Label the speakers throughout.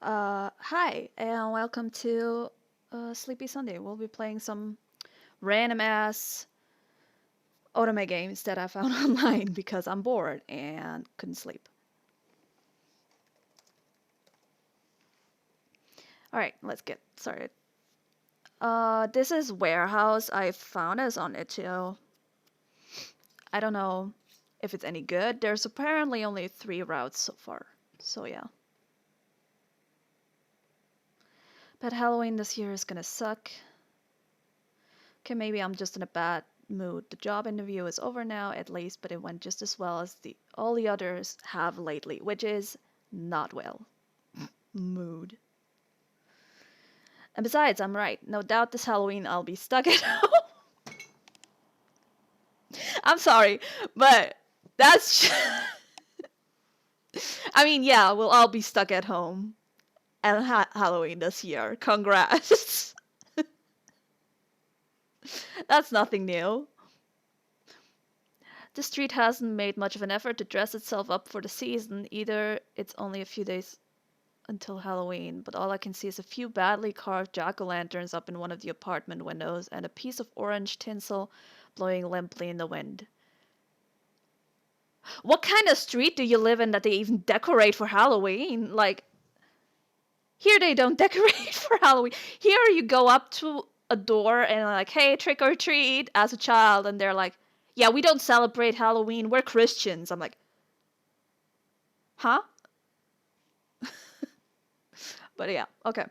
Speaker 1: Hi, and welcome to Sleepy Sunday. We'll be playing some random ass otome games that I found online because I'm bored and couldn't sleep. Alright, let's get started. This is Warehouse. I found us on itch.io. I don't know if it's any good. There's apparently only 3 routes so far. So yeah. But Halloween this year is gonna suck. Okay, maybe I'm just in a bad mood. The job interview is over now, at least, but it went just as well as all the others have lately, which is not well. Mood. And besides, I'm right. No doubt this Halloween I'll be stuck at home. I'm sorry, but that's. I mean, yeah, we'll all be stuck at home at Halloween this year. Congrats. That's nothing new. The street hasn't made much of an effort to dress itself up for the season either. It's only a few days until Halloween, but all I can see is a few badly carved jack-o'-lanterns up in one of the apartment windows and a piece of orange tinsel blowing limply in the wind. What kind of street do you live in that they even decorate for Halloween? Like, here they don't decorate for Halloween. Here you go up to a door and like, hey, trick or treat as a child, and they're like, yeah, we don't celebrate Halloween. We're Christians. I'm like, huh? But yeah, okay.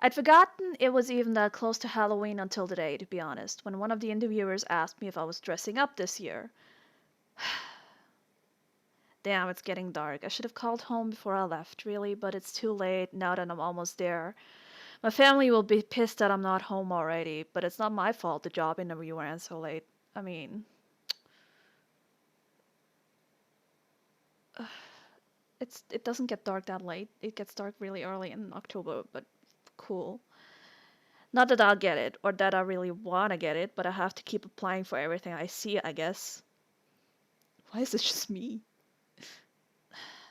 Speaker 1: I'd forgotten it was even that close to Halloween until today, to be honest, when one of the interviewers asked me if I was dressing up this year. Damn, it's getting dark. I should have called home before I left, really, but it's too late now that I'm almost there. My family will be pissed that I'm not home already, but it's not my fault the job interview ran so late. I mean, it doesn't get dark that late. It gets dark really early in October, but cool. Not that I'll get it, or that I really want to get it, but I have to keep applying for everything I see, I guess. Why is this just me?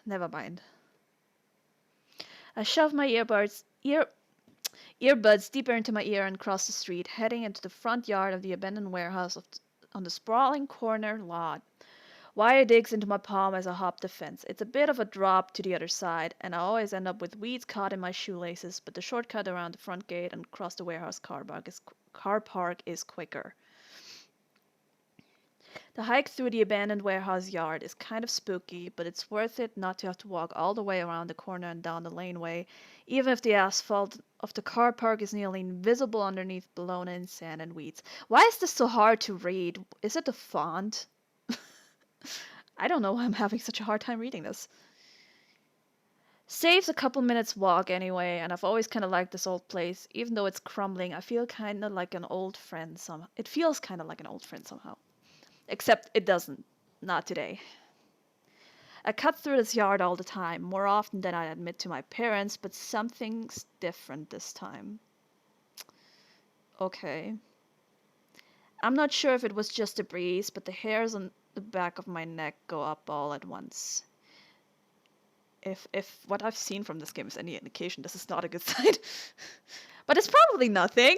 Speaker 1: Never mind. I shoved my earbuds deeper into my ear and crossed the street, heading into the front yard of the abandoned warehouse on the sprawling corner lot. Wire digs into my palm as I hop the fence. It's a bit of a drop to the other side, and I always end up with weeds caught in my shoelaces, but the shortcut around the front gate and across the warehouse car park is quicker. The hike through the abandoned warehouse yard is kind of spooky, but it's worth it not to have to walk all the way around the corner and down the laneway, even if the asphalt of the car park is nearly invisible underneath bologna and sand and weeds. Why is this so hard to read? Is it the font? I don't know why I'm having such a hard time reading this. Saves a couple minutes walk anyway, and I've always kind of liked this old place. Even though it's crumbling, I feel kind of like an old friend somehow. It feels kind of like an old friend somehow. Except it doesn't. Not today. I cut through this yard all the time, more often than I admit to my parents, but something's different this time. Okay. I'm not sure if it was just a breeze, but the hairs on the back of my neck go up all at once. If what I've seen from this game is any indication, this is not a good sign. But it's probably nothing.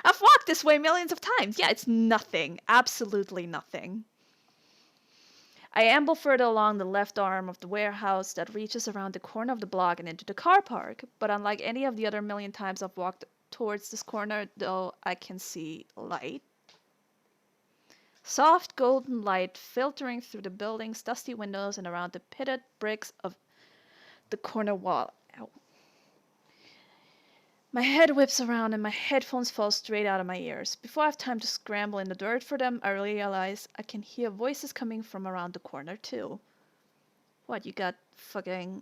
Speaker 1: I've walked this way millions of times. Yeah, it's nothing. Absolutely nothing. I amble further along the left arm of the warehouse that reaches around the corner of the block and into the car park. But unlike any of the other million times I've walked towards this corner, though, I can see light. Soft golden light filtering through the building's dusty windows and around the pitted bricks of the corner wall. Ow. My head whips around and my headphones fall straight out of my ears. Before I have time to scramble in the dirt for them, I realize I can hear voices coming from around the corner too. What, you got fucking...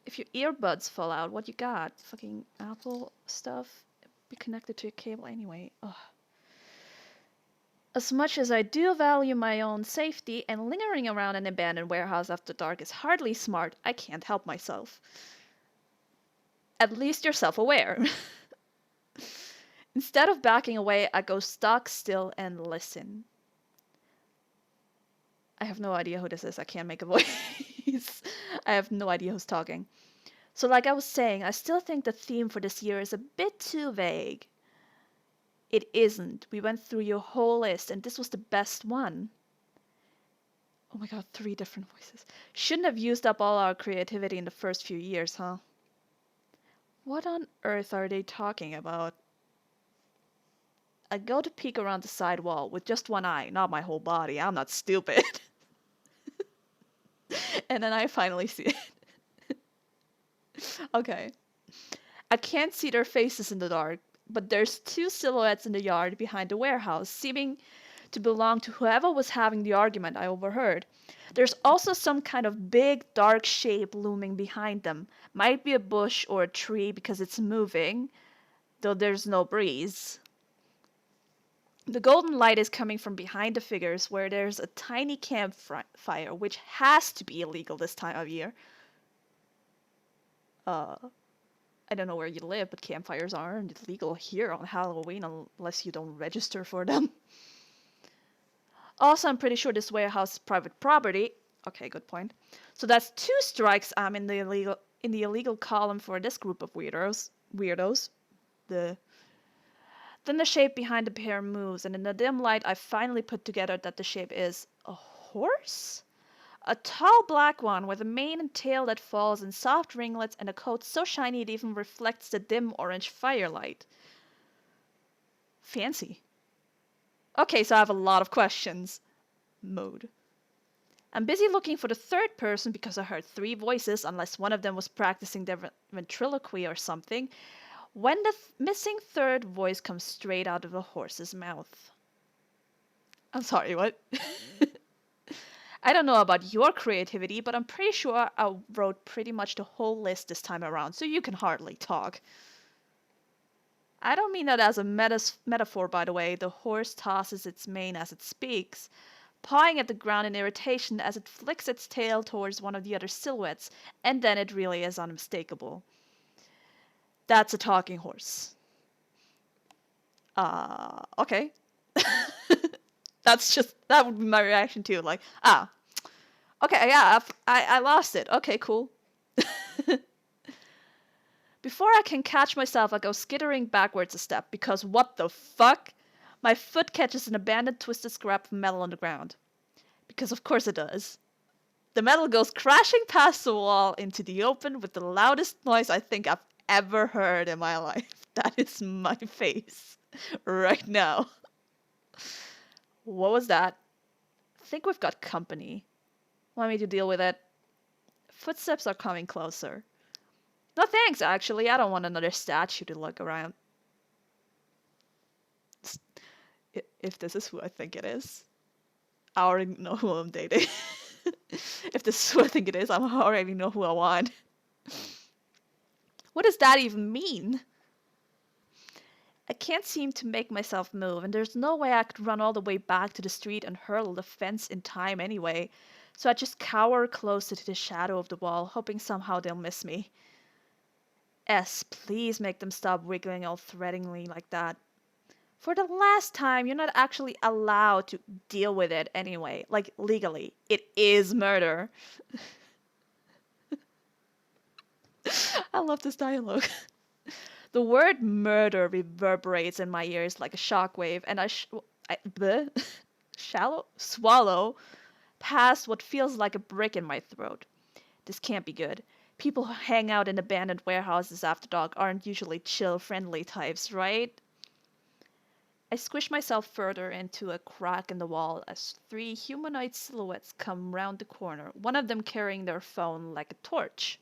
Speaker 1: If your earbuds fall out, what you got? Fucking Apple stuff? Be connected to your cable anyway. Ugh. As much as I do value my own safety, and lingering around an abandoned warehouse after dark is hardly smart, I can't help myself. At least you're self-aware. Instead of backing away, I go stock still and listen. I have no idea who this is. I can't make a voice. I have no idea who's talking. So, like I was saying, I still think the theme for this year is a bit too vague. It isn't. We went through your whole list, and this was the best one. Oh my god, 3 different voices. Shouldn't have used up all our creativity in the first few years, huh? What on earth are they talking about? I go to peek around the side wall with just one eye, not my whole body. I'm not stupid. And then I finally see it. Okay. I can't see their faces in the dark, but there's 2 silhouettes in the yard behind the warehouse, seeming to belong to whoever was having the argument I overheard. There's also some kind of big, dark shape looming behind them. Might be a bush or a tree because it's moving, though there's no breeze. The golden light is coming from behind the figures where there's a tiny campfire, which has to be illegal this time of year. I don't know where you live, but campfires aren't illegal here on Halloween unless you don't register for them. Also, I'm pretty sure this warehouse is private property. Okay, good point. So that's 2 strikes. I'm in the illegal column for this group of weirdos. Then the shape behind the pair moves, and in the dim light, I finally put together that the shape is a horse? A tall black one with a mane and tail that falls in soft ringlets and a coat so shiny it even reflects the dim orange firelight. Fancy. Okay, so I have a lot of questions. Mode. I'm busy looking for the third person because I heard 3 voices, unless one of them was practicing their ventriloquy or something, when the missing third voice comes straight out of the horse's mouth. I'm sorry, what? I don't know about your creativity, but I'm pretty sure I wrote pretty much the whole list this time around, so you can hardly talk. I don't mean that as a metaphor, by the way. The horse tosses its mane as it speaks, pawing at the ground in irritation as it flicks its tail towards one of the other silhouettes, and then it really is unmistakable. That's a talking horse. Okay. That would be my reaction too. Like, okay, yeah, I lost it. Okay, cool. Before I can catch myself, I go skittering backwards a step because what the fuck? My foot catches an abandoned twisted scrap of metal on the ground. Because of course it does. The metal goes crashing past the wall into the open with the loudest noise I think I've ever heard in my life. That is my face right now. What was that? I think we've got company. Want me to deal with it? Footsteps are coming closer. No thanks, actually. I don't want another statue to look around. If this is who I think it is, I already know who I'm dating. If this is who I think it is, I already know who I want. What does that even mean? I can't seem to make myself move, and there's no way I could run all the way back to the street and hurl the fence in time anyway, so I just cower closer to the shadow of the wall, hoping somehow they'll miss me. Please make them stop wiggling all threateningly like that. For the last time, you're not actually allowed to deal with it anyway. Like, legally. It is murder. I love this dialogue. The word murder reverberates in my ears like a shockwave, and I swallow past what feels like a brick in my throat. This can't be good. People who hang out in abandoned warehouses after dark aren't usually chill, friendly types, right? I squish myself further into a crack in the wall as 3 humanoid silhouettes come round the corner, one of them carrying their phone like a torch.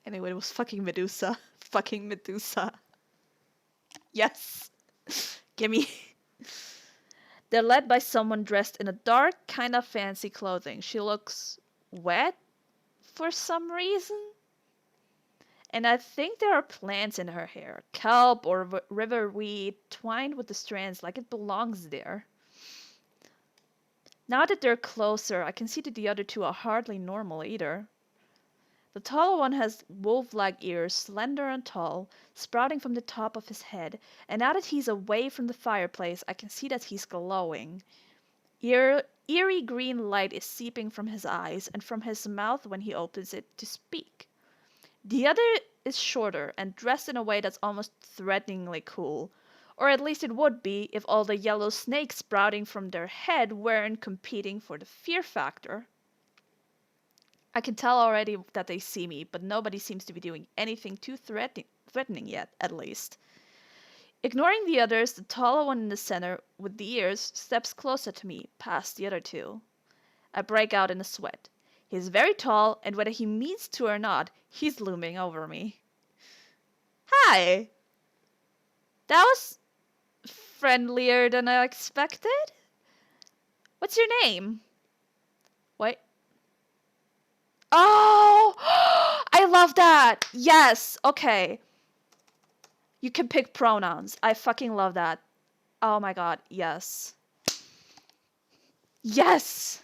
Speaker 1: Anyway, it was fucking Medusa. Fucking Medusa. Yes. Gimme. They're led by someone dressed in a dark, kind of fancy clothing. She looks wet for some reason. And I think there are plants in her hair. Kelp or river weed twined with the strands like it belongs there. Now that they're closer, I can see that the other 2 are hardly normal either. The taller one has wolf-like ears, slender and tall, sprouting from the top of his head, and now that he's away from the fireplace, I can see that he's glowing. Eerie green light is seeping from his eyes and from his mouth when he opens it to speak. The other is shorter and dressed in a way that's almost threateningly cool. Or at least it would be if all the yellow snakes sprouting from their head weren't competing for the fear factor. I can tell already that they see me, but nobody seems to be doing anything too threatening yet, at least. Ignoring the others, the taller one in the center, with the ears, steps closer to me, past the other two. I break out in a sweat. He's very tall, and whether he means to or not, he's looming over me. Hi! That was friendlier than I expected? What's your name? Wait. Oh! I love that! Yes! Okay. You can pick pronouns. I fucking love that. Oh my god, yes. Yes!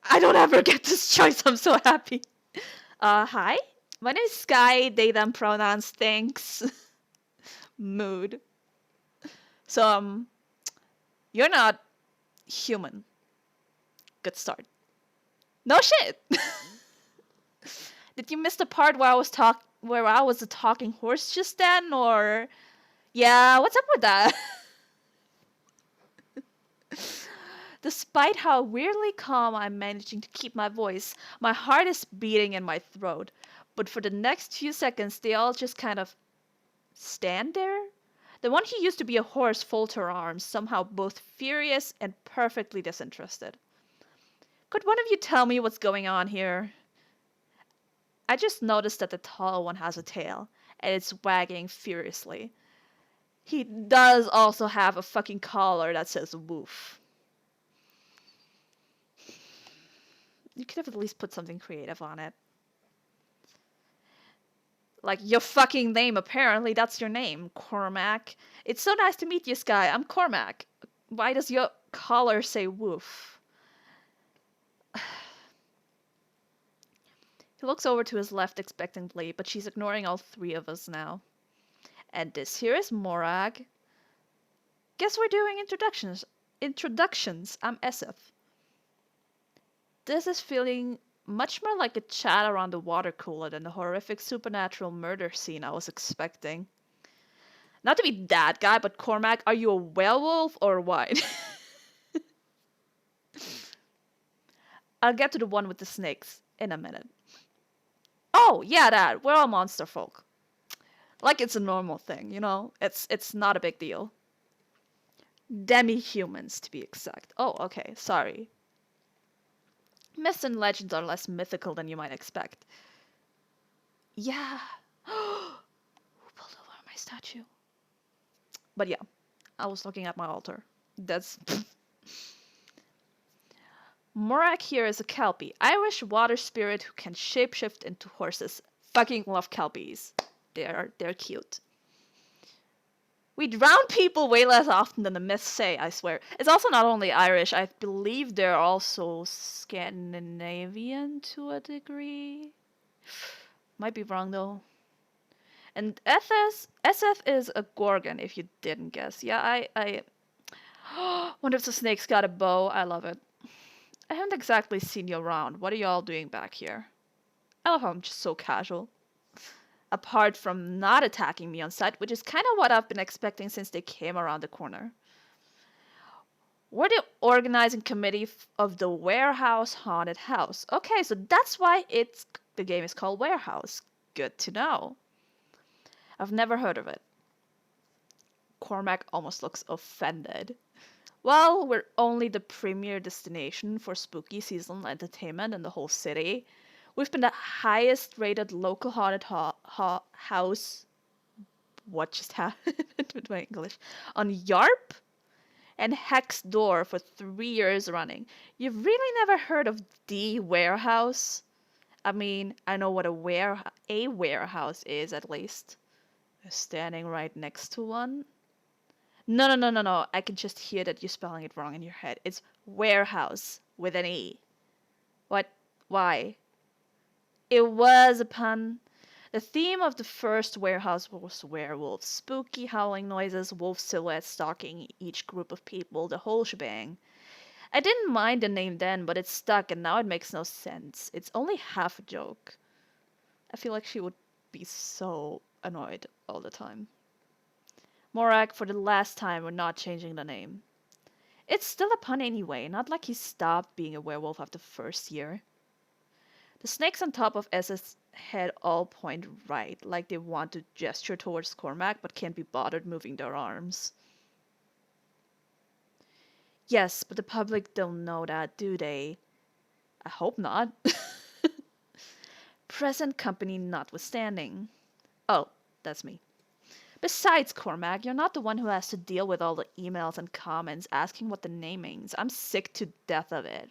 Speaker 1: I don't ever get this choice. I'm so happy. Hi? My name is Sky. They, them pronouns. Thanks. Mood. So, you're not human. Good start. No shit! Did you miss the part where I was a talking horse just then, or... Yeah, what's up with that? Despite how weirdly calm I'm managing to keep my voice, my heart is beating in my throat. But for the next few seconds, they all just kind of stand there. The one who used to be a horse folds her arms, somehow both furious and perfectly disinterested. Could one of you tell me what's going on here? I just noticed that the tall one has a tail, and it's wagging furiously. He does also have a fucking collar that says woof. You could have at least put something creative on it. Like, your fucking name, apparently that's your name, Cormac. It's so nice to meet you, Sky. I'm Cormac. Why does your collar say woof? He looks over to his left expectantly, but she's ignoring all three of us now. And this here is Morag. Guess we're doing introductions. I'm Eseth. This is feeling much more like a chat around the water cooler than the horrific supernatural murder scene I was expecting. Not to be that guy, but Cormac, are you a werewolf or what? I'll get to the one with the snakes in a minute. Oh, yeah, that. We're all monster folk. Like it's a normal thing, you know? It's not a big deal. Demi-humans, to be exact. Oh, okay, sorry. Myths and legends are less mythical than you might expect. Yeah. Who pulled over my statue? But yeah, I was looking at my altar. That's... Morak here is a Kelpie, Irish water spirit who can shapeshift into horses. Fucking love Kelpies. They're cute. We drown people way less often than the myths say, I swear. It's also not only Irish, I believe they're also Scandinavian to a degree. Might be wrong though. And Eseth is a Gorgon, if you didn't guess. Yeah, I wonder if the snake's got a bow. I love it. I haven't exactly seen you around. What are y'all doing back here? I love how I'm just so casual. Apart from not attacking me on sight, which is kind of what I've been expecting since they came around the corner. We're the organizing committee of the Warehouse Haunted House. Okay, so that's why the game is called Warehouse. Good to know. I've never heard of it. Cormac almost looks offended. Well, we're only the premier destination for spooky seasonal entertainment in the whole city. We've been the highest rated local haunted house. What just happened with my English? On Yarp and Hex Door for 3 years running. You've really never heard of the Warehouse? I mean, I know what a warehouse is, at least. You're standing right next to one. No. I can just hear that you're spelling it wrong in your head. It's warehouse with an E. What? Why? It was a pun. The theme of the first warehouse was werewolves, spooky howling noises, wolf silhouettes stalking each group of people, the whole shebang. I didn't mind the name then, but it stuck and now it makes no sense. It's only half a joke. I feel like she would be so annoyed all the time. Morak, for the last time, we're not changing the name. It's still a pun anyway, not like he stopped being a werewolf after the first year. The snakes on top of S's head all point right, like they want to gesture towards Cormac but can't be bothered moving their arms. Yes, but the public don't know that, do they? I hope not. Present company notwithstanding. Oh, that's me. Besides, Cormac, you're not the one who has to deal with all the emails and comments asking what the name means. I'm sick to death of it.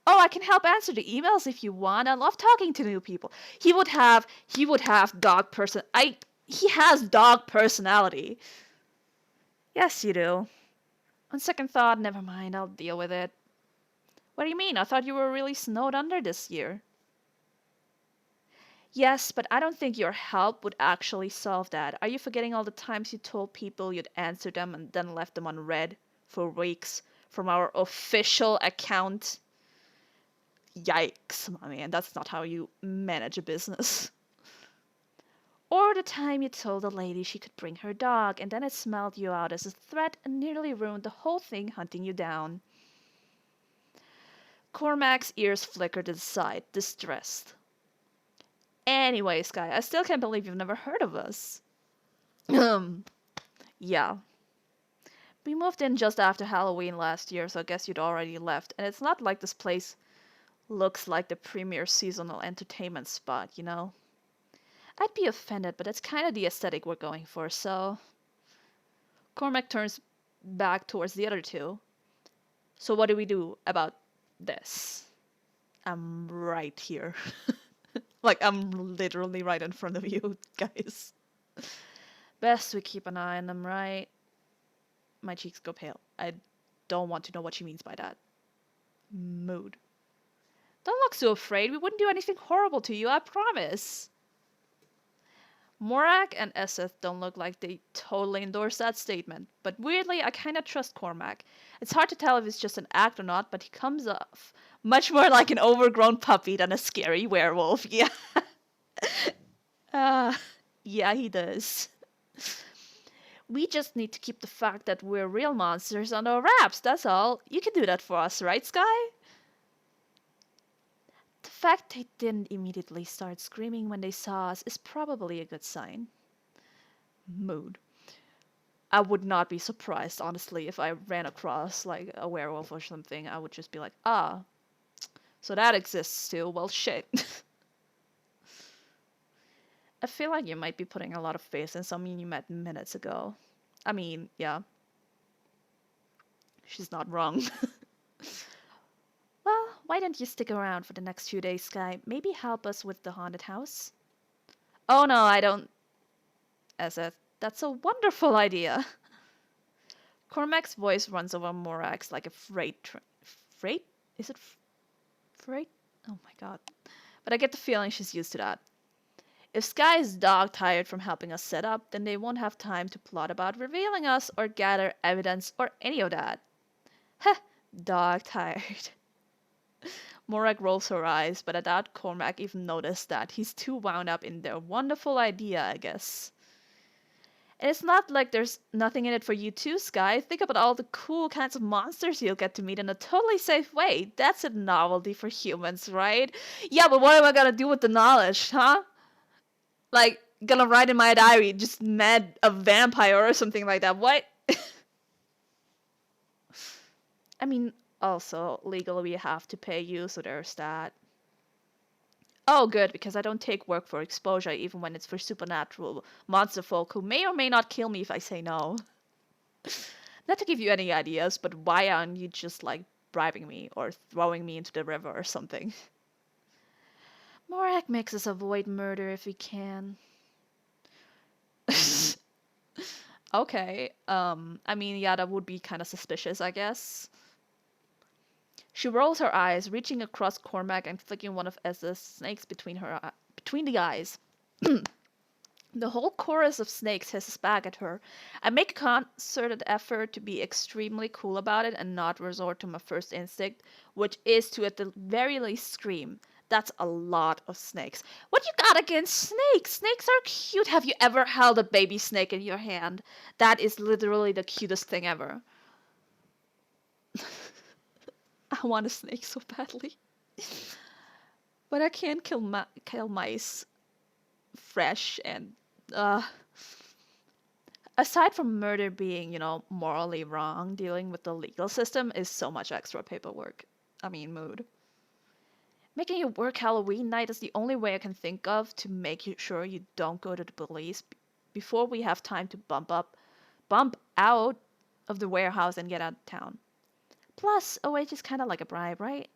Speaker 1: Oh, I can help answer the emails if you want. I love talking to new people. He would have dog person. He has dog personality. Yes, you do. On second thought, never mind. I'll deal with it. What do you mean? I thought you were really snowed under this year. Yes, but I don't think your help would actually solve that. Are you forgetting all the times you told people you'd answer them and then left them unread for weeks from our official account? Yikes, my man, that's not how you manage a business. Or the time you told the lady she could bring her dog and then it smelled you out as a threat and nearly ruined the whole thing hunting you down. Cormac's ears flickered to the side, distressed. Anyway, Sky, I still can't believe you've never heard of us. Yeah. We moved in just after Halloween last year, so I guess you'd already left. And it's not like this place looks like the premier seasonal entertainment spot, you know? I'd be offended, but that's kind of the aesthetic we're going for, so... Cormac turns back towards the other two. So what do we do about this? I'm right here. Like, I'm literally right in front of you, guys. Best we keep an eye on them, right? My cheeks go pale. I don't want to know what she means by that. Mood. Don't look so afraid. We wouldn't do anything horrible to you, I promise. Morak and Eseth don't look like they totally endorse that statement, but weirdly, I kind of trust Cormac. It's hard to tell if it's just an act or not, but he comes off much more like an overgrown puppy than a scary werewolf. Yeah. Yeah, he does. We just need to keep the fact that we're real monsters under wraps, that's all. You can do that for us, right, Sky? The fact they didn't immediately start screaming when they saw us is probably a good sign. Mood. I would not be surprised, honestly, if I ran across, like, a werewolf or something. I would just be like, ah, so that exists too. Well, shit. I feel like you might be putting a lot of faith in someone you met minutes ago. I mean, yeah. She's not wrong. Well, why don't you stick around for the next few days, Sky? Maybe help us with the haunted house? Oh no, I don't... As if that's a wonderful idea. Cormac's voice runs over Morax like a freight train. Freight? Is it freight? Oh my god. But I get the feeling she's used to that. If Sky is dog-tired from helping us set up, then they won't have time to plot about revealing us or gather evidence or any of that. Heh, dog-tired. Morak rolls her eyes, but I doubt Cormac even noticed that. He's too wound up in their wonderful idea, I guess. And it's not like there's nothing in it for you too, Sky. Think about all the cool kinds of monsters you'll get to meet in a totally safe way. That's a novelty for humans, right? Yeah, but what am I gonna do with the knowledge, huh? Like, gonna write in my diary, just met a vampire or something like that. What? I mean, also, legally we have to pay you, so there's that. Oh, good, because I don't take work for exposure, even when it's for supernatural monster folk who may or may not kill me if I say no. Not to give you any ideas, but why aren't you just, like, bribing me or throwing me into the river or something? Morak makes us avoid murder if we can. Okay, I mean, yeah, that would be kind of suspicious, I guess. She rolls her eyes, reaching across Cormac and flicking one of S's snakes between the eyes. The whole chorus of snakes hisses back at her. I make a concerted effort to be extremely cool about it and not resort to my first instinct, which is to at the very least scream. That's a lot of snakes. What you got against snakes? Snakes are cute. Have you ever held a baby snake in your hand? That is literally the cutest thing ever. I want a snake so badly. But I can't kill mice fresh and uh aside from murder being, morally wrong, dealing with the legal system is so much extra paperwork. I mean, mood. Making you work Halloween night is the only way I can think of to make sure you don't go to the police before we have time to bump out of the warehouse and get out of town. Plus, a wage is kind of like a bribe, right?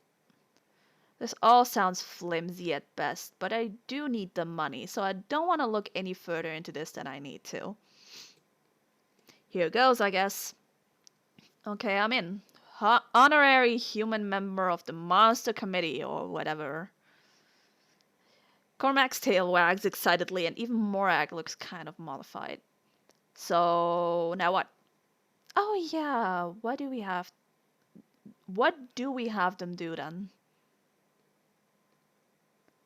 Speaker 1: This all sounds flimsy at best, but I do need the money, so I don't want to look any further into this than I need to. Here goes, I guess. Okay, I'm in. Honorary human member of the Monster Committee, or whatever. Cormac's tail wags excitedly, and even Morag looks kind of mollified. So, now what? Oh yeah, what do we have them do then?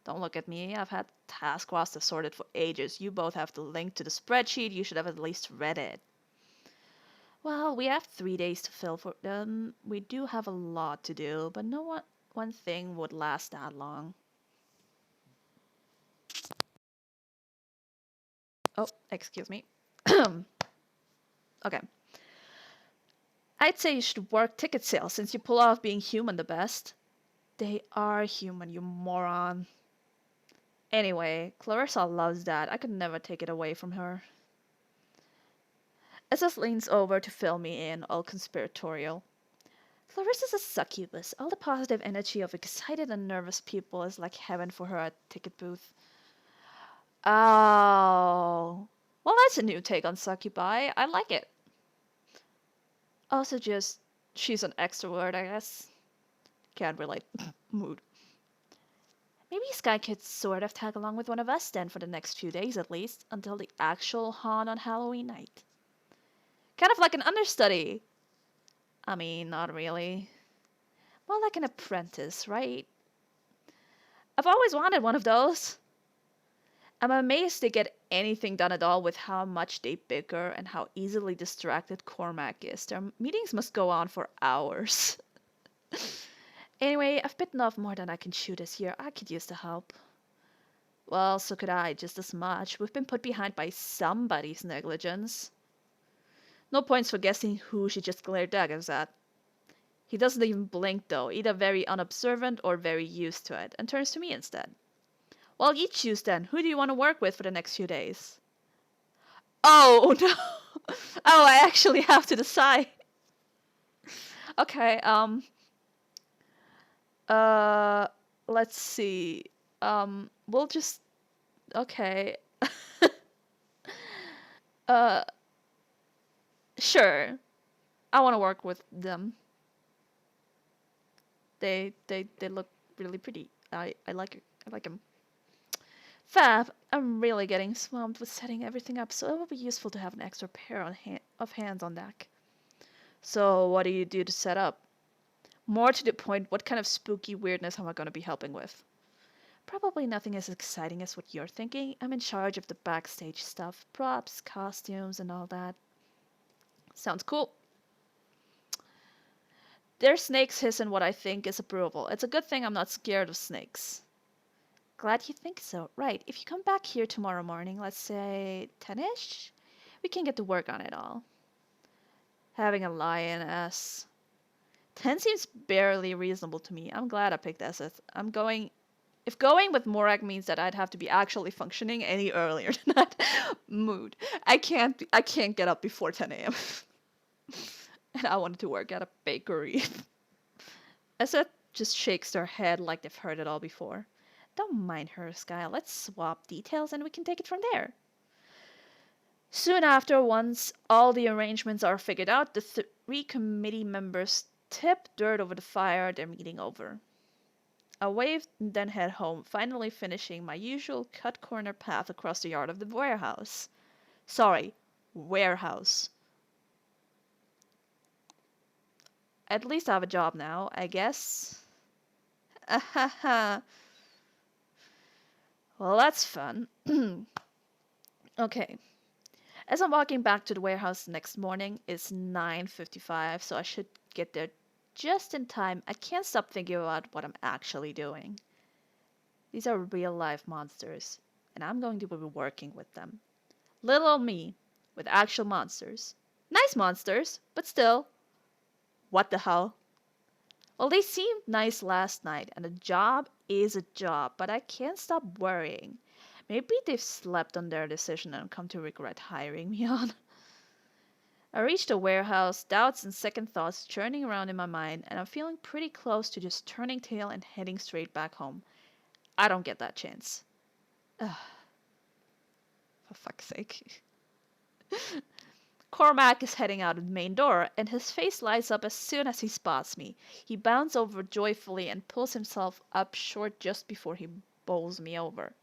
Speaker 1: Don't look at me, I've had task roster sorted for ages. You both have the link to the spreadsheet, you should have at least read it. Well, we have 3 days to fill for them. We do have a lot to do, but no one thing would last that long. Oh, excuse me. Okay. I'd say you should work ticket sales since you pull off being human the best. They are human, you moron. Anyway, Clarissa loves that. I could never take it away from her. SS leans over to fill me in, all conspiratorial. Clarissa's a succubus. All the positive energy of excited and nervous people is like heaven for her at ticket booth. Oh. Well, that's a new take on succubi. I like it. Also just, she's an extrovert, I guess. Can't relate. Mood. Maybe Sky could sort of tag along with one of us then for the next few days at least, until the actual haunt on Halloween night. Kind of like an understudy. I mean, not really. More like an apprentice, right? I've always wanted one of those. I'm amazed they get anything done at all with how much they bicker and how easily distracted Cormac is. Their meetings must go on for hours. Anyway, I've bitten off more than I can chew this year. I could use the help. Well, so could I, just as much. We've been put behind by somebody's negligence. No points for guessing who she just glared daggers at. He doesn't even blink though, either very unobservant or very used to it, and turns to me instead. Well, you choose then. Who do you want to work with for the next few days? Oh, no. Oh, I actually have to decide. Okay, uh, let's see. We'll just, okay. uh, sure. I want to work with them. They look really pretty. I like it. I like them. Fab, I'm really getting swamped with setting everything up, so it will be useful to have an extra pair of hands on deck. So, what do you do to set up? More to the point, what kind of spooky weirdness am I going to be helping with? Probably nothing as exciting as what you're thinking. I'm in charge of the backstage stuff, props, costumes, and all that. Sounds cool. There's snakes hissing what I think is approval. It's a good thing I'm not scared of snakes. Glad you think so. Right, if you come back here tomorrow morning, let's say 10-ish, we can get to work on it all. Having a lioness. 10 seems barely reasonable to me. I'm glad I picked Eseth. If going with Morag means that I'd have to be actually functioning any earlier than that, mood. I can't get up before 10 a.m. And I wanted to work at a bakery. Eseth just shakes her head like they've heard it all before. Don't mind her, Sky. Let's swap details and we can take it from there. Soon after, once all the arrangements are figured out, the three committee members tip dirt over the fire, their meeting over. I waved and then head home, finally finishing my usual cut corner path across the yard of the warehouse. Sorry, warehouse. At least I have a job now, I guess. Ahaha. Well, that's fun. Okay. As I'm walking back to the warehouse the next morning, it's 9:55, so I should get there just in time. I can't stop thinking about what I'm actually doing. These are real life monsters, and I'm going to be working with them. Little old me, with actual monsters. Nice monsters, but still, what the hell? Well, they seemed nice last night, and a job is a job, but I can't stop worrying. Maybe they've slept on their decision and come to regret hiring me on. I reached the warehouse, doubts and second thoughts churning around in my mind, and I'm feeling pretty close to just turning tail and heading straight back home. I don't get that chance. Ugh, for fuck's sake. Cormac is heading out of the main door, and his face lights up as soon as he spots me. He bounds over joyfully and pulls himself up short just before he bowls me over.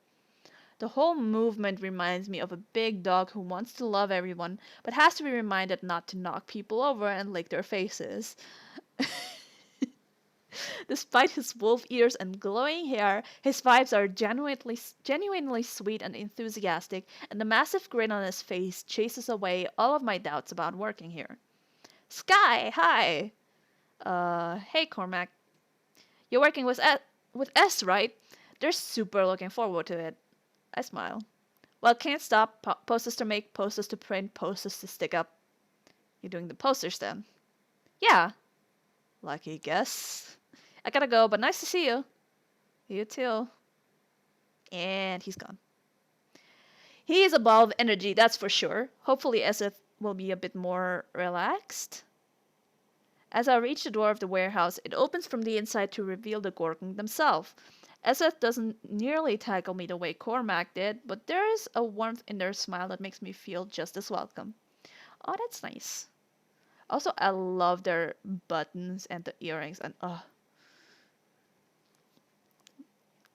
Speaker 1: The whole movement reminds me of a big dog who wants to love everyone, but has to be reminded not to knock people over and lick their faces. Despite his wolf ears and glowing hair, his vibes are genuinely sweet and enthusiastic, and the massive grin on his face chases away all of my doubts about working here. Sky, hi! Hey Cormac. You're working with S, right? They're super looking forward to it. I smile. Well, can't stop. Posters to make, posters to print, posters to stick up. You're doing the posters then? Yeah. Lucky guess. I gotta go, but nice to see you. You too. And he's gone. He is a ball of energy, that's for sure. Hopefully Eseth will be a bit more relaxed. As I reach the door of the warehouse, it opens from the inside to reveal the Gorgon themselves. Eseth doesn't nearly tackle me the way Cormac did, but there is a warmth in their smile that makes me feel just as welcome. Oh, that's nice. Also, I love their buttons and the earrings and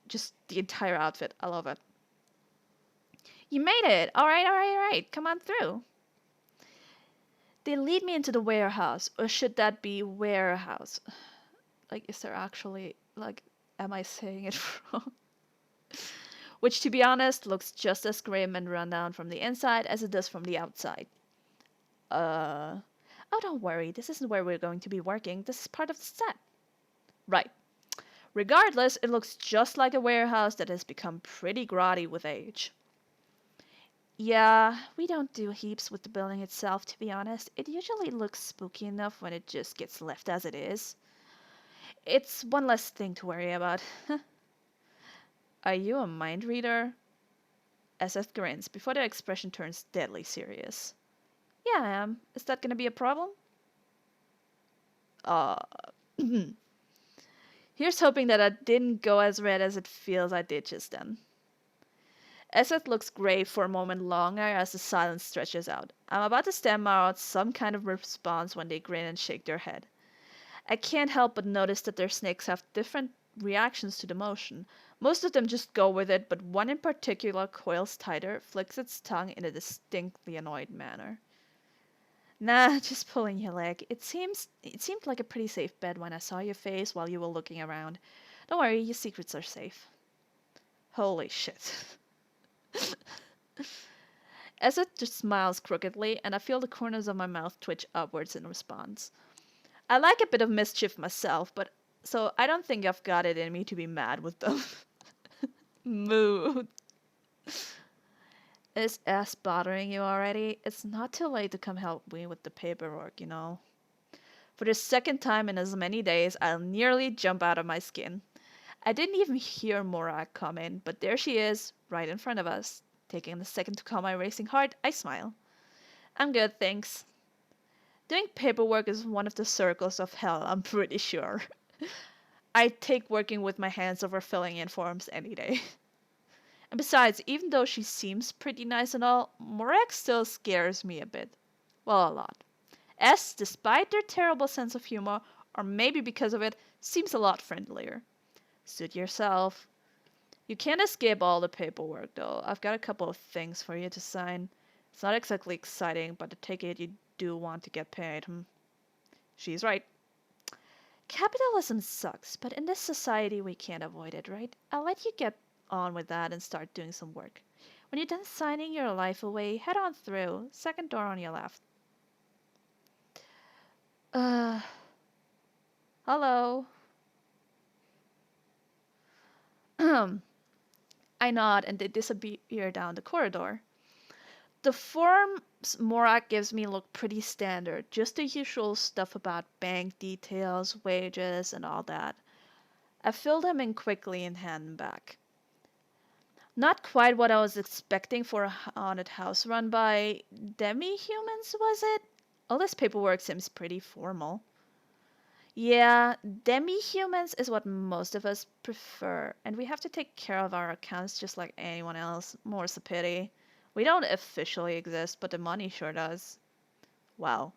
Speaker 1: just the entire outfit. I love it. You made it! Alright. Come on through. They lead me into the warehouse, or should that be warehouse? Like, is there actually, like, am I saying it wrong? Which, to be honest, looks just as grim and rundown from the inside as it does from the outside. Oh, don't worry, this isn't where we're going to be working. This is part of the set. Right. Regardless, it looks just like a warehouse that has become pretty grotty with age. Yeah, we don't do heaps with the building itself, to be honest. It usually looks spooky enough when it just gets left as it is. It's one less thing to worry about. Are you a mind reader? Seth grins before their expression turns deadly serious. Yeah, I am. Is that gonna be a problem? Uh, Here's hoping that I didn't go as red as it feels I did just then. Eseth looks grave for a moment longer as the silence stretches out. I'm about to stammer out some kind of response when they grin and shake their head. I can't help but notice that their snakes have different reactions to the motion. Most of them just go with it, but one in particular coils tighter, flicks its tongue in a distinctly annoyed manner. Nah, just pulling your leg. It seemed like a pretty safe bet when I saw your face while you were looking around. Don't worry, your secrets are safe. Holy shit. Ezra just smiles crookedly, and I feel the corners of my mouth twitch upwards in response. I like a bit of mischief myself, but so I don't think I've got it in me to be mad with them. Mood. Is S bothering you already? It's not too late to come help me with the paperwork, you know. For the second time in as many days, I'll nearly jump out of my skin. I didn't even hear Morak come in, but there she is, right in front of us. Taking a second to calm my racing heart, I smile. I'm good, thanks. Doing paperwork is one of the circles of hell, I'm pretty sure. I take working with my hands over filling in forms any day. And besides, even though she seems pretty nice and all, Morak still scares me a bit. Well, a lot. S, despite their terrible sense of humor, or maybe because of it, seems a lot friendlier. Suit yourself. You can't escape all the paperwork, though. I've got a couple of things for you to sign. It's not exactly exciting, but I take it you do want to get paid, hmm? She's right. Capitalism sucks, but in this society we can't avoid it, right? I'll let you get on with that and start doing some work. When you're done signing your life away, head on through. Second door on your left. Uh, hello. I nod and they disappear down the corridor. The forms Morak gives me look pretty standard, just the usual stuff about bank details, wages, and all that. I fill them in quickly and hand them back. Not quite what I was expecting for a haunted house run by demi-humans, was it? All this paperwork seems pretty formal. Yeah, demi-humans is what most of us prefer, and we have to take care of our accounts just like anyone else. More's a pity. We don't officially exist, but the money sure does. Wow.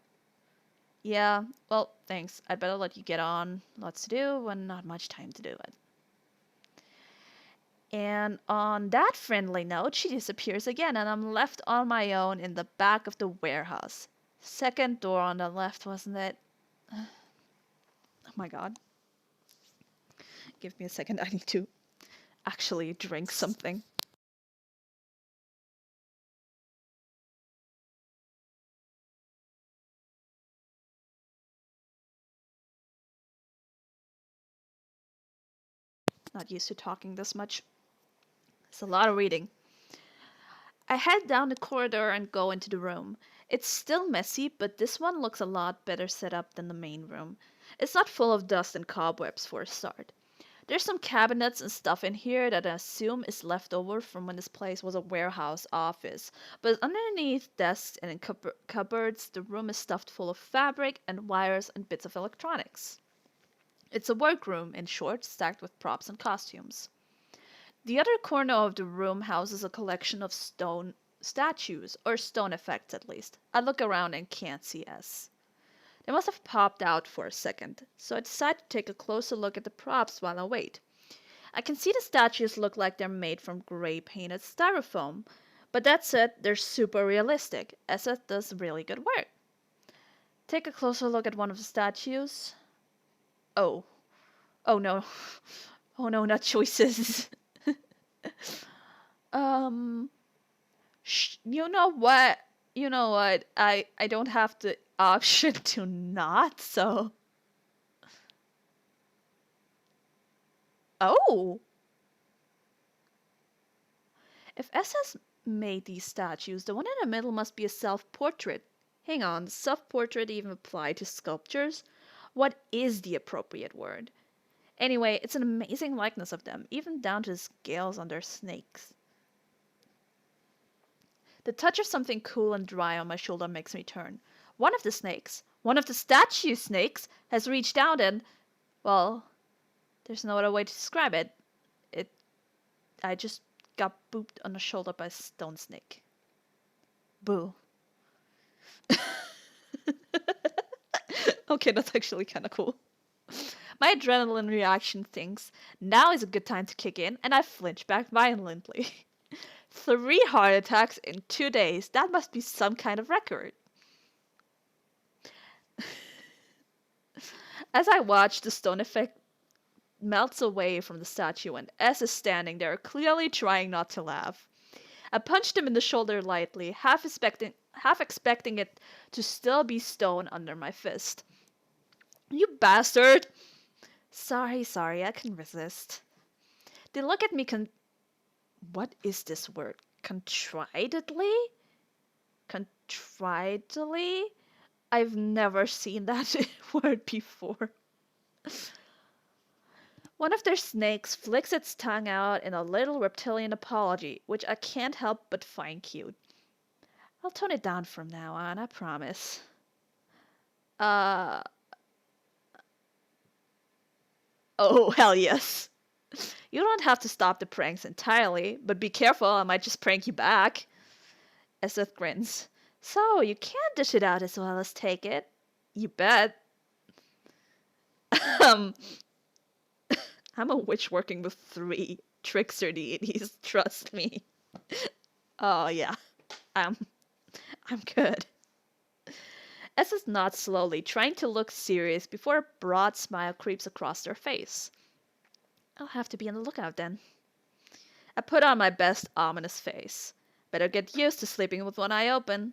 Speaker 1: Yeah, well, thanks. I'd better let you get on. Lots to do and not much time to do it. And on that friendly note, she disappears again, and I'm left on my own in the back of the warehouse. Second door on the left, wasn't it? Oh my god. Give me a second, I need to actually drink something. Not used to talking this much. It's a lot of reading. I head down the corridor and go into the room. It's still messy, but this one looks a lot better set up than the main room. It's not full of dust and cobwebs for a start. There's some cabinets and stuff in here that I assume is left over from when this place was a warehouse office. But underneath desks and in cupboards, the room is stuffed full of fabric and wires and bits of electronics. It's a workroom, in short, stacked with props and costumes. The other corner of the room houses a collection of stone statues, or stone effects at least. I look around and can't see S. They must have popped out for a second, so I decide to take a closer look at the props while I wait. I can see the statues look like they're made from gray painted styrofoam, but that said, they're super realistic. SF does really good work. Take a closer look at one of the statues. Oh. Oh no. Oh no, not choices. um you know what? You know what? I don't have the option to not, so oh. If SS made these statues, the one in the middle must be a self-portrait. Hang on, does self-portrait even apply to sculptures? What is the appropriate word? Anyway, it's an amazing likeness of them, even down to the scales on their snakes. The touch of something cool and dry on my shoulder makes me turn. One of the statue snakes, has reached out and, well, there's no other way to describe it. It, I just got booped on the shoulder by a stone snake. Boo. Okay, that's actually kind of cool. My adrenaline reaction thinks now is a good time to kick in, and I flinch back violently. 3 heart attacks in 2 days. That must be some kind of record. As I watch, the stone effect melts away from the statue, and S is standing there, clearly trying not to laugh. I punched him in the shoulder lightly, half expecting it to still be stone under my fist. You bastard! Sorry, I can resist. They look at me what is this word? Contritedly? Contritedly? I've never seen that word before. One of their snakes flicks its tongue out in a little reptilian apology, which I can't help but find cute. I'll tone it down from now on, I promise. Oh, hell yes. You don't have to stop the pranks entirely, but be careful, I might just prank you back. Seth grins. So, you can dish it out as well as take it. You bet. um, I'm a witch working with 3 trickster deities, trust me. Oh yeah, I'm I'm good. Essa's nods slowly, trying to look serious before a broad smile creeps across her face. I'll have to be on the lookout then. I put on my best ominous face. Better get used to sleeping with one eye open.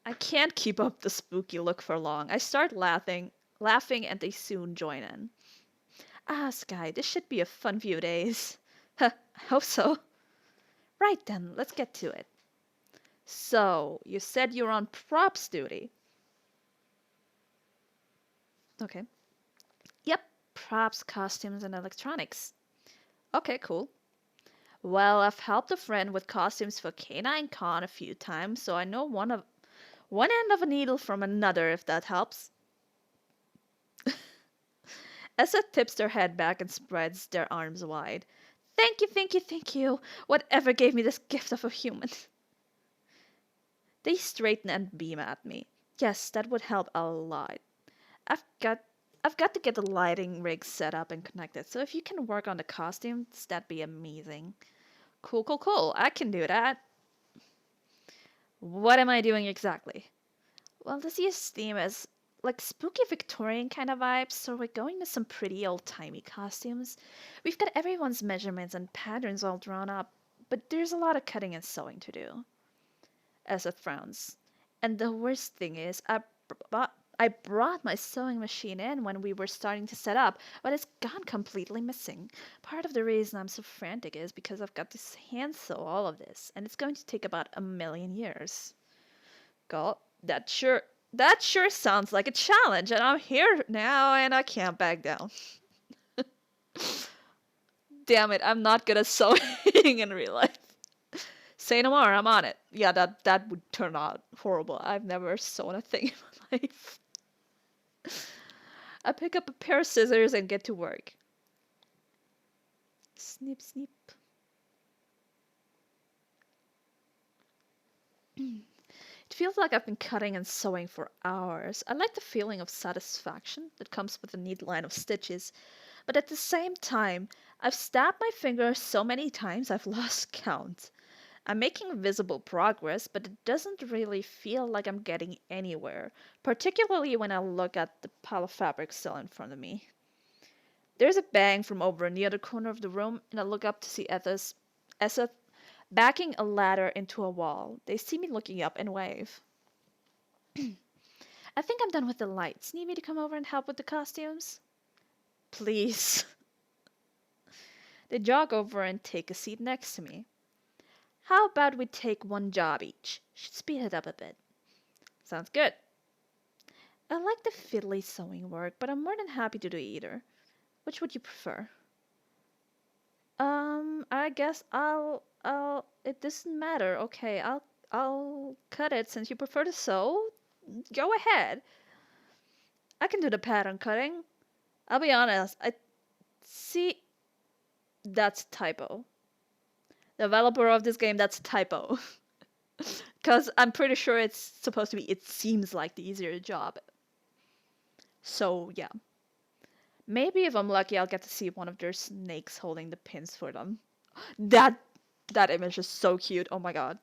Speaker 1: I can't keep up the spooky look for long. I start laughing and they soon join in. Ah, Sky, this should be a fun few days. Huh, I hope so. Right then, let's get to it. So, you said you're on props duty. Okay. Yep, props, costumes, and electronics. Okay, cool. Well, I've helped a friend with costumes for Canine Con a few times, so I know one end of a needle from another, if that helps. Essa tips their head back and spreads their arms wide. Thank you, thank you, thank you. Whatever gave me this gift of a human? They straighten and beam at me. Yes, that would help a lot. I've got I've got to get the lighting rig set up and connected, so if you can work on the costumes, that'd be amazing. Cool, cool, cool. I can do that. What am I doing exactly? Well, this year's theme is like spooky Victorian kind of vibes, so we're going with some pretty old-timey costumes. We've got everyone's measurements and patterns all drawn up, but there's a lot of cutting and sewing to do. Asa frowns. And the worst thing is, I brought my sewing machine in when we were starting to set up, but it's gone completely missing. Part of the reason I'm so frantic is because I've got to hand sew all of this, and it's going to take about 1,000,000 years. God, that sure sounds like a challenge, and I'm here now and I can't back down. Damn it, I'm not good at sewing in real life. Say no more, I'm on it. Yeah, that would turn out horrible. I've never sewn a thing in my life. I pick up a pair of scissors and get to work. Snip, snip. It feels like I've been cutting and sewing for hours. I like the feeling of satisfaction that comes with a neat line of stitches, but at the same time, I've stabbed my fingers so many times I've lost count. I'm making visible progress, but it doesn't really feel like I'm getting anywhere, particularly when I look at the pile of fabric still in front of me. There's a bang from over in the other corner of the room, and I look up to see Essa backing a ladder into a wall. They see me looking up and wave. I think I'm done with the lights. Need me to come over and help with the costumes? Please. They jog over and take a seat next to me. How about we take one job each? Should speed it up a bit. Sounds good. I like the fiddly sewing work, but I'm more than happy to do either. Which would you prefer? I guess it doesn't matter. Okay, I'll cut it since you prefer to sew. Go ahead. I can do the pattern cutting. I'll be honest, I see that's a typo. Developer of this game, that's a typo. Because I'm pretty sure it's supposed to be, it seems like the easier job. So, yeah. Maybe if I'm lucky, I'll get to see one of their snakes holding the pins for them. That that image is so cute. Oh my god.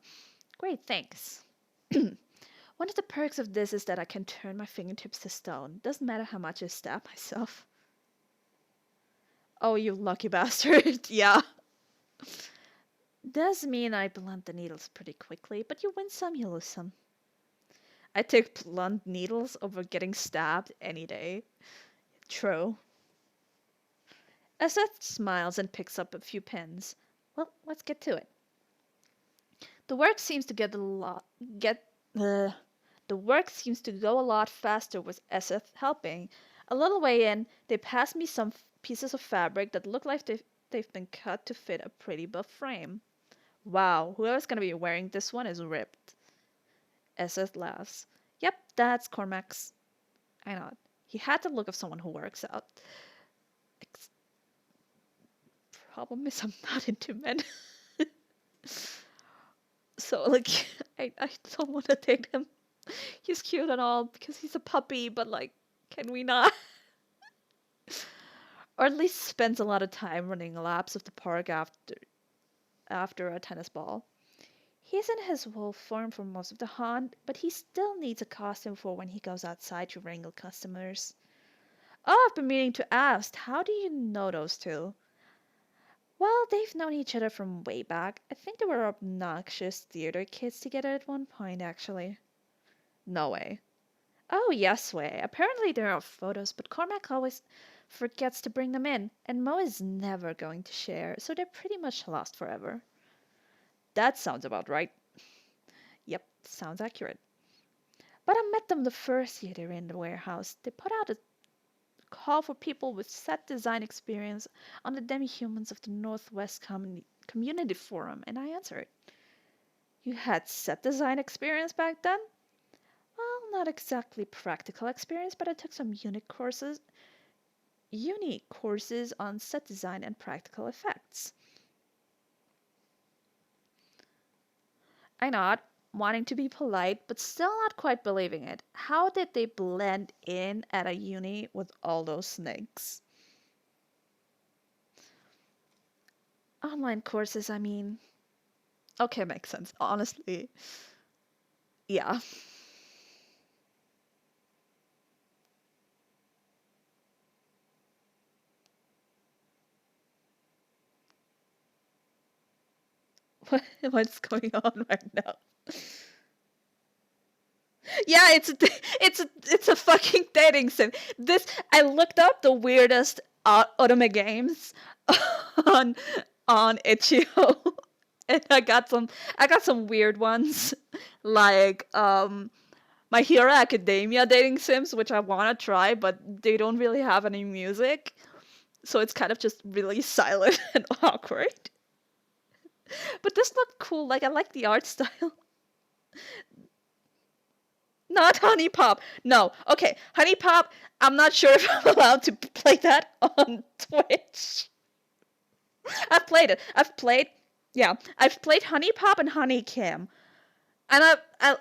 Speaker 1: Great, thanks. One of the perks of this is that I can turn my fingertips to stone. Doesn't matter how much I stab myself. Oh, you lucky bastard. Yeah. Does mean I blunt the needles pretty quickly, but you win some, you lose some. I take blunt needles over getting stabbed any day. True. Seth smiles and picks up a few pins. Well, let's get to it. The work seems to the work seems to go a lot faster with Seth helping. A little way in, they pass me some pieces of fabric that look like they've been cut to fit a pretty buff frame. Wow, whoever's gonna be wearing this one is ripped. Seth laughs. Yep, that's Cormac's. I know. He had the look of someone who works out. Problem is I'm not into men. So like I don't want to date him. He's cute and all because he's a puppy, but like can we not? Or at least spends a lot of time running laps of the park after a tennis ball. He's in his wolf form for most of the hunt, but he still needs a costume for when he goes outside to wrangle customers. Oh, I've been meaning to ask, how do you know those two? Well, they've known each other from way back. I think they were obnoxious theater kids together at one point, actually. No way. Oh, yes way. Apparently there are photos, but Cormac always forgets to bring them in, and Mo is never going to share, so they're pretty much lost forever. That sounds about right. Yep, sounds accurate. But I met them the first year they were in the warehouse. They put out a call for people with set design experience on the Demi-Humans of the Northwest Community Forum, and I answered. You had set design experience back then? Well, not exactly practical experience, but I took some uni courses on set design and practical effects. I nod, wanting to be polite, but still not quite believing it. How did they blend in at a uni with all those snakes? Online courses, I mean. Okay, makes sense. Honestly, yeah. What's going on right now? Yeah, it's a fucking dating sim. This I looked up the weirdest otome games on on itch.io, and I got some weird ones like My Hero Academia dating sims, which I want to try, but they don't really have any music, so it's kind of just really silent and awkward. But this looked cool. Like I like the art style. Not Honey Pop. No. Okay, Honey Pop. I'm not sure if I'm allowed to play that on Twitch. I've played it. Yeah, I've played Honey Pop and Honey Cam, and Honey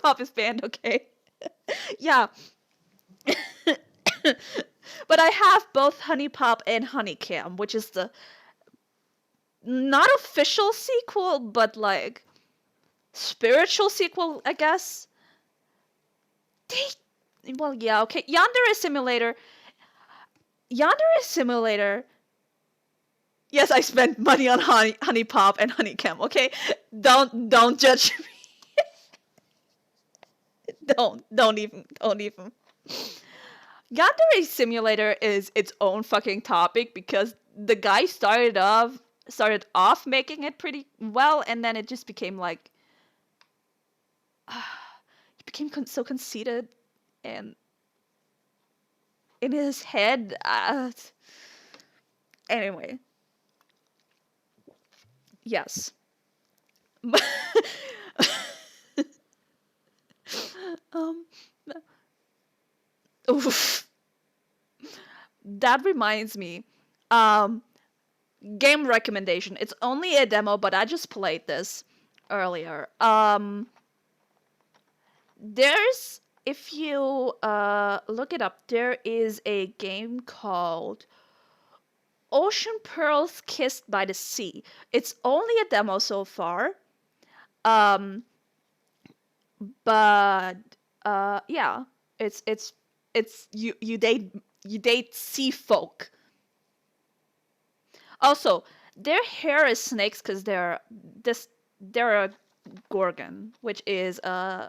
Speaker 1: Pop is banned. Okay. Yeah. But I have both Honey Pop and Honey Cam, which is the not official sequel, but like spiritual sequel, I guess. Well, yeah, okay. Yandere Simulator. Yes, I spent money on Honey Pop and Honey Cam. Okay, don't judge me. Don't even. Yandere Simulator is its own fucking topic because the guy started off making it pretty well, and then it just became like he became so conceited and in his head. Anyway, yes. um, oof. That reminds me. Um, Game recommendation. It's only a demo, but I just played this earlier. There's if you look it up, there is a game called Ocean Pearls Kissed by the Sea. It's only a demo so far. Um, but yeah, it's you date sea folk. Also, their hair is snakes because they're a gorgon, which is I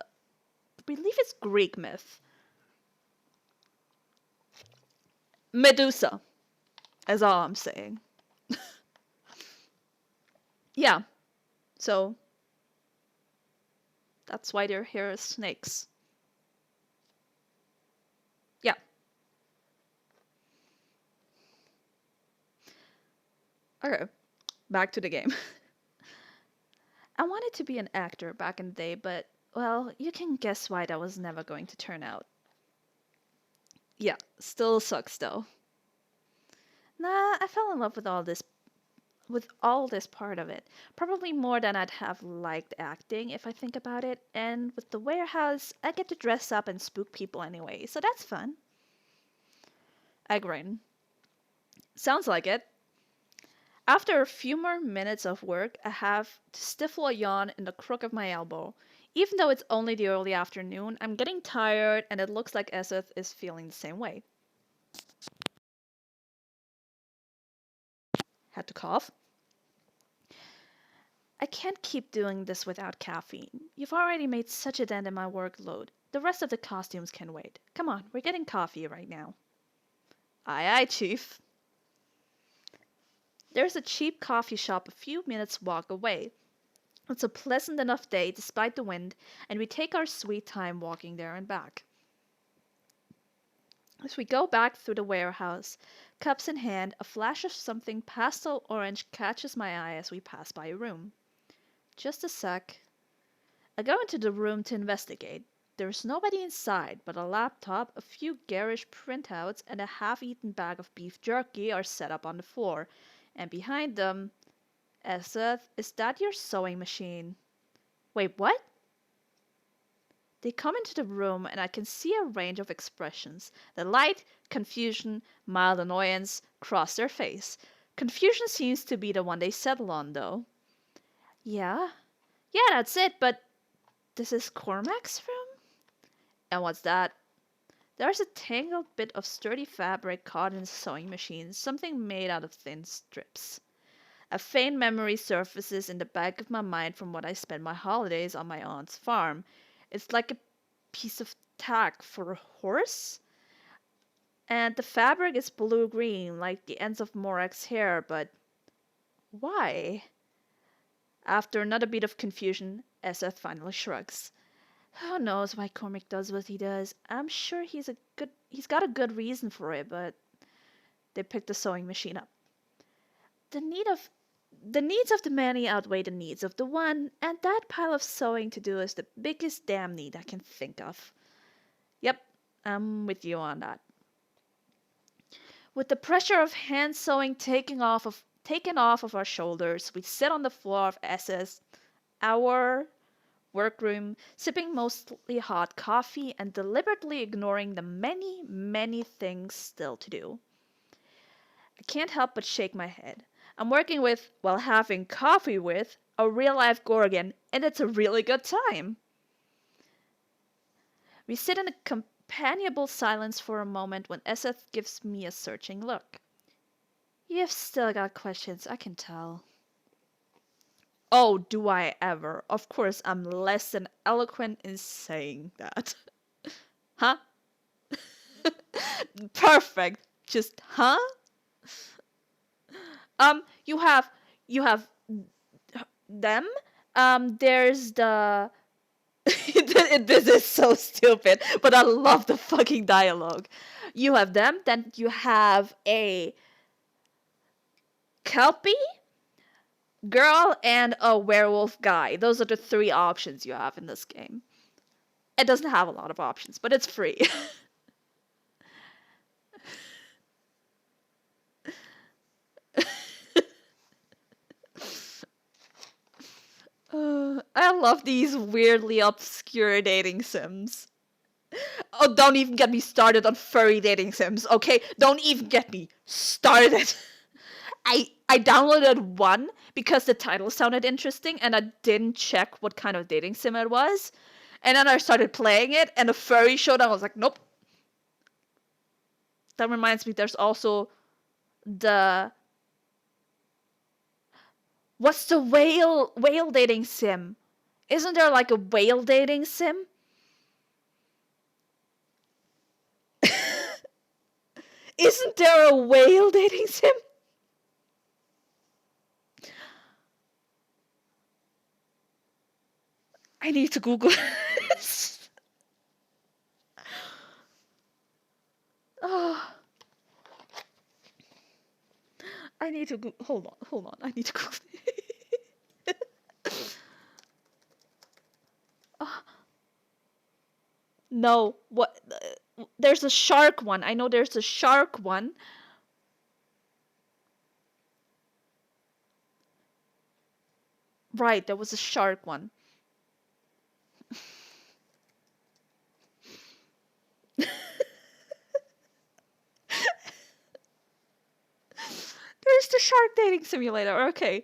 Speaker 1: believe it's Greek myth. Medusa, is all I'm saying. Yeah, so that's why their hair is snakes. Yeah. Okay, back to the game. I wanted to be an actor back in the day, but well, you can guess why that was never going to turn out. Yeah, still sucks though. Nah, I fell in love with all this part of it. Probably more than I'd have liked acting if I think about it. And with the warehouse, I get to dress up and spook people anyway, so that's fun. Egg rain. Sounds like it. After a few more minutes of work, I have to stifle a yawn in the crook of my elbow. Even though it's only the early afternoon, I'm getting tired, and it looks like Eseth is feeling the same way. Had to cough. I can't keep doing this without caffeine. You've already made such a dent in my workload. The rest of the costumes can wait. Come on, we're getting coffee right now. Aye, aye, Chief. There's a cheap coffee shop a few minutes' walk away. It's a pleasant enough day despite the wind, and we take our sweet time walking there and back. As we go back through the warehouse, cups in hand, a flash of something pastel orange catches my eye as we pass by a room. Just a sec. I go into the room to investigate. There's nobody inside, but a laptop, a few garish printouts, and a half-eaten bag of beef jerky are set up on the floor. And behind them, Eseth, is that your sewing machine? Wait, what? They come into the room and I can see a range of expressions. Delight, confusion, mild annoyance cross their face. Confusion seems to be the one they settle on, though. Yeah? Yeah, that's it, but this is Cormac's room? And what's that? There's a tangled bit of sturdy fabric caught in the sewing machine, something made out of thin strips. A faint memory surfaces in the back of my mind from what I spent my holidays on my aunt's farm. It's like a piece of tack for a horse? And the fabric is blue-green, like the ends of Morak's hair, but why? After another bit of confusion, Eseth finally shrugs. Who knows why Cormac does what he does? I'm sure he's got a good reason for it, but they pick the sewing machine up. The needs of the many outweigh the needs of the one, and that pile of sewing to do is the biggest damn need I can think of. Yep, I'm with you on that. With the pressure of hand sewing taken off of our shoulders, we sit on the floor of our workroom, sipping mostly hot coffee and deliberately ignoring the many, many things still to do. I can't help but shake my head. I'm working with, while having coffee with, a real-life Gorgon, and it's a really good time. We sit in a companionable silence for a moment when Eseth gives me a searching look. You've still got questions, I can tell. Oh, do I ever? Of course, I'm less than eloquent in saying that. Huh? Perfect. Just, huh? You have them. There's the this is so stupid, but I love the fucking dialogue. You have them, then you have a Kelpie girl and a werewolf guy. Those are the three options you have in this game. It doesn't have a lot of options, but it's free. I love these weirdly obscure dating sims. Oh, don't even get me started on furry dating sims, okay? Don't even get me started. I downloaded one because the title sounded interesting and I didn't check what kind of dating sim it was. And then I started playing it and a furry showed up. I was like, nope. That reminds me, there's also the... What's the whale dating sim? Isn't there like a whale dating sim? Isn't there a whale dating sim? I need to Google this. Oh, I need to go. Hold on. I need to Google. Oh, no, what? There's a shark one. I know there's a shark one. Right, there was a shark one. shark dating simulator. Okay.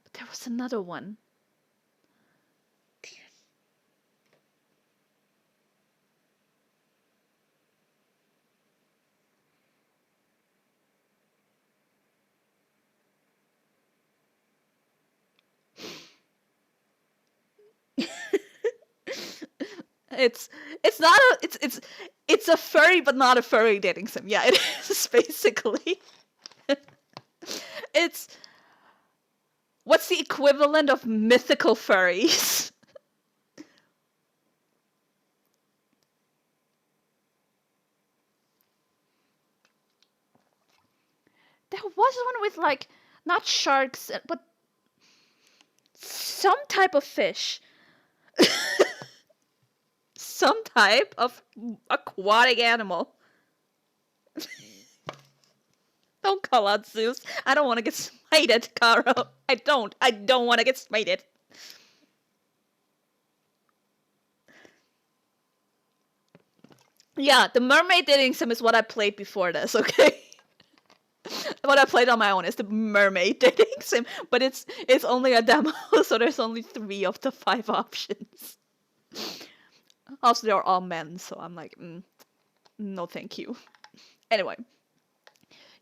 Speaker 1: But there was another one. It's it's not a it's a furry but not a furry dating sim. Yeah, it is basically. It's what's the equivalent of mythical furries? There was one with like not sharks but some type of fish. Some type of aquatic animal. Don't call out Zeus. I don't want to get smited, Caro. I don't want to get smited. Yeah, the mermaid dating sim is what I played before this, okay? What I played on my own is the mermaid dating sim, but it's only a demo, so there's only 3 of the 5 options. Also, they're all men, so I'm like, no thank you. Anyway.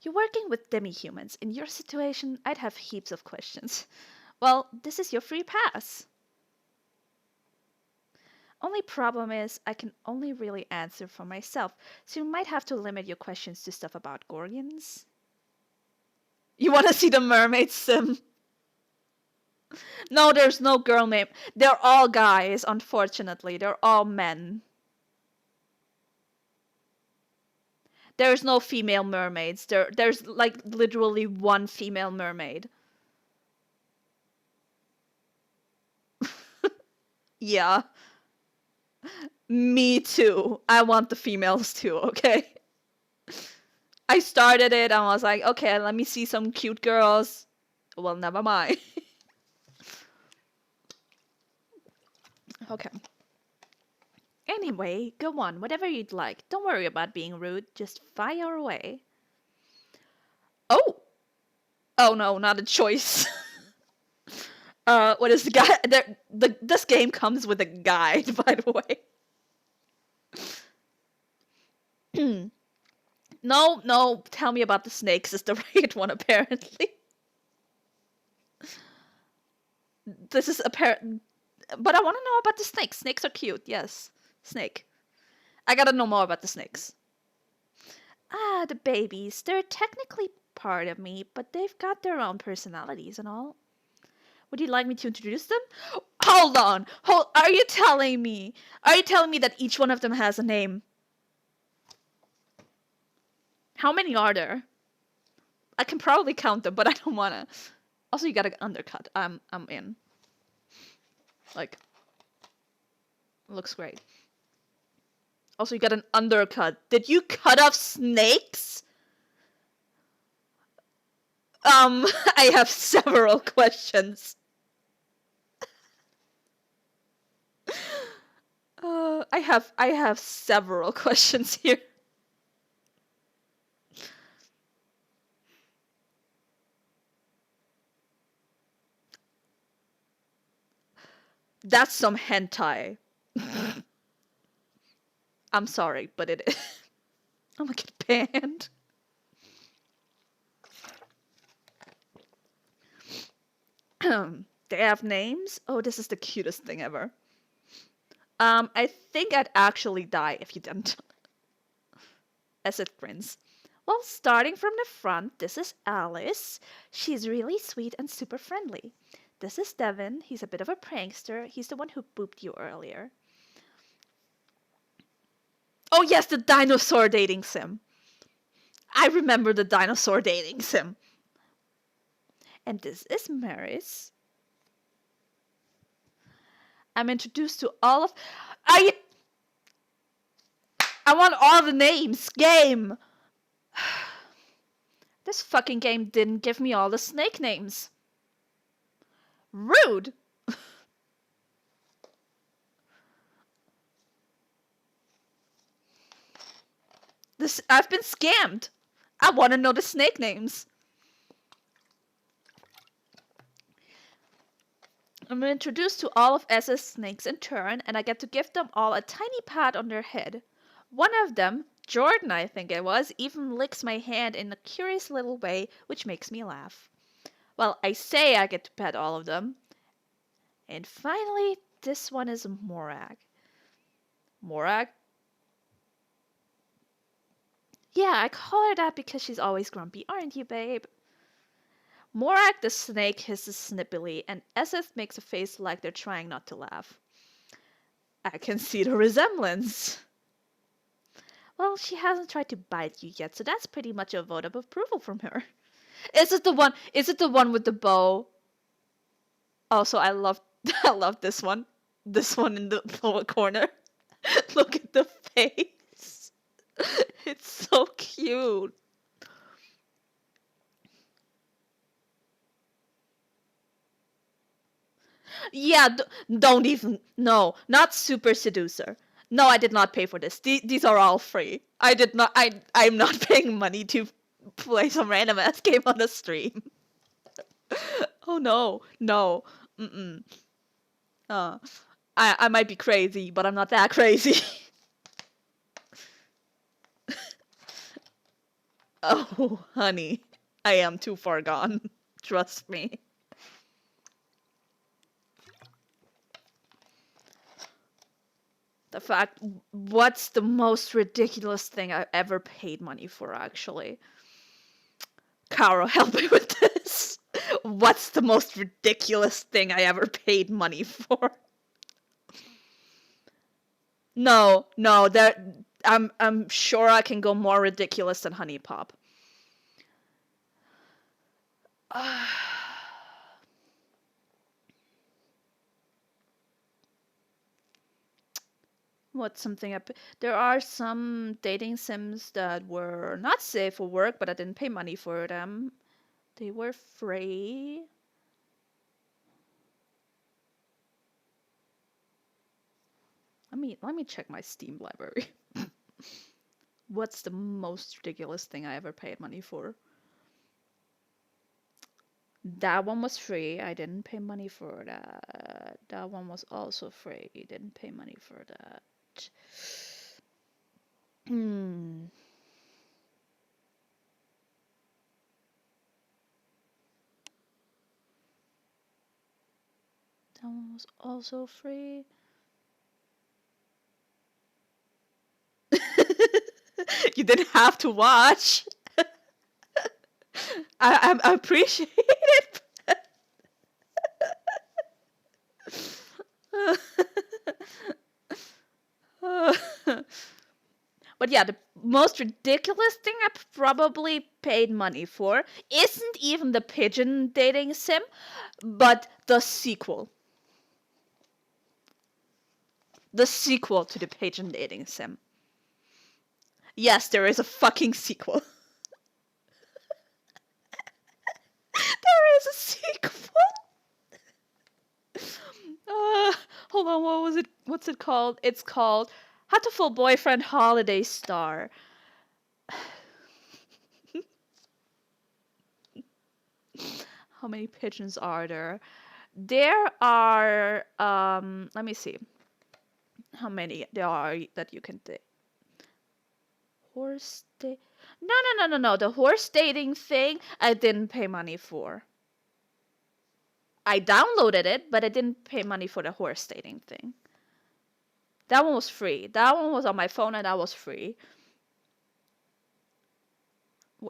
Speaker 1: You're working with demi-humans. In your situation, I'd have heaps of questions. Well, this is your free pass. Only problem is, I can only really answer for myself, so you might have to limit your questions to stuff about Gorgons. You want to see the mermaid sim? No, there's no girl name. They're all guys, unfortunately. They're all men. There's no female mermaids. There's like literally one female mermaid. Yeah. Me too. I want the females too, okay? I started it and I was like, okay, let me see some cute girls. Well, never mind. Okay. Anyway, go on, whatever you'd like. Don't worry about being rude, just fire away. Oh! Oh no, not a choice. What is the guide? This game comes with a guide, by the way. No, tell me about the snakes is the right one, apparently. This is apparent. But I want to know about the snakes. Snakes are cute, yes. Snake. I gotta know more about the snakes. Ah, the babies. They're technically part of me, but they've got their own personalities and all. Would you like me to introduce them? Hold on. Are you telling me that each one of them has a name? How many are there? I can probably count them, but I don't wanna. Also, you got an undercut. I'm in. Like, looks great. Also, you got an undercut. Did you cut off snakes? I have several questions. I have several questions here. That's some hentai. I'm sorry, but it is. I'm gonna get banned. They have names? Oh, this is the cutest thing ever. I think I'd actually die if you didn't. As it grins. Well, starting from the front, this is Alice. She's really sweet and super friendly. This is Devin. He's a bit of a prankster. He's the one who booped you earlier. Oh yes, the dinosaur dating sim. I remember the dinosaur dating sim. And this is Maris. I'm introduced to all of... I want all the names. Game. This fucking game didn't give me all the snake names. Rude. I've been scammed. I want to know the snake names. I'm introduced to all of S's snakes in turn, and I get to give them all a tiny pat on their head. One of them, Jordan I think it was, even licks my hand in a curious little way, which makes me laugh. Well, I say I get to pet all of them. And finally, this one is Morag. Morag? Yeah, I call her that because she's always grumpy, aren't you, babe? Morag the snake hisses snippily, and Eseth makes a face like they're trying not to laugh. I can see the resemblance. Well, she hasn't tried to bite you yet, so that's pretty much a vote of approval from her. Is it the one with the bow? Also, I love I love this one. This one in the lower corner. Look at the face. It's so cute. Yeah, don't even. No, not Super Seducer. No, I did not pay for this. These are all free. I did not. I'm not paying money to play some random ass game on the stream. Oh no, no. Mm-mm. Uh, I might be crazy, but I'm not that crazy. Oh, honey, I am too far gone. Trust me. The fact, what's the most ridiculous thing I ever paid money for, actually? Caro, help me with this. What's the most ridiculous thing I ever paid money for? No, no, I'm sure I can go more ridiculous than Honey Pop. What's something there are some dating sims that were not safe for work, but I didn't pay money for them. They were free. Let me check my Steam library. What's the most ridiculous thing I ever paid money for? That one was free. I didn't pay money for that. That one was also free. Didn't pay money for that. Hmm. That one was also free. You didn't have to watch. I appreciate it. But yeah, the most ridiculous thing I probably paid money for isn't even the pigeon dating sim, but the sequel. The sequel to the pigeon dating sim. Yes, there is a fucking sequel. There is a sequel. Hold on, what was it? What's it called? It's called Hatoful Boyfriend Holiday Star. How many pigeons are there? There are, let me see how many there are that you can date. Horse date? No, no, no, no, no. The horse dating thing, I didn't pay money for. I downloaded it, but I didn't pay money for the horse dating thing. That one was free. That one was on my phone and that was free.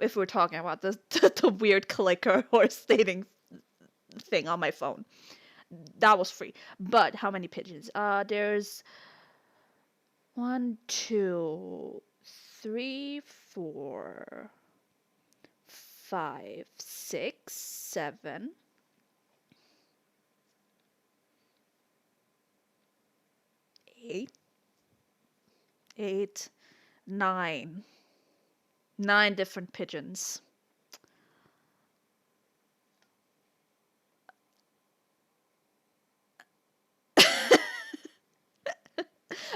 Speaker 1: If we're talking about the weird clicker horse dating thing on my phone. That was free. But how many pigeons? There's 1, 2, 3, 4, 5, 6, 7, 8, 8, 9. 9 different pigeons.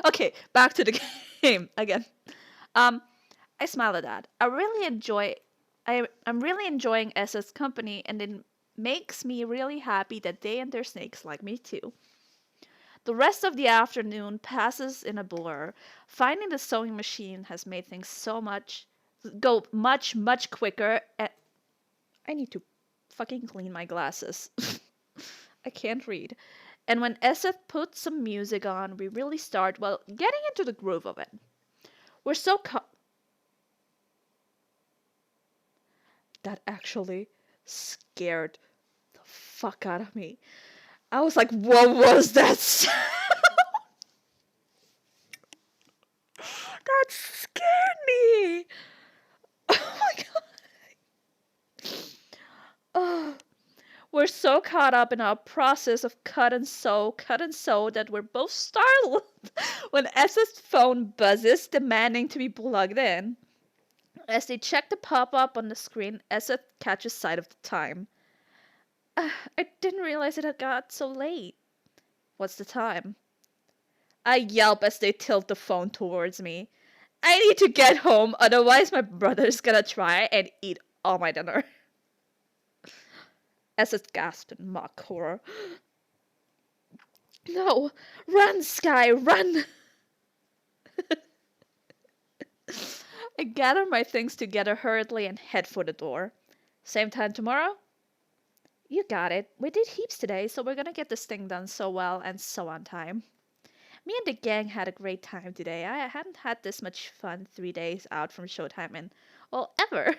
Speaker 1: Okay, back to the game again. Um, I smile at that. I'm really enjoying S's company, and it makes me really happy that they and their snakes like me too. The rest of the afternoon passes in a blur. Finding the sewing machine has made things go much quicker. I need to fucking clean my glasses. I can't read. And when Eseth puts some music on, we really start, well, getting into the groove of it. We're so that actually scared the fuck out of me. I was like, what was that sound? That scared me. Oh my god. Oh, we're so caught up in our process of cut and sew that we're both startled when S's phone buzzes demanding to be plugged in. As they check the pop-up on the screen, S catches sight of the time. I didn't realize it had got so late. What's the time? I yelp as they tilt the phone towards me. I need to get home, otherwise my brother's gonna try and eat all my dinner. Esset gasped in mock horror. No! Run, Sky, run! I gather my things together hurriedly and head for the door. Same time tomorrow? You got it. We did heaps today, so we're gonna get this thing done so well and so on time. Me and the gang had a great time today. I hadn't had this much fun 3 days out from Showtime in, well, ever.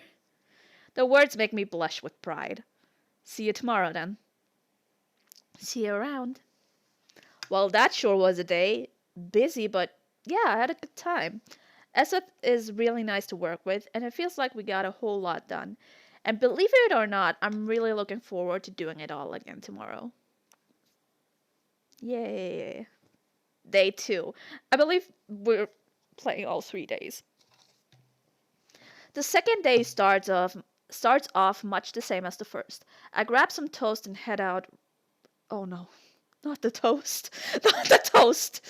Speaker 1: The words make me blush with pride. See you tomorrow, then. See you around. Well, that sure was a day. Busy, but yeah, I had a good time. Eseth is really nice to work with, and it feels like we got a whole lot done. And believe it or not, I'm really looking forward to doing it all again tomorrow. Yay. Day 2. I believe we're playing all 3 days. The second day starts off much the same as the first. I grab some toast and head out. Oh no, not the toast. Not the toast.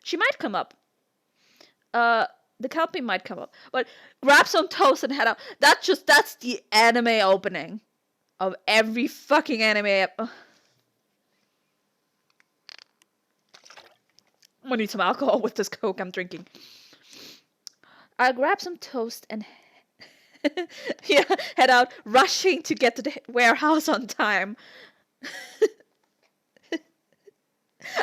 Speaker 1: She might come up. The company might come up. But grab some toast and head out. That's the anime opening of every fucking anime. I'm gonna need some alcohol with this Coke I'm drinking. I grab some toast and yeah, head out, rushing to get to the warehouse on time.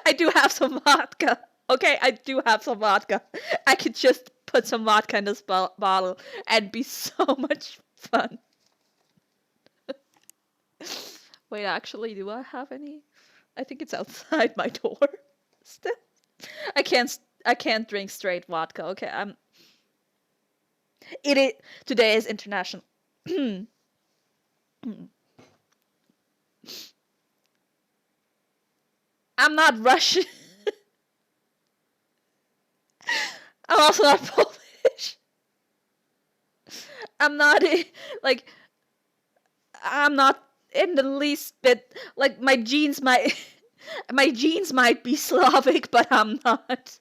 Speaker 1: I do have some vodka. Okay, I do have some vodka. I could just put some vodka in this bottle and be so much fun. Wait, actually, do I have any? I think it's outside my door. Still, I can't drink straight vodka. Okay, today is international. I'm not Russian. I'm also not Polish. I'm not like I'm not in the least bit like my genes might be Slavic, but I'm not.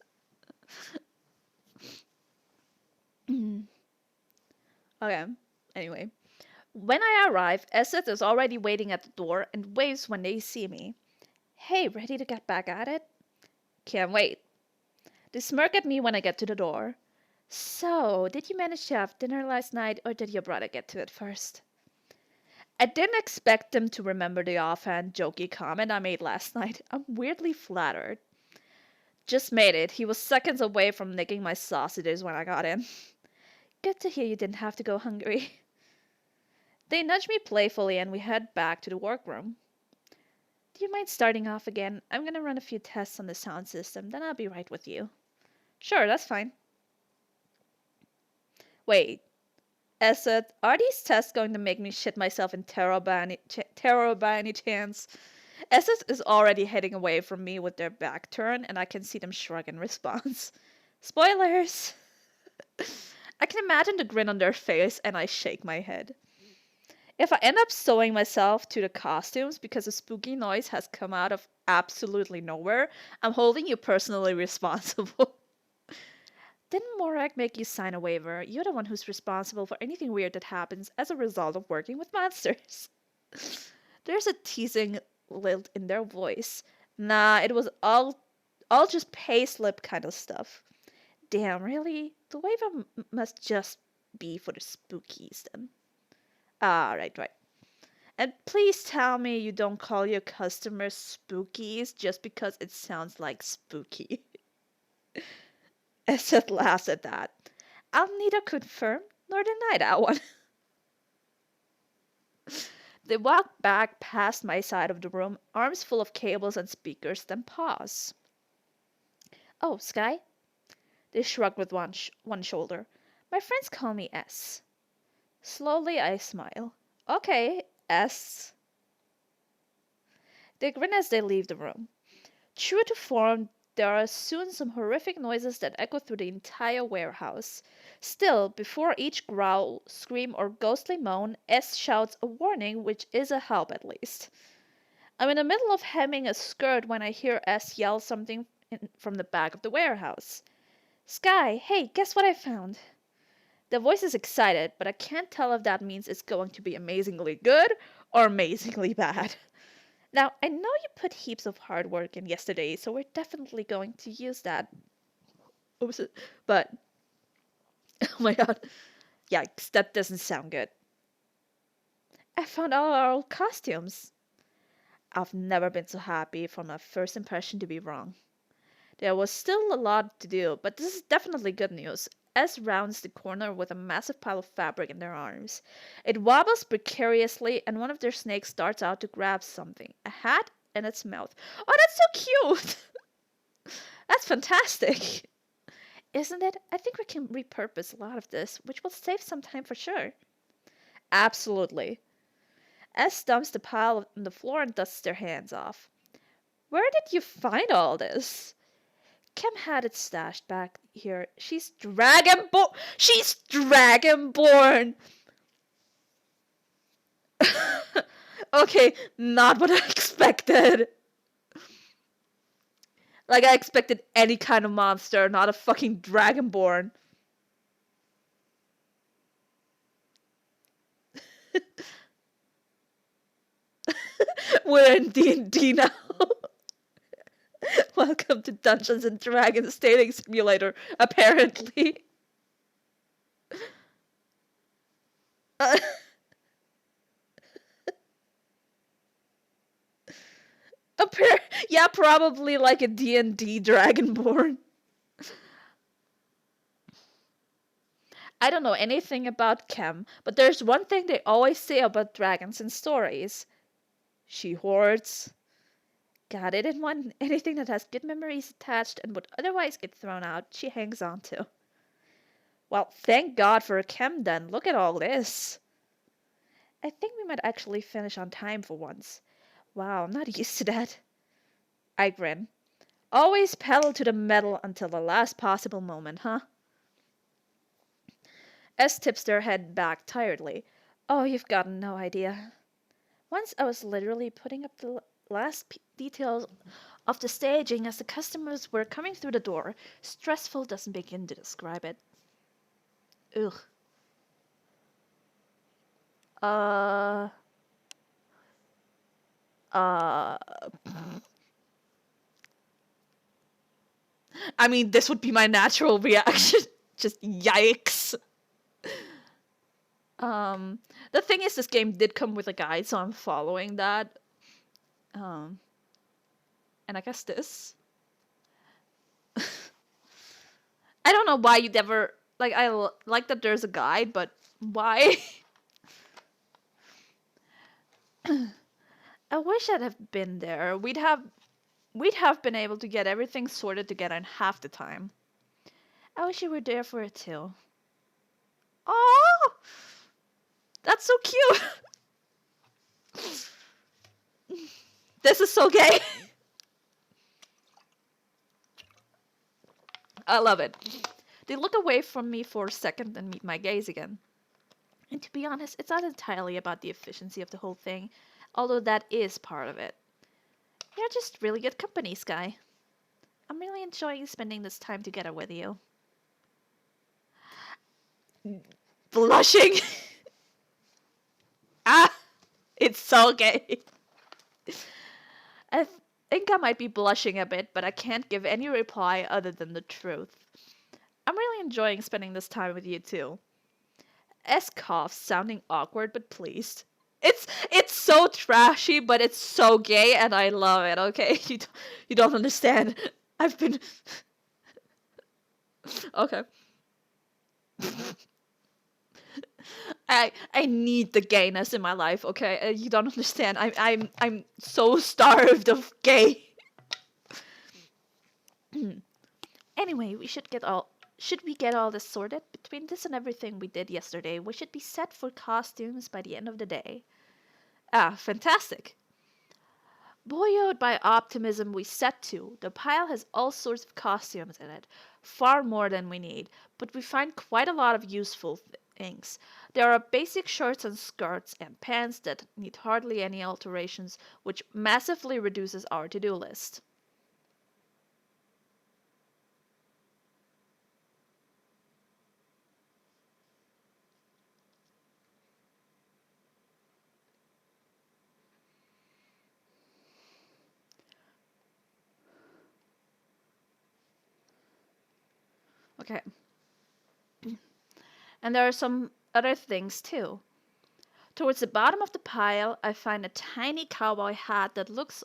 Speaker 1: Okay. Anyway, when I arrive, Eseth is already waiting at the door and waves when they see me. Hey, ready to get back at it? Can't wait. They smirk at me when I get to the door. So, did you manage to have dinner last night, or did your brother get to it first? I didn't expect them to remember the offhand, jokey comment I made last night. I'm weirdly flattered. Just made it. He was seconds away from nicking my sausages when I got in. Good to hear you didn't have to go hungry. They nudge me playfully and we head back to the workroom. Do you mind starting off again? I'm gonna run a few tests on the sound system, then I'll be right with you. Sure, that's fine. Wait, Esset, are these tests going to make me shit myself in terror by any chance? Esset is already heading away from me with their back turned, and I can see them shrug in response. Spoilers! I can imagine the grin on their face, and I shake my head. If I end up sewing myself to the costumes because a spooky noise has come out of absolutely nowhere, I'm holding you personally responsible. Didn't Morak make you sign a waiver? You're the one who's responsible for anything weird that happens as a result of working with monsters. There's a teasing lilt in their voice. Nah, it was all just payslip kind of stuff. Damn, really? The waiver must just be for the spookies then. Ah, right. And please tell me you don't call your customers spookies just because it sounds like spooky. Esset laughs at that. I'll neither confirm nor deny that one. They walk back past my side of the room, arms full of cables and speakers, then pause. Oh, Sky? They shrug with one shoulder. My friends call me S. Slowly I smile. Okay, S. They grin as they leave the room. True to form, there are soon some horrific noises that echo through the entire warehouse. Still, before each growl, scream, or ghostly moan, S shouts a warning, which is a help at least. I'm in the middle of hemming a skirt when I hear S yell something from the back of the warehouse. Sky, hey, guess what I found? The voice is excited, but I can't tell if that means it's going to be amazingly good or amazingly bad. Now, I know you put heaps of hard work in yesterday, so we're definitely going to use that. But, oh my god. Yikes, that doesn't sound good. I found all our old costumes. I've never been so happy for my first impression to be wrong. There was still a lot to do, but this is definitely good news. S rounds the corner with a massive pile of fabric in their arms. It wobbles precariously, and one of their snakes darts out to grab something. A hat in its mouth. Oh, that's so cute! That's fantastic! Isn't it? I think we can repurpose a lot of this, which will save some time for sure. Absolutely. S dumps the pile on the floor and dusts their hands off. Where did you find all this? Kim had it stashed back here. She's dragonborn! She's dragonborn! Okay, not what I expected. Like, I expected any kind of monster, not a fucking dragonborn. We're in D&D now. Welcome to Dungeons and Dragons Dating Simulator, apparently. Yeah, probably like a D&D Dragonborn. I don't know anything about Chem, but there's one thing they always say about dragons in stories. She hoards. Got it in one. Anything that has good memories attached and would otherwise get thrown out, she hangs on to. Well, thank God for a Chem then. Look at all this. I think we might actually finish on time for once. Wow, I'm not used to that. I grin. Always pedal to the metal until the last possible moment, huh? S tips their head back tiredly. Oh, you've got no idea. Once I was literally putting up the last details of the staging as the customers were coming through the door. Stressful doesn't begin to describe it. Ugh. Uh. Uh. I mean, this would be my natural reaction. Just yikes. The thing is, this game did come with a guide, so I'm following that. And I guess this. I don't know why you'd ever like. Like that there's a guide, but why? I wish I'd have been there. We'd have been able to get everything sorted together in half the time. I wish you were there for it too. Oh, that's so cute. This is so gay. I love it. They look away from me for a second and meet my gaze again. And to be honest, it's not entirely about the efficiency of the whole thing, although that is part of it. You're just really good company, Sky. I'm really enjoying spending this time together with you. Blushing. Ah, it's so gay. I think I might be blushing a bit, but I can't give any reply other than the truth. I'm really enjoying spending this time with you too. S coughs, sounding awkward but pleased. It's so trashy, but it's so gay, and I love it. Okay, you don't understand. I've been okay. I need the gayness in my life. Okay, you don't understand. I'm so starved of gay. Anyway, should we get all this sorted? Between this and everything we did yesterday, we should be set for costumes by the end of the day. Ah, fantastic. Buoyed by optimism we set to, the pile has all sorts of costumes in it, far more than we need, but we find quite a lot of useful things. There are basic shirts and skirts and pants that need hardly any alterations, which massively reduces our to-do list. Okay. And there are some other things too. Towards the bottom of the pile, I find a tiny cowboy hat that looks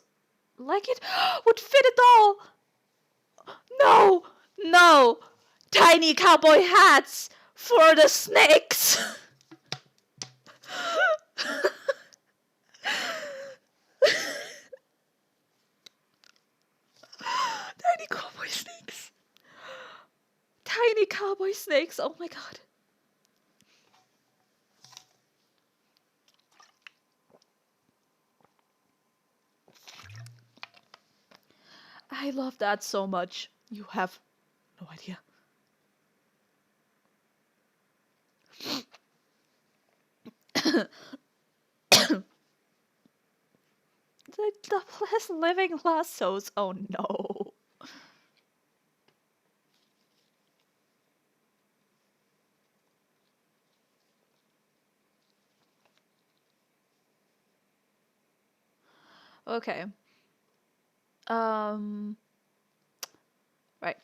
Speaker 1: like it would fit it all. No, no, tiny cowboy hats for the snakes. Tiny cowboy snakes. Tiny cowboy snakes. Oh my god. I love that so much. You have no idea. The doubleless living lassos. Oh no. Okay. Um. Right.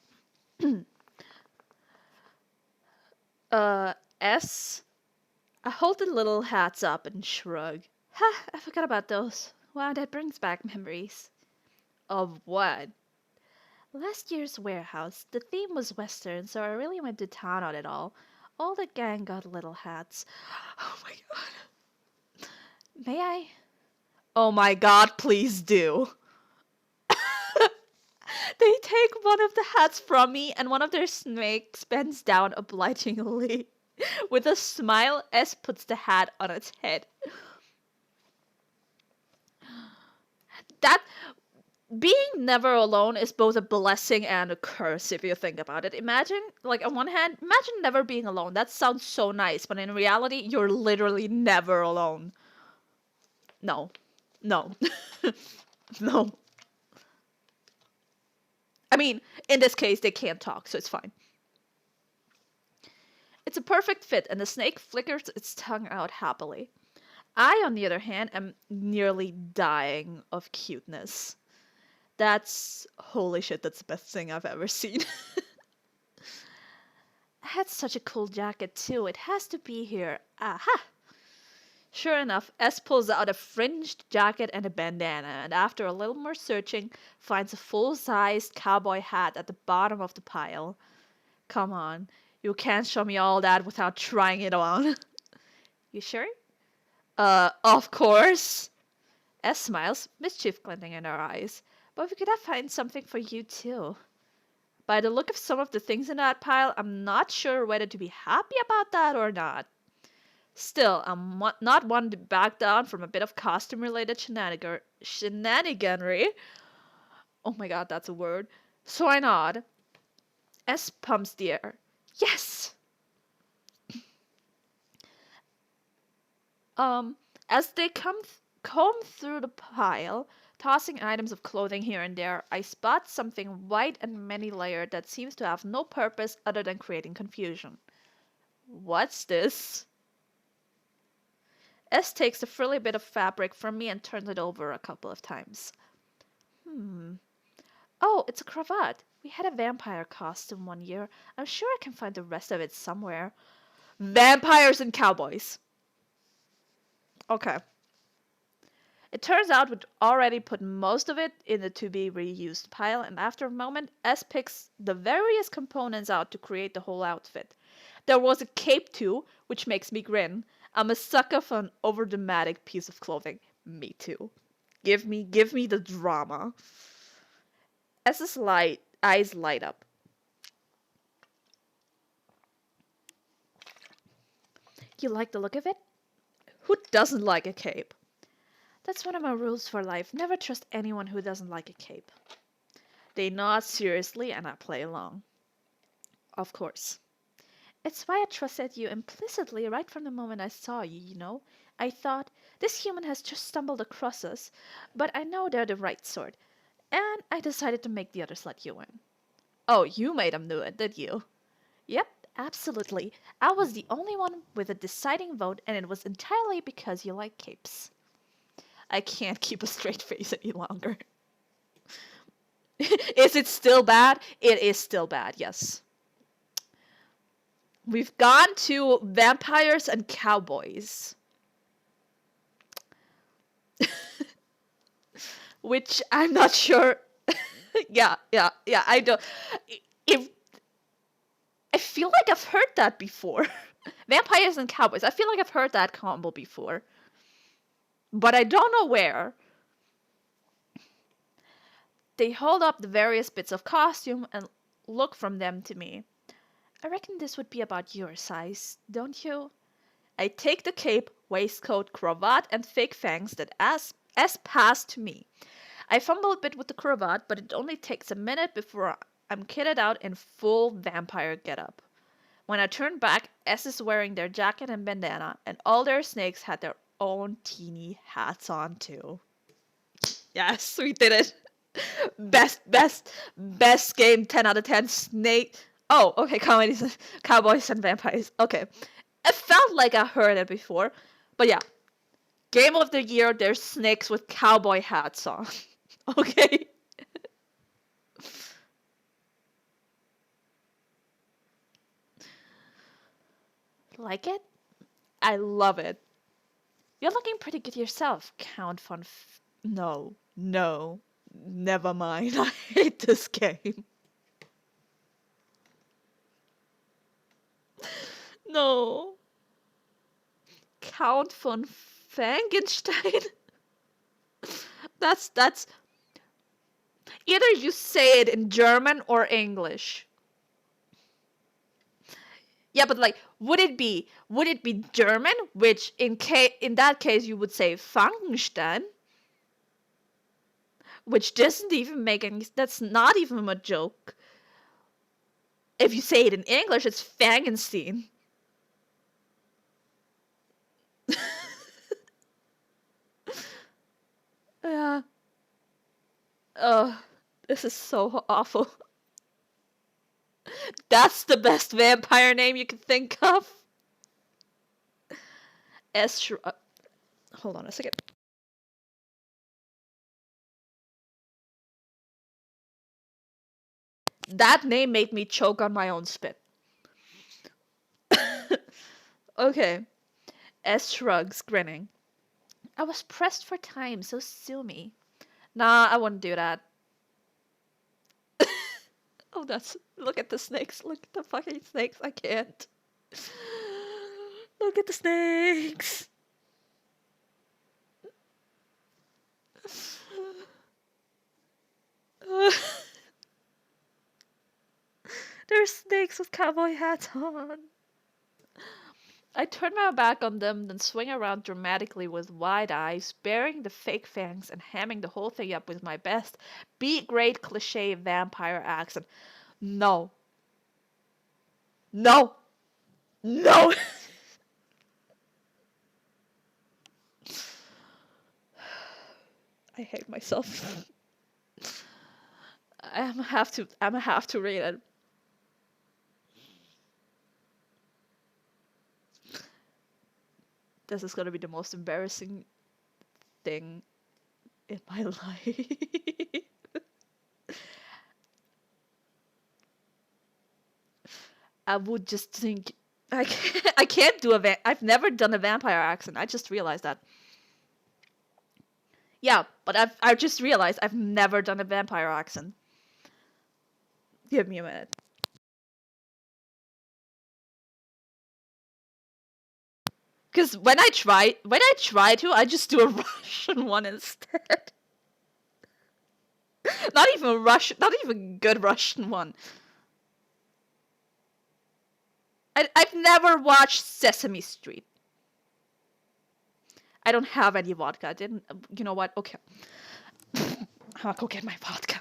Speaker 1: uh. S. I hold the little hats up and shrug. Ha! I forgot about those. Wow, that brings back memories. Of what? Last year's warehouse. The theme was Western, so I really went to town on it all. All the gang got little hats. Oh my god. May I? Oh my god, please do. They take one of the hats from me, and one of their snakes bends down obligingly. With a smile, S puts the hat on its head. That being never alone is both a blessing and a curse if you think about it. Imagine, like, on one hand, imagine never being alone. That sounds so nice, but in reality, you're literally never alone. No. No. No. I mean, in this case, they can't talk, so it's fine. It's a perfect fit, and the snake flickers its tongue out happily. I, on the other hand, am nearly dying of cuteness. That's holy shit, that's the best thing I've ever seen. I had such a cool jacket too. It has to be here. Aha! Sure enough, S pulls out a fringed jacket and a bandana, and after a little more searching, finds a full-sized cowboy hat at the bottom of the pile. Come on, you can't show me all that without trying it on. You sure? Of course. S smiles, mischief glinting in her eyes. But we could have find something for you too. By the look of some of the things in that pile, I'm not sure whether to be happy about that or not. Still, I'm not one to back down from a bit of costume-related shenaniganry. Oh my god, that's a word. So I nod. S pumps the air. Yes! As they comb through the pile, tossing items of clothing here and there, I spot something white and many-layered that seems to have no purpose other than creating confusion. What's this? S takes the frilly bit of fabric from me and turns it over a couple of times. Hmm. Oh, it's a cravat. We had a vampire costume one year. I'm sure I can find the rest of it somewhere. Vampires and cowboys. Okay. It turns out we'd already put most of it in the to be reused pile, and after a moment, S picks the various components out to create the whole outfit. There was a cape too, which makes me grin. I'm a sucker for an overdramatic piece of clothing. Me too. Give me the drama. S's eyes light up. You like the look of it? Who doesn't like a cape? That's one of my rules for life. Never trust anyone who doesn't like a cape. They nod seriously and I play along. Of course. It's why I trusted you implicitly right from the moment I saw you, you know? I thought, this human has just stumbled across us, but I know they're the right sort. And I decided to make the others let you in. Oh, you made them do it, did you? Yep, absolutely. I was the only one with a deciding vote, and it was entirely because you like capes. I can't keep a straight face any longer. Is it still bad? It is still bad, yes. We've gone to vampires and cowboys. Which I'm not sure. Yeah, I don't. If I feel like I've heard that before. Vampires and cowboys. I feel like I've heard that combo before. But I don't know where. They hold up the various bits of costume and look from them to me. I reckon this would be about your size, don't you? I take the cape, waistcoat, cravat, and fake fangs that S passed to me. I fumble a bit with the cravat, but it only takes a minute before I'm kitted out in full vampire getup. When I turn back, S is wearing their jacket and bandana, and all their snakes had their own teeny hats on too. Yes, we did it. Best game, 10 out of 10. Snake. Oh, okay, comedies, cowboys and vampires. Okay. It felt like I heard it before, but yeah. Game of the year, there's snakes with cowboy hats on. Okay. Like it? I love it. You're looking pretty good yourself, Count von No, no, never mind. I hate this game. No. Count von Frankenstein? That's either you say it in German or English. Yeah, but like, would it be German, which in that case you would say Frankenstein, which doesn't even make any. That's not even a joke. If you say it in English, it's Frankenstein. Yeah. Oh, this is so awful. That's the best vampire name you can think of. Hold on a second. That name made me choke on my own spit. Okay. S shrugs, grinning. I was pressed for time, so sue me. Nah, I wouldn't do that. Oh, that's. Look at the snakes. Look at the fucking snakes. I can't. Look at the snakes. There's snakes with cowboy hats on. I turn my back on them, then swing around dramatically with wide eyes, baring the fake fangs and hamming the whole thing up with my best B-grade cliche vampire accent. No. No. No. I hate myself. I'm gonna have to read it. this is gonna be the most embarrassing thing in my life. I would just think I can't do I've never done a vampire accent. I just realized that. Yeah, but I just realized I've never done a vampire accent. Give me a minute. Because when I try to, I just do a Russian one instead. Not even a Russian, not even good Russian one. I've never watched Sesame Street. I don't have any vodka. I didn't. You know what? Okay. I'll go get my vodka.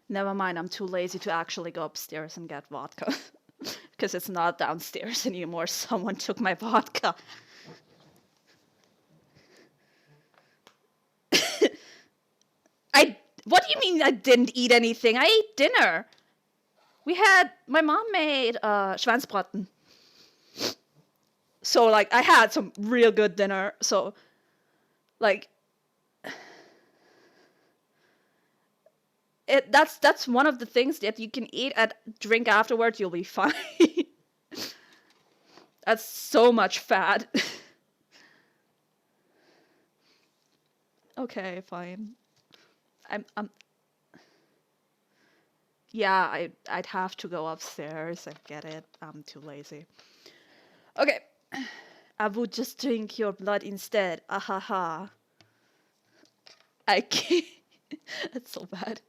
Speaker 1: Never mind, I'm too lazy to actually go upstairs and get vodka. Because it's not downstairs anymore. Someone took my vodka. What do you mean I didn't eat anything? I ate dinner. My mom made Schwanzbraten. So, like, I had some real good dinner. So, like, that's one of the things that you can eat and drink afterwards. You'll be fine. That's so much fat. Okay, fine. I'm Yeah, I'd have to go upstairs and get it. I'm too lazy. Okay. I would just drink your blood instead. Ahaha. I can't. That's so bad.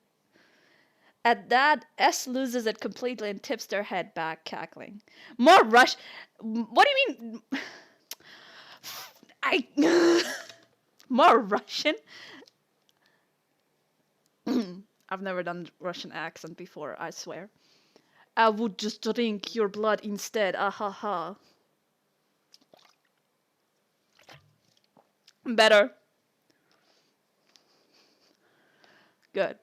Speaker 1: At that, S loses it completely and tips their head back, cackling. More rush. What do you mean? I. More Russian? I've never done Russian accent before, I swear. I would just drink your blood instead. Ahaha. Better. Good.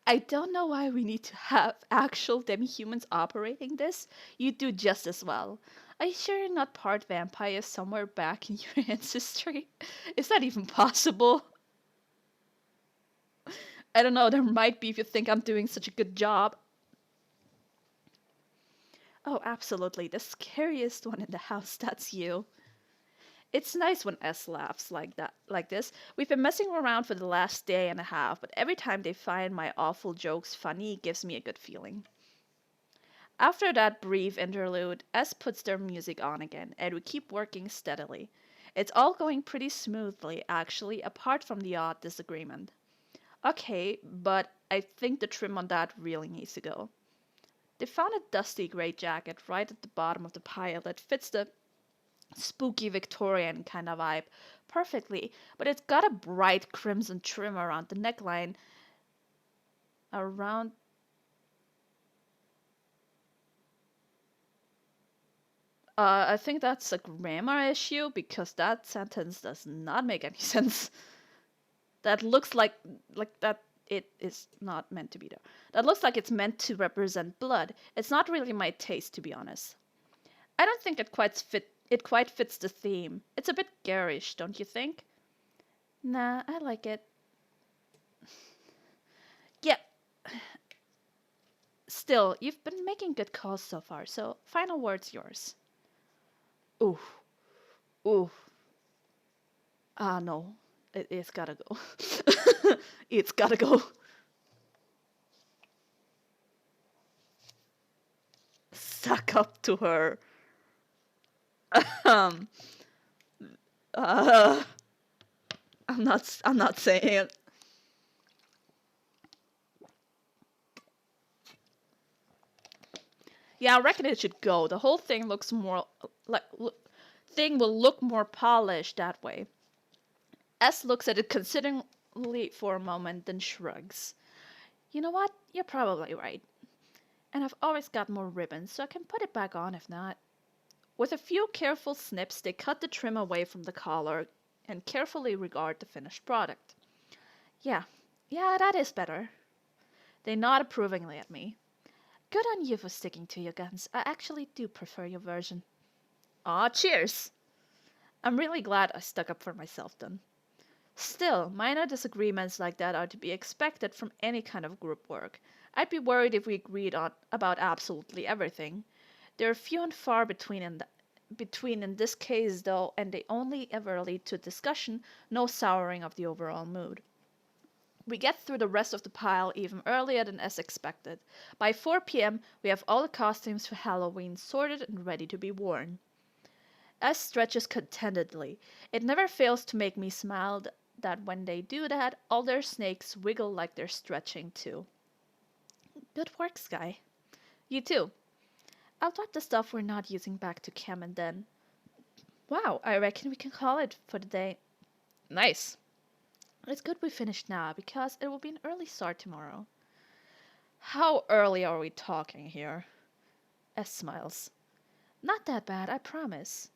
Speaker 1: I don't know why we need to have actual demi-humans operating this. You do just as well. Are you sure you're not part vampire somewhere back in your ancestry? Is that even possible? I don't know, there might be if you think I'm doing such a good job. Oh, absolutely. The scariest one in the house, that's you. It's nice when S laughs like this. We've been messing around for the last day and a half, but every time they find my awful jokes funny, it gives me a good feeling. After that brief interlude, S puts their music on again, and we keep working steadily. It's all going pretty smoothly, actually, apart from the odd disagreement. Okay, but I think the trim on that really needs to go. They found a dusty gray jacket right at the bottom of the pile that fits the spooky Victorian kind of vibe perfectly, but it's got a bright crimson trim around the neckline. Around. I think that's a grammar issue because that sentence does not make any sense. That looks like that it is not meant to be there. That looks like it's meant to represent blood. It's not really my taste, to be honest. I don't think it quite fits the theme. It's a bit garish, don't you think? Nah, I like it. Yeah. Still, you've been making good calls so far, so final word's yours. Ooh. Ooh. Ah, no. It's gotta go. It's gotta go. Suck up to her. Um. Uh. I'm not saying it. Yeah, I reckon it should go. The whole thing looks more like thing will look more polished that way. S looks at it consideringly for a moment, then shrugs. You know what? You're probably right. And I've always got more ribbons, so I can put it back on if not. With a few careful snips, they cut the trim away from the collar and carefully regard the finished product. Yeah, yeah, that is better. They nod approvingly at me. Good on you for sticking to your guns. I actually do prefer your version. Aw, cheers! I'm really glad I stuck up for myself then. Still, minor disagreements like that are to be expected from any kind of group work. I'd be worried if we agreed on about absolutely everything. They're few and far between in this case, though, and they only ever lead to discussion, no souring of the overall mood. We get through the rest of the pile even earlier than as expected. By 4 p.m., we have all the costumes for Halloween sorted and ready to be worn. S stretches contentedly. It never fails to make me smile that when they do that, all their snakes wiggle like they're stretching too. Good work, Sky. You too. I'll drop the stuff we're not using back to Cam and then. Wow, I reckon we can call it for the day. Nice. It's good we finished now, because it will be an early start tomorrow. How early are we talking here? S smiles. Not that bad, I promise.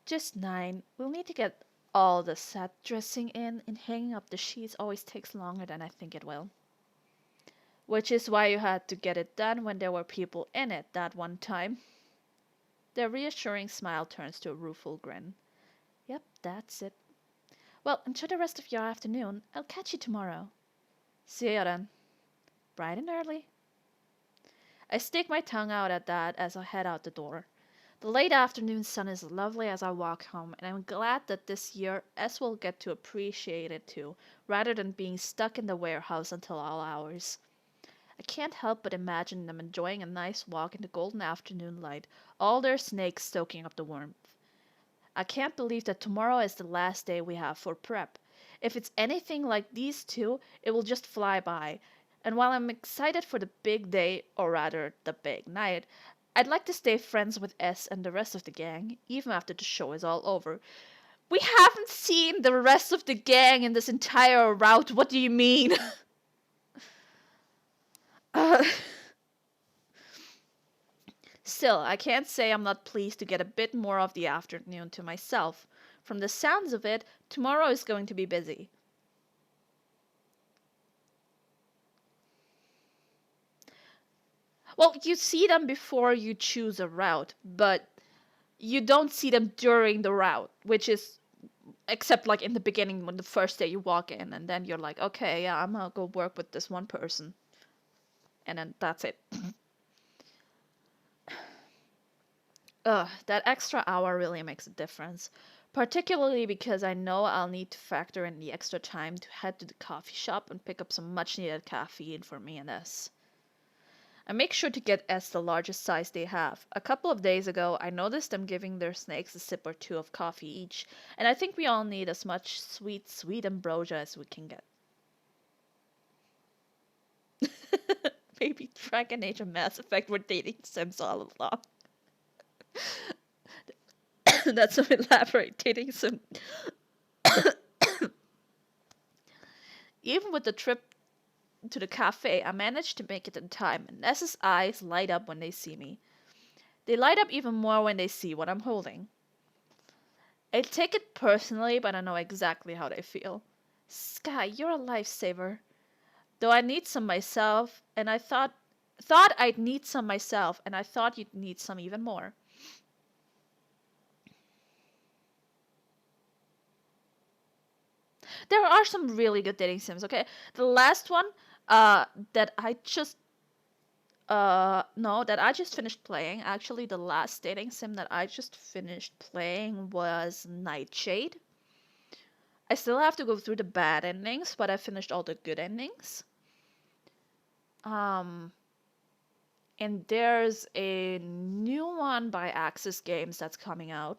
Speaker 1: Just 9. We'll need to get all the set dressing in, and hanging up the sheets always takes longer than I think it will. Which is why you had to get it done when there were people in it that one time. Their reassuring smile turns to a rueful grin. Yep, that's it. Well, enjoy the rest of your afternoon. I'll catch you tomorrow. See you then. Bright and early. I stick my tongue out at that as I head out the door. The late afternoon sun is lovely as I walk home, and I'm glad that this year S will get to appreciate it too, rather than being stuck in the warehouse until all hours. I can't help but imagine them enjoying a nice walk in the golden afternoon light, all their snakes soaking up the warmth. I can't believe that tomorrow is the last day we have for prep. If it's anything like these two, it will just fly by. And while I'm excited for the big day, or rather the big night, I'd like to stay friends with S and the rest of the gang, even after the show is all over. We haven't seen the rest of the gang in this entire route. What do you mean? uh, Still, I can't say I'm not pleased to get a bit more of the afternoon to myself. From the sounds of it, tomorrow is going to be busy. Well, you see them before you choose a route, but you don't see them during the route, which is except like in the beginning when the first day you walk in, and then you're like, okay, yeah, I'm gonna go work with this one person, and then that's it. Ugh, that extra hour really makes a difference. Particularly because I know I'll need to factor in the extra time to head to the coffee shop and pick up some much needed caffeine for me and S. I make sure to get S the largest size they have. A couple of days ago, I noticed them giving their snakes a sip or two of coffee each, and I think we all need as much sweet, sweet ambrosia as we can get. Maybe Dragon Age and Mass Effect were dating sims all along. That's some elaborate dating sim. Even with the trip to the cafe, I managed to make it in time, and Ness's eyes light up when they see me. They light up even more when they see what I'm holding. I take it personally, but I know exactly how they feel. Sky, you're a lifesaver. Though I need some myself, and I thought I'd need some myself, and I thought you'd need some even more. There are some really good dating sims, okay? The last one, that I just no, that I just finished playing. Actually, the last dating sim that I just finished playing was Nightshade. I still have to go through the bad endings, but I finished all the good endings. Um, and there's a new one by Axis Games that's coming out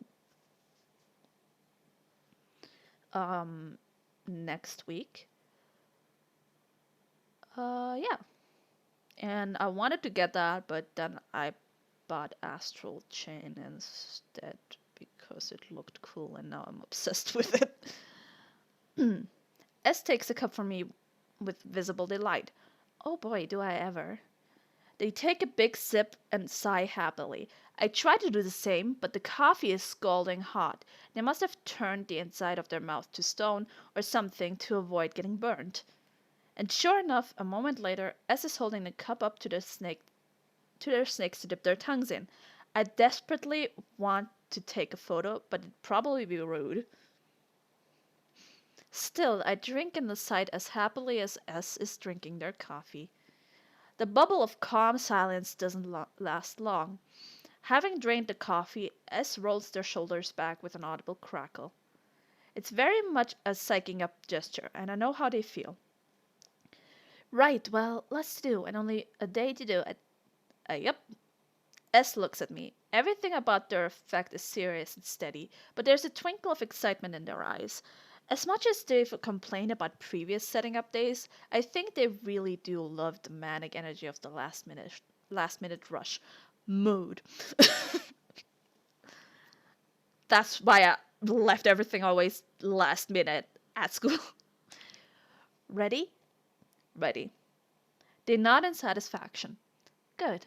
Speaker 1: um next week. Yeah. And I wanted to get that, but then I bought Astral Chain instead because it looked cool and now I'm obsessed with it. S takes a cup from me with visible delight. Oh boy, do I ever. They take a big sip and sigh happily. I try to do the same, but the coffee is scalding hot. They must have turned the inside of their mouth to stone or something to avoid getting burnt. And sure enough, a moment later, S is holding the cup up to their snakes to dip their tongues in. I desperately want to take a photo, but it'd probably be rude. Still, I drink in the sight as happily as S is drinking their coffee. The bubble of calm silence doesn't last long. Having drained the coffee, S rolls their shoulders back with an audible crackle. It's very much a psyching up gesture, and I know how they feel. Right, well, let's do, and only a day to do it. Yep. S looks at me. Everything about their effect is serious and steady, but there's a twinkle of excitement in their eyes. As much as they've complained about previous setting up days, I think they really do love the manic energy of the last minute rush. Mood. That's why I left everything always last minute at school. Ready? Ready. They nod in satisfaction. Good.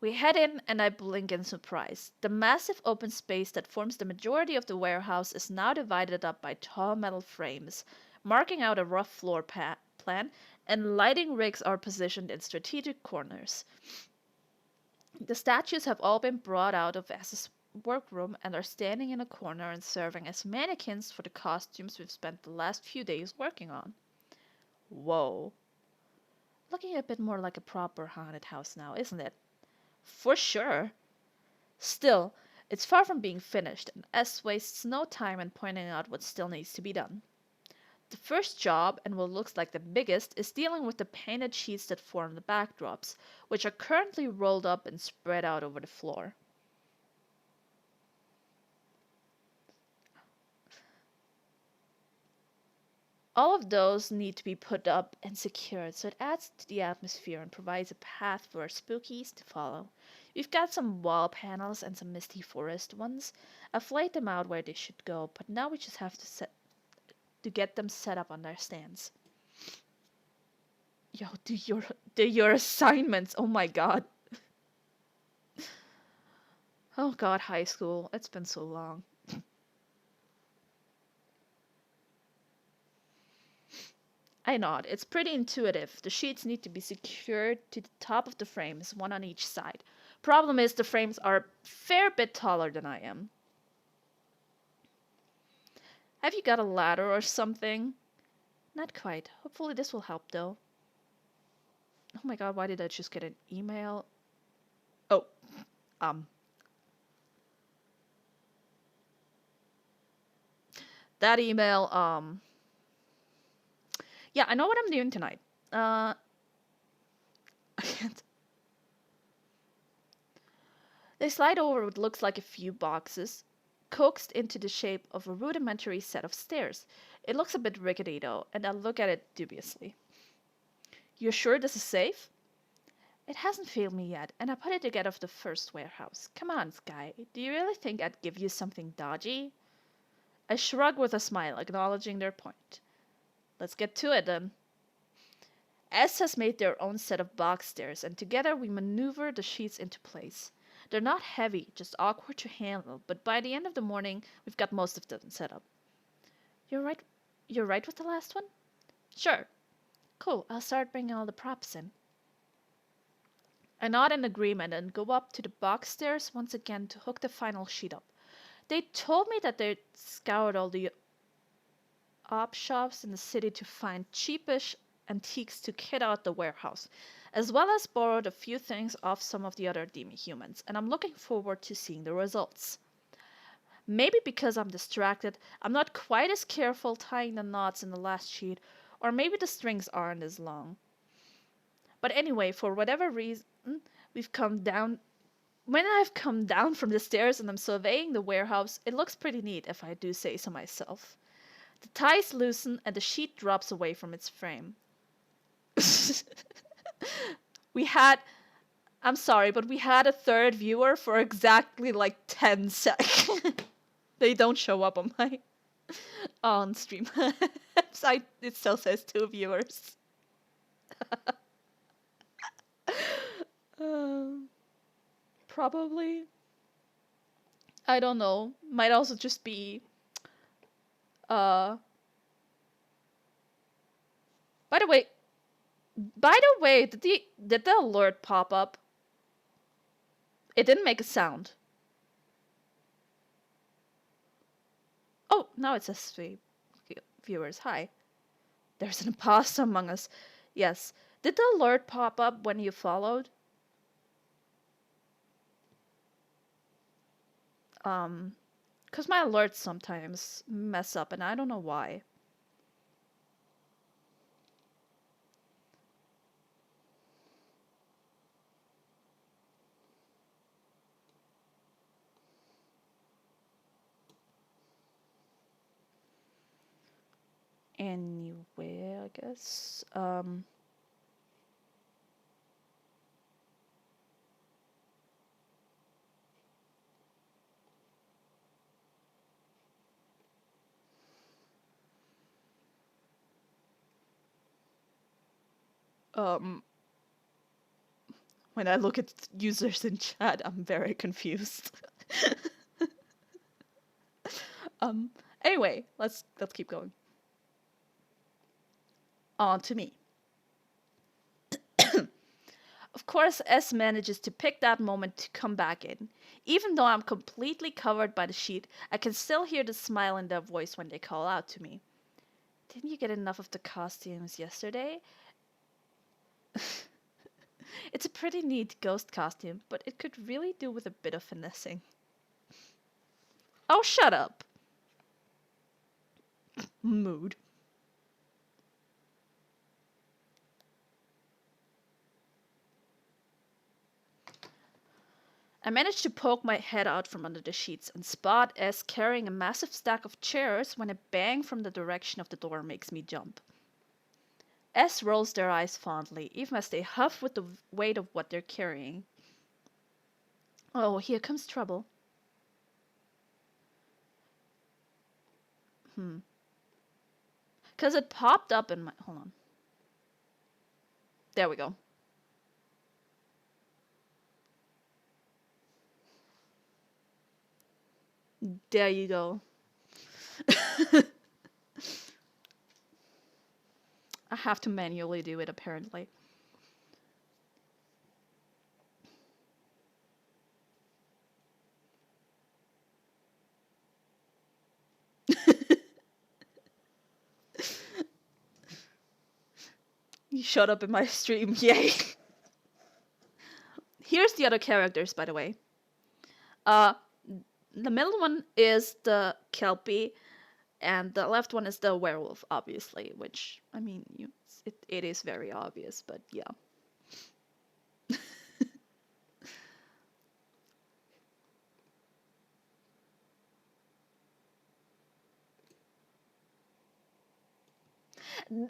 Speaker 1: We head in and I blink in surprise. The massive open space that forms the majority of the warehouse is now divided up by tall metal frames, marking out a rough floor plan, and lighting rigs are positioned in strategic corners. The statues have all been brought out of S's workroom and are standing in a corner and serving as mannequins for the costumes we've spent the last few days working on. Whoa. Looking a bit more like a proper haunted house now, isn't it? For sure. Still, it's far from being finished, and S wastes no time in pointing out what still needs to be done. The first job, and what looks like the biggest, is dealing with the painted sheets that form the backdrops, which are currently rolled up and spread out over the floor. All of those need to be put up and secured so it adds to the atmosphere and provides a path for our spookies to follow. We've got some wall panels and some misty forest ones. I've laid them out where they should go, but now we just have to get them set up on their stands. Yo, do your assignments. Oh my god. Oh god, high school. It's been so long. I nod. It's pretty intuitive. The sheets need to be secured to the top of the frames, one on each side. Problem is, the frames are a fair bit taller than I am. Have you got a ladder or something? Not quite. Hopefully this will help though. Oh my god, why did I just get an email? Oh, um. That email, yeah, I know what I'm doing tonight. I can't. They slide over what looks like a few boxes, coaxed into the shape of a rudimentary set of stairs. It looks a bit rickety though, and I look at it dubiously. You're sure this is safe? It hasn't failed me yet, and I put it together for the first warehouse. Come on, Sky. Do you really think I'd give you something dodgy? I shrug with a smile, acknowledging their point. Let's get to it then. S has made their own set of box stairs, and together we maneuver the sheets into place. They're not heavy, just awkward to handle, but by the end of the morning, we've got most of them set up. You're right. You're right with the last one? Sure. Cool. I'll start bringing all the props in. I nod in agreement and go up to the box stairs once again to hook the final sheet up. They told me that they'd scoured all the op shops in the city to find cheapish antiques to kit out the warehouse, as well as borrowed a few things off some of the other demi-humans, and I'm looking forward to seeing the results. Maybe because I'm distracted, I'm not quite as careful tying the knots in the last sheet, or maybe the strings aren't as long. But anyway, for whatever reason, we've come down. When I've come down from the stairs and I'm surveying the warehouse, it looks pretty neat if I do say so myself. The ties loosen and the sheet drops away from its frame. We had, I'm sorry, but we had a third viewer for exactly like 10 seconds. They don't show up on my on stream. It still says 2 viewers. um, Probably. I don't know. Might also just be uh by the way, did the alert pop up? It didn't make a sound. Oh, now it says 3 viewers. Hi. There's an imposter among us. Yes. Did the alert pop up when you followed? Because my alerts sometimes mess up and I don't know why. Anyway, I guess. When I look at users in chat, I'm very confused. Anyway, let's keep going. On to me. Of course, S manages to pick that moment to come back in. Even though I'm completely covered by the sheet, I can still hear the smile in their voice when they call out to me. Didn't you get enough of the costumes yesterday? It's a pretty neat ghost costume, but it could really do with a bit of finessing. Oh, shut up. Mood. I managed to poke my head out from under the sheets and spot S carrying a massive stack of chairs when a bang from the direction of the door makes me jump. S rolls their eyes fondly, even as they huff with the weight of what they're carrying. Oh, here comes trouble. Because it popped up in my... Hold on. There we go. There you go. I have to manually do it, apparently. You showed up in my stream, yay! Here's the other characters, by the way. The middle one is the Kelpie, and the left one is the werewolf, obviously, which, I mean, it is very obvious, but yeah.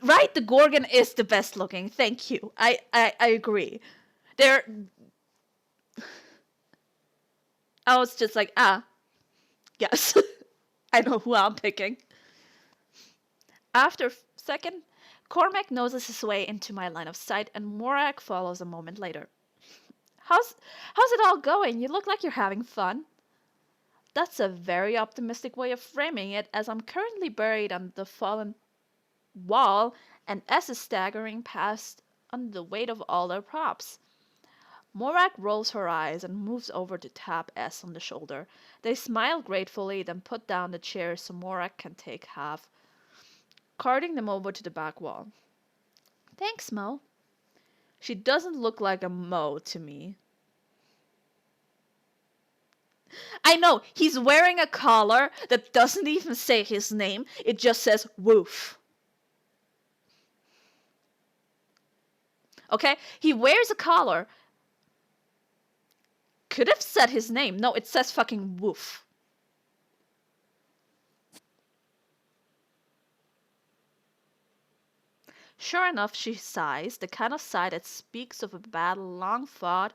Speaker 1: Right, the Gorgon is the best looking. Thank you. I agree. I was just like, yes. I know who I'm picking. After a second, Cormac noses his way into my line of sight, and Morak follows a moment later. How's it all going? You look like you're having fun. That's a very optimistic way of framing it, as I'm currently buried under the fallen wall, and S is staggering past under the weight of all their props. Morak rolls her eyes and moves over to tap S on the shoulder. They smile gratefully, then put down the chairs so Morak can take half, carting them over to the back wall. Thanks, Mo. She doesn't look like a Mo to me. I know, he's wearing a collar that doesn't even say his name. It just says Woof. Okay? He wears a collar. Could have said his name. No, it says fucking Woof. Sure enough, she sighs, the kind of sigh that speaks of a battle long fought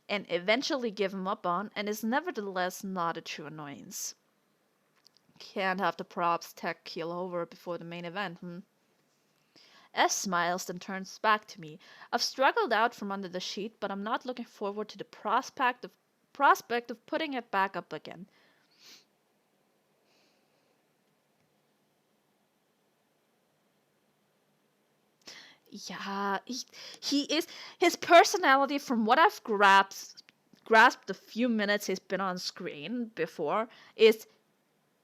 Speaker 1: and eventually given up on, and is nevertheless not a true annoyance. Can't have the props tech keel over before the main event, hmm? S smiles, then turns back to me. I've struggled out from under the sheet, but I'm not looking forward to the prospect of putting it back up again. Yeah, he is his personality from what I've grasped the few minutes he's been on screen before is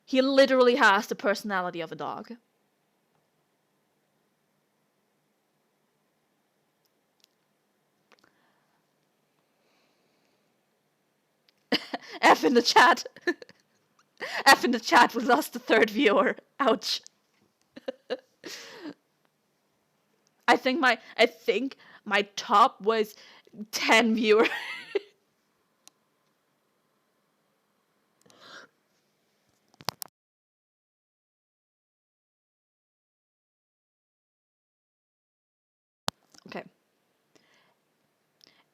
Speaker 1: he literally has the personality of a dog. F in the chat. F in the chat, we lost the third viewer. Ouch. I think my top was 10 viewers. Okay.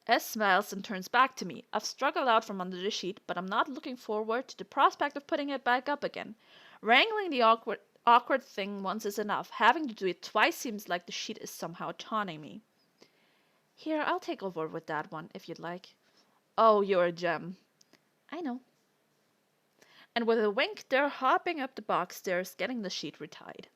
Speaker 1: S smiles and turns back to me. I've struggled out from under the sheet, but I'm not looking forward to the prospect of putting it back up again. Wrangling the awkward thing once is enough. Having to do it twice seems like the sheet is somehow taunting me. Here, I'll take over with that one, if you'd like. Oh, you're a gem. I know. And with a wink, they're hopping up the box stairs, getting the sheet retied.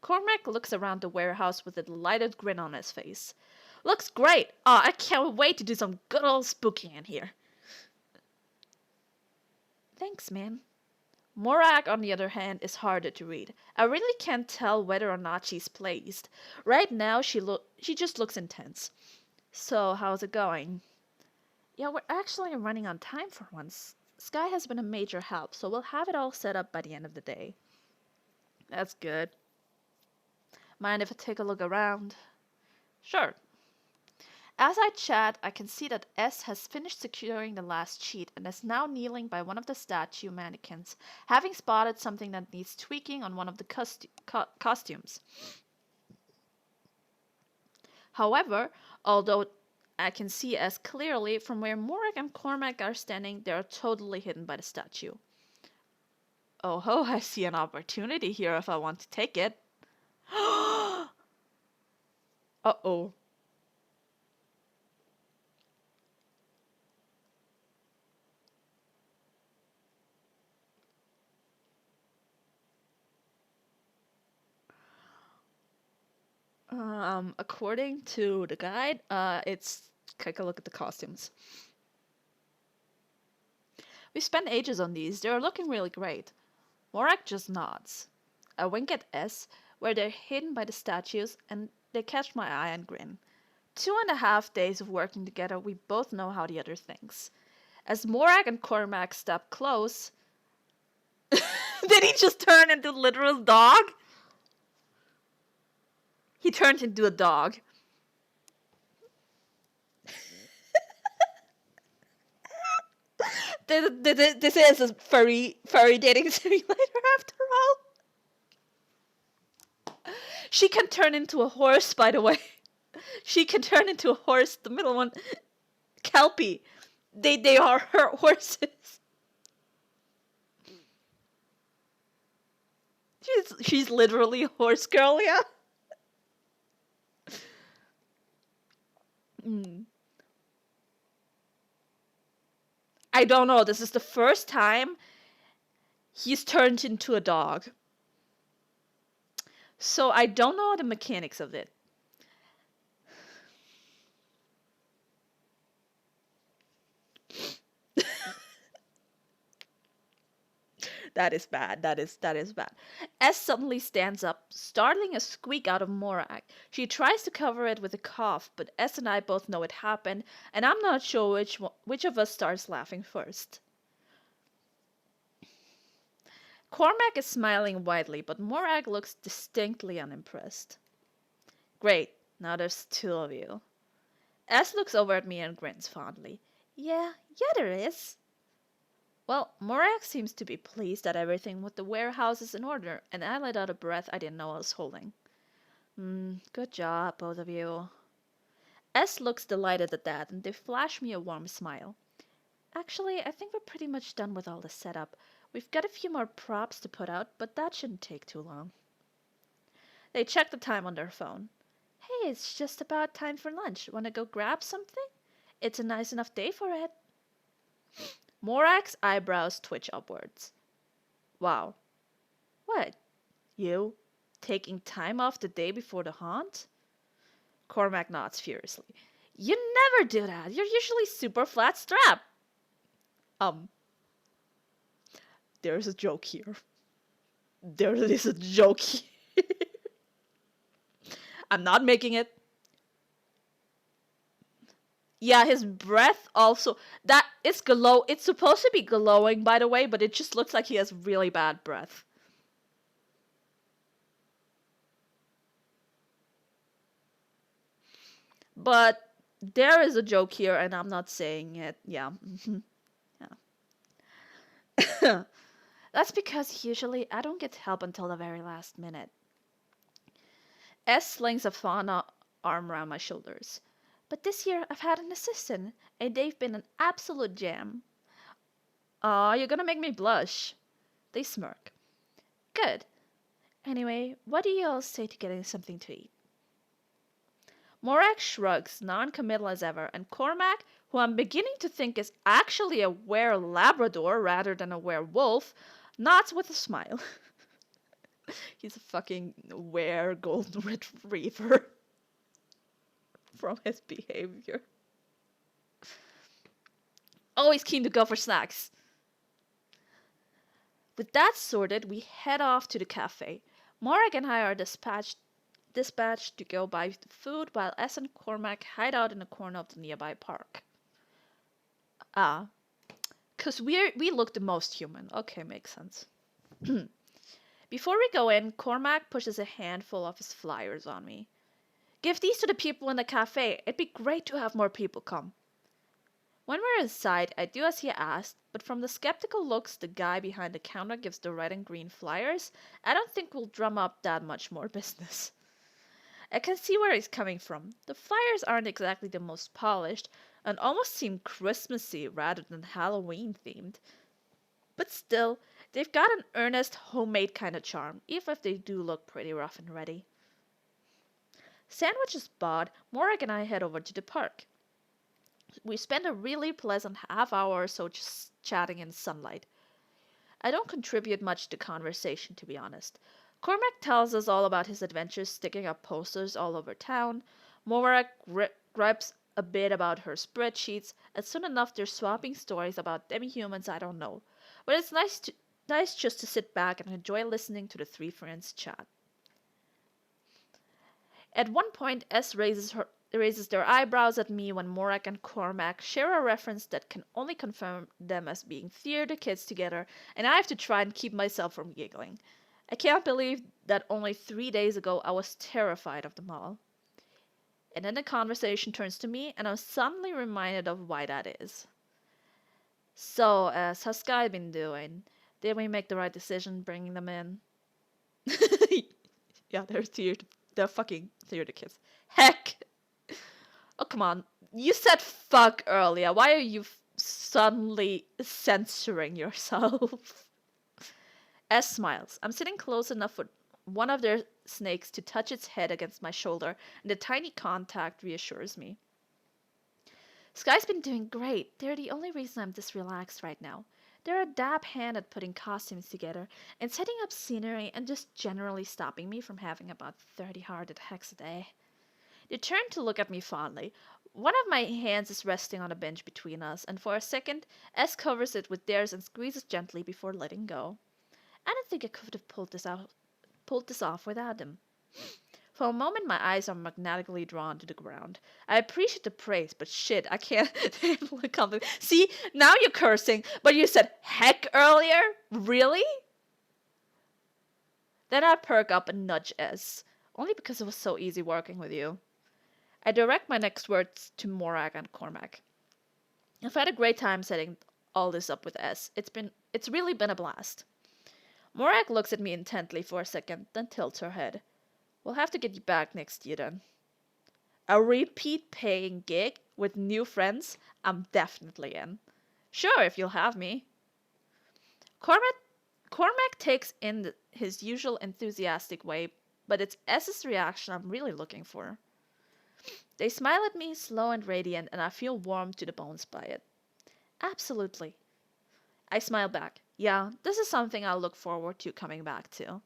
Speaker 1: Cormac looks around the warehouse with a delighted grin on his face. Looks great! Aw, I can't wait to do some good old spooking in here. Thanks, man. Morag, on the other hand, is harder to read. I really can't tell whether or not she's pleased. Right now, she just looks intense. So, how's it going? Yeah, we're actually running on time for once. Sky has been a major help, so we'll have it all set up by the end of the day. That's good. Mind if I take a look around? Sure. As I chat, I can see that S has finished securing the last sheet and is now kneeling by one of the statue mannequins, having spotted something that needs tweaking on one of the costumes. However, although I can see S clearly, from where Morag and Cormac are standing, they are totally hidden by the statue. Oh ho, I see an opportunity here if I want to take it. Uh-oh. According to the guide, it's take a look at the costumes. We spent ages on these. They're looking really great. Morak just nods. I wink at S, where they're hidden by the statues, and they catch my eye and grin. 2.5 days of working together, we both know how the other thinks. As Morak and Cormac step close, did he just turn into a literal dog? He turned into a dog. This is a furry dating simulator after all. She can turn into a horse, by the way. She can turn into a horse. The middle one, Kelpie. They are her horses. She's literally a horse girl, yeah. Mm. I don't know. This is the first time he's turned into a dog. So I don't know the mechanics of it. That is bad. That is bad. S suddenly stands up, startling a squeak out of Morag. She tries to cover it with a cough, but S and I both know it happened, and I'm not sure which of us starts laughing first. Cormac is smiling widely, but Morag looks distinctly unimpressed. Great, now there's two of you. S looks over at me and grins fondly. Yeah, there is. Well, Morag seems to be pleased that everything with the warehouse is in order, and I let out a breath I didn't know I was holding. Good job, both of you. S looks delighted at that, and they flash me a warm smile. Actually, I think we're pretty much done with all the setup. We've got a few more props to put out, but that shouldn't take too long. They check the time on their phone. Hey, it's just about time for lunch. Wanna go grab something? It's a nice enough day for it. Morak's eyebrows twitch upwards. Wow. What? You? Taking time off the day before the haunt? Cormac nods furiously. You never do that. You're usually super flat strap. Um, there's a joke here. There is a joke here. I'm not making it. Yeah, his breath also. That is glow. It's supposed to be glowing, by the way, but it just looks like he has really bad breath. But there is a joke here, and I'm not saying it. Yeah. Yeah. That's because usually I don't get help until the very last minute. S slings a fauna arm around my shoulders. But this year I've had an assistant, and they've been an absolute jam. Aw, you're gonna make me blush. They smirk. Good. Anyway, what do you all say to getting something to eat? Morak shrugs, non-committal as ever, and Cormac, who I'm beginning to think is actually a were-Labrador rather than a werewolf, nods with a smile. He's a fucking were-golden retriever from his behavior. Always keen to go for snacks. With that sorted, we head off to the cafe. Morak and I are dispatched to go buy food while S and Cormac hide out in a corner of the nearby park. Ah, because we look the most human. Okay, makes sense. Before we go in, Cormac pushes a handful of his flyers on me. Give these to the people in the cafe. It'd be great to have more people come. When we're inside, I do as he asked, but from the skeptical looks the guy behind the counter gives the red and green flyers, I don't think we'll drum up that much more business. I can see where he's coming from. The flyers aren't exactly the most polished and almost seem Christmassy rather than Halloween themed. But still, they've got an earnest, homemade kind of charm, even if they do look pretty rough and ready. Sandwiches bought, Morak and I head over to the park. We spend a really pleasant half hour or so just chatting in sunlight. I don't contribute much to conversation, to be honest. Cormac tells us all about his adventures sticking up posters all over town. Morak gripes a bit about her spreadsheets, and soon enough they're swapping stories about demi-humans I don't know. But it's nice just to sit back and enjoy listening to the three friends chat. At one point, S raises their eyebrows at me when Morak and Cormac share a reference that can only confirm them as being theater kids together, and I have to try and keep myself from giggling. I can't believe that only 3 days ago I was terrified of the mall. And then the conversation turns to me, and I'm suddenly reminded of why that is. So, how's Sky been doing? Did we make the right decision bringing them in? Yeah, they're fucking theater kids. Heck! Oh, come on. You said fuck earlier. Why are you suddenly censoring yourself? S smiles. I'm sitting close enough for one of their snakes to touch its head against my shoulder, and the tiny contact reassures me. Sky's been doing great. They're the only reason I'm this relaxed right now. They're a dab hand at putting costumes together and setting up scenery and just generally stopping me from having about 30 heart attacks a day. They turn to look at me fondly. One of my hands is resting on a bench between us, and for a second, S covers it with theirs and squeezes gently before letting go. I don't think I could have pulled this off without them. For a moment, my eyes are magnetically drawn to the ground. I appreciate the praise, but shit, I can't handle the compliment. See, now you're cursing, but you said heck earlier? Really? Then I perk up and nudge S, only because it was so easy working with you. I direct my next words to Morak and Cormac. I've had a great time setting all this up with S. It's really been a blast. Morak looks at me intently for a second, then tilts her head. We'll have to get you back next year then. A repeat paying gig with new friends? I'm definitely in. Sure, if you'll have me. Cormac, Cormac takes in his usual enthusiastic way, but it's S's reaction I'm really looking for. They smile at me, slow and radiant, and I feel warmed to the bones by it. Absolutely. I smile back. Yeah, this is something I'll look forward to coming back to.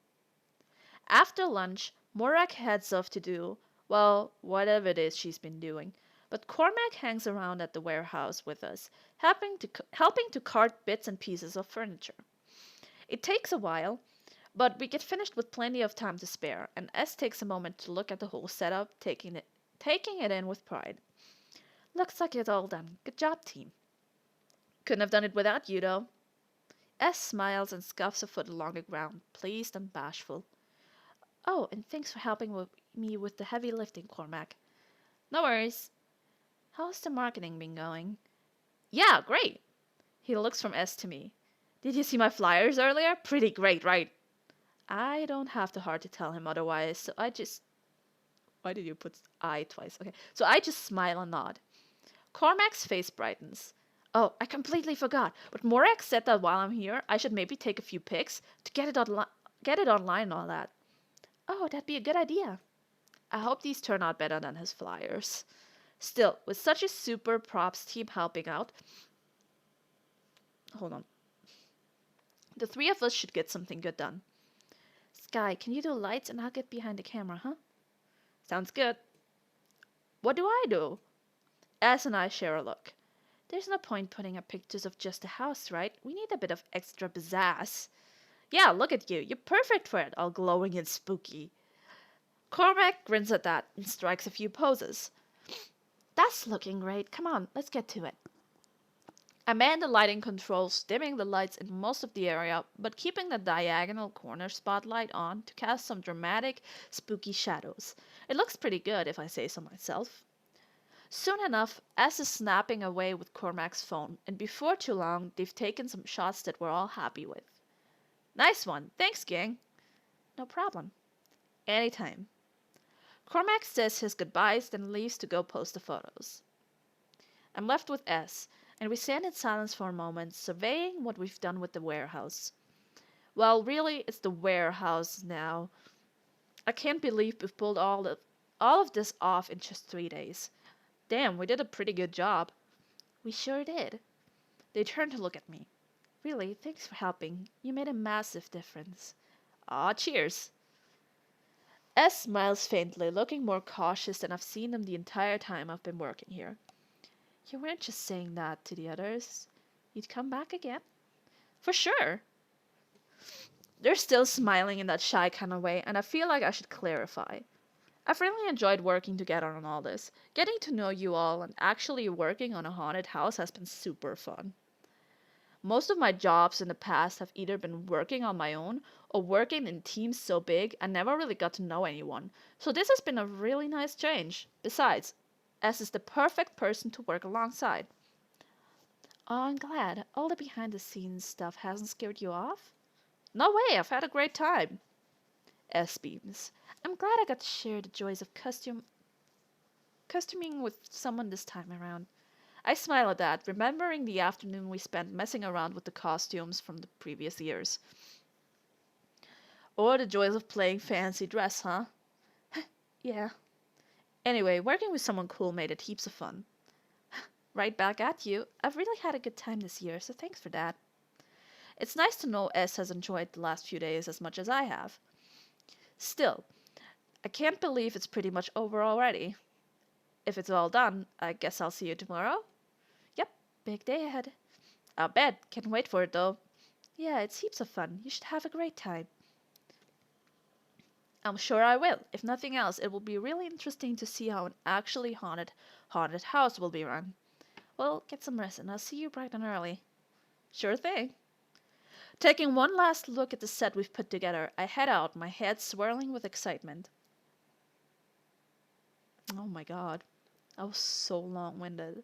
Speaker 1: After lunch, Morak heads off to do, well, whatever it is she's been doing. But Cormac hangs around at the warehouse with us, helping to cart bits and pieces of furniture. It takes a while, but we get finished with plenty of time to spare, and S takes a moment to look at the whole setup, taking it in with pride. Looks like it's all done. Good job, team. Couldn't have done it without you, though. S smiles and scuffs a foot along the ground, pleased and bashful. Oh, and thanks for helping me with the heavy lifting, Cormac. No worries. How's the marketing been going? Yeah, great. He looks from S to me. Did you see my flyers earlier? Pretty great, right? I don't have the heart to tell him otherwise, so I just. Why did you put I twice? Okay, so I just smile and nod. Cormac's face brightens. Oh, I completely forgot. But Morak said that while I'm here, I should maybe take a few pics to get it online and all that. Oh, that'd be a good idea. I hope these turn out better than his flyers. Still, with such a super props team helping out, hold on. The three of us should get something good done. Sky, can you do lights and I'll get behind the camera, huh? Sounds good. What do I do? S and I share a look. There's no point putting up pictures of just a house, right? We need a bit of extra pizzazz. Yeah, look at you. You're perfect for it, all glowing and spooky. Cormac grins at that and strikes a few poses. That's looking great. Come on, let's get to it. I man the lighting controls, dimming the lights in most of the area, but keeping the diagonal corner spotlight on to cast some dramatic, spooky shadows. It looks pretty good, if I say so myself. Soon enough, S is snapping away with Cormac's phone, and before too long, they've taken some shots that we're all happy with. Nice one. Thanks, gang. No problem. Anytime. Cormac says his goodbyes, then leaves to go post the photos. I'm left with S, and we stand in silence for a moment, surveying what we've done with the warehouse. Well, really, it's the warehouse now. I can't believe we've pulled all of this off in just 3 days. Damn, we did a pretty good job. We sure did. They turn to look at me. Really, thanks for helping. You made a massive difference. Aw, cheers. S smiles faintly, looking more cautious than I've seen him the entire time I've been working here. You weren't just saying that to the others. You'd come back again? For sure. They're still smiling in that shy kind of way, and I feel like I should clarify. I've really enjoyed working together on all this. Getting to know you all and actually working on a haunted house has been super fun. Most of my jobs in the past have either been working on my own or working in teams so big I never really got to know anyone, so this has been a really nice change. Besides, S is the perfect person to work alongside. Oh, I'm glad. All the behind the scenes stuff hasn't scared you off? No way, I've had a great time. S beams. I'm glad I got to share the joys of costuming with someone this time around. I smile at that, remembering the afternoon we spent messing around with the costumes from the previous years. Or the joys of playing fancy dress, huh? Yeah. Anyway, working with someone cool made it heaps of fun. Right back at you. I've really had a good time this year, so thanks for that. It's nice to know S has enjoyed the last few days as much as I have. Still, I can't believe it's pretty much over already. If it's all done, I guess I'll see you tomorrow? Yep, big day ahead. I'll bet. Can't wait for it though. Yeah, it's heaps of fun. You should have a great time. I'm sure I will. If nothing else, it will be really interesting to see how an actually haunted house will be run. Well, get some rest and I'll see you bright and early. Sure thing. Taking one last look at the set we've put together, I head out, my head swirling with excitement. Oh my god, I was so long-winded.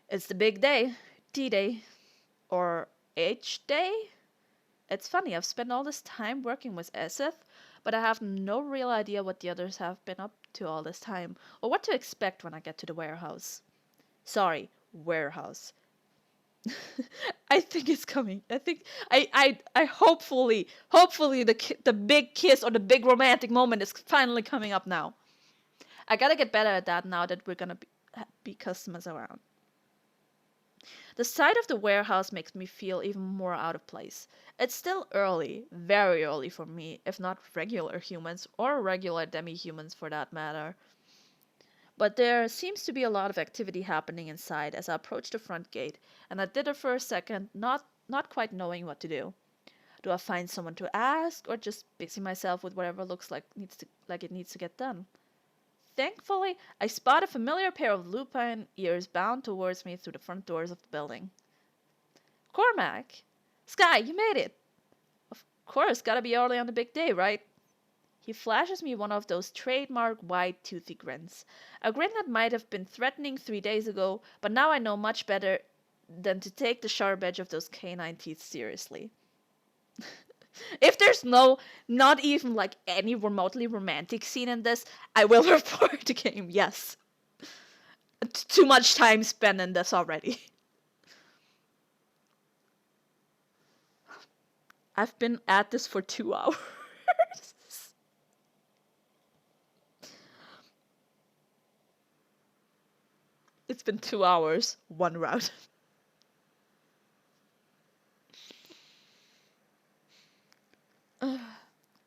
Speaker 1: It's the big day, D-Day, or H-Day? It's funny, I've spent all this time working with Eseth, but I have no real idea what the others have been up to all this time, or what to expect when I get to the warehouse. Sorry, warehouse. I think it's coming. I think I hopefully the big kiss or the big romantic moment is finally coming up now. I gotta get better at that now that we're gonna be customers around. The sight of the warehouse makes me feel even more out of place. It's still early, very early for me, if not regular humans, or regular demi-humans for that matter. But there seems to be a lot of activity happening inside as I approach the front gate, and I did it for a second, not quite knowing what to do. Do I find someone to ask, or just busy myself with whatever looks like it needs to get done? Thankfully, I spot a familiar pair of lupine ears bound towards me through the front doors of the building. Cormac! Sky, you made it! Of course, gotta be early on the big day, right? He flashes me one of those trademark wide, toothy grins. A grin that might have been threatening 3 days ago, but now I know much better than to take the sharp edge of those canine teeth seriously. If there's not even like any remotely romantic scene in this, I will report the game, yes. Too much time spent in this already. I've been at this for 2 hours. It's been 2 hours, one route.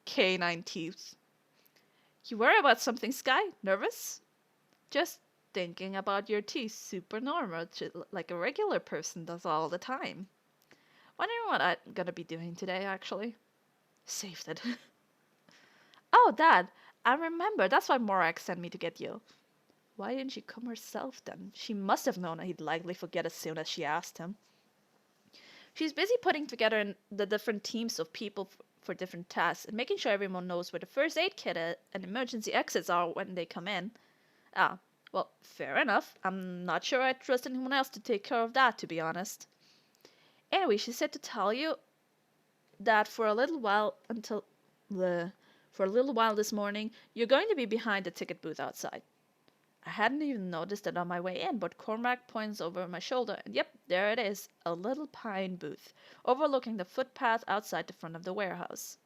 Speaker 1: Canine teeth. You worry about something, Sky? Nervous? Just thinking about your teeth, super normal, like a regular person does all the time. Wondering what I'm gonna be doing today, actually. Saved it. Oh, Dad, I remember. That's why Morak sent me to get you. Why didn't she come herself then? She must have known he'd likely forget as soon as she asked him. She's busy putting together the different teams of people for different tasks and making sure everyone knows where the first aid kit and emergency exits are when they come in. Ah, well, fair enough. I'm not sure I trust anyone else to take care of that, to be honest. Anyway, she said to tell you that for a little while this morning, you're going to be behind the ticket booth outside. I hadn't even noticed it on my way in, but Cormac points over my shoulder, and yep, there it is, a little pine booth, overlooking the footpath outside the front of the warehouse.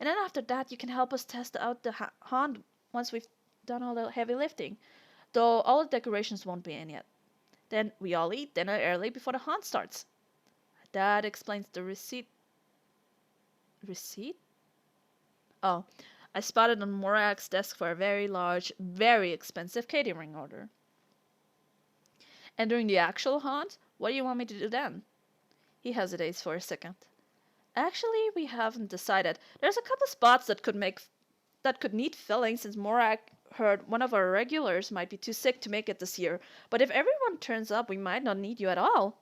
Speaker 1: And then after that, you can help us test out the haunt once we've done all the heavy lifting, though all the decorations won't be in yet. Then we all eat dinner early before the haunt starts. That explains the receipt. Receipt? Oh, I spotted on Morak's desk for a very large, very expensive catering order. And during the actual haunt, what do you want me to do then? He hesitates for a second. Actually, we haven't decided. There's a couple spots that could need filling since Morak heard one of our regulars might be too sick to make it this year. But if everyone turns up, we might not need you at all.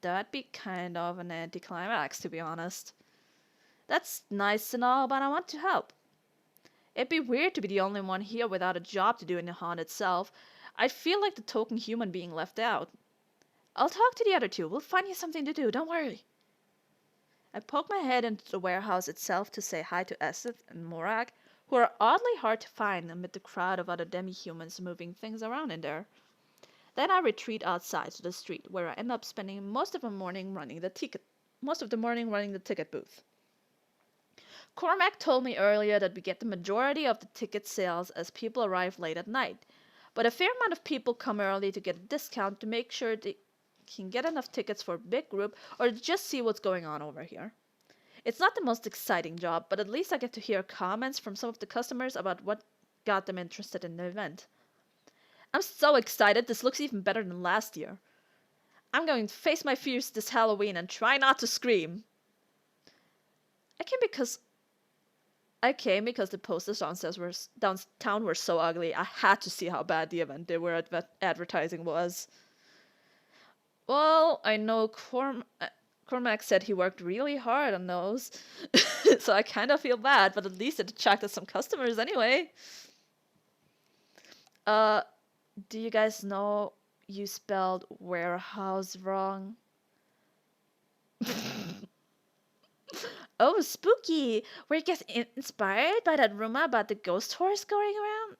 Speaker 1: That'd be kind of an anticlimax, to be honest. That's nice and all, but I want to help. It'd be weird to be the only one here without a job to do in the haunt itself. I'd feel like the token human being left out. I'll talk to the other two. We'll find you something to do, don't worry. I poke my head into the warehouse itself to say hi to Eseth and Morak, who are oddly hard to find amid the crowd of other demi-humans moving things around in there. Then I retreat outside to the street, where I end up spending most of the morning running the ticket booth. Cormac told me earlier that we get the majority of the ticket sales as people arrive late at night, but a fair amount of people come early to get a discount to make sure they can get enough tickets for a big group or to just see what's going on over here. It's not the most exciting job, but at least I get to hear comments from some of the customers about what got them interested in the event. I'm so excited, this looks even better than last year. I'm going to face my fears this Halloween and try not to scream. I came because the posters downtown were so ugly. I had to see how bad the event they were advertising was. Well, I know Cormac said he worked really hard on those, so I kind of feel bad, but at least it attracted some customers anyway. Do you guys know you spelled warehouse wrong? Oh, spooky! Were you guys inspired by that rumor about the ghost horse going around?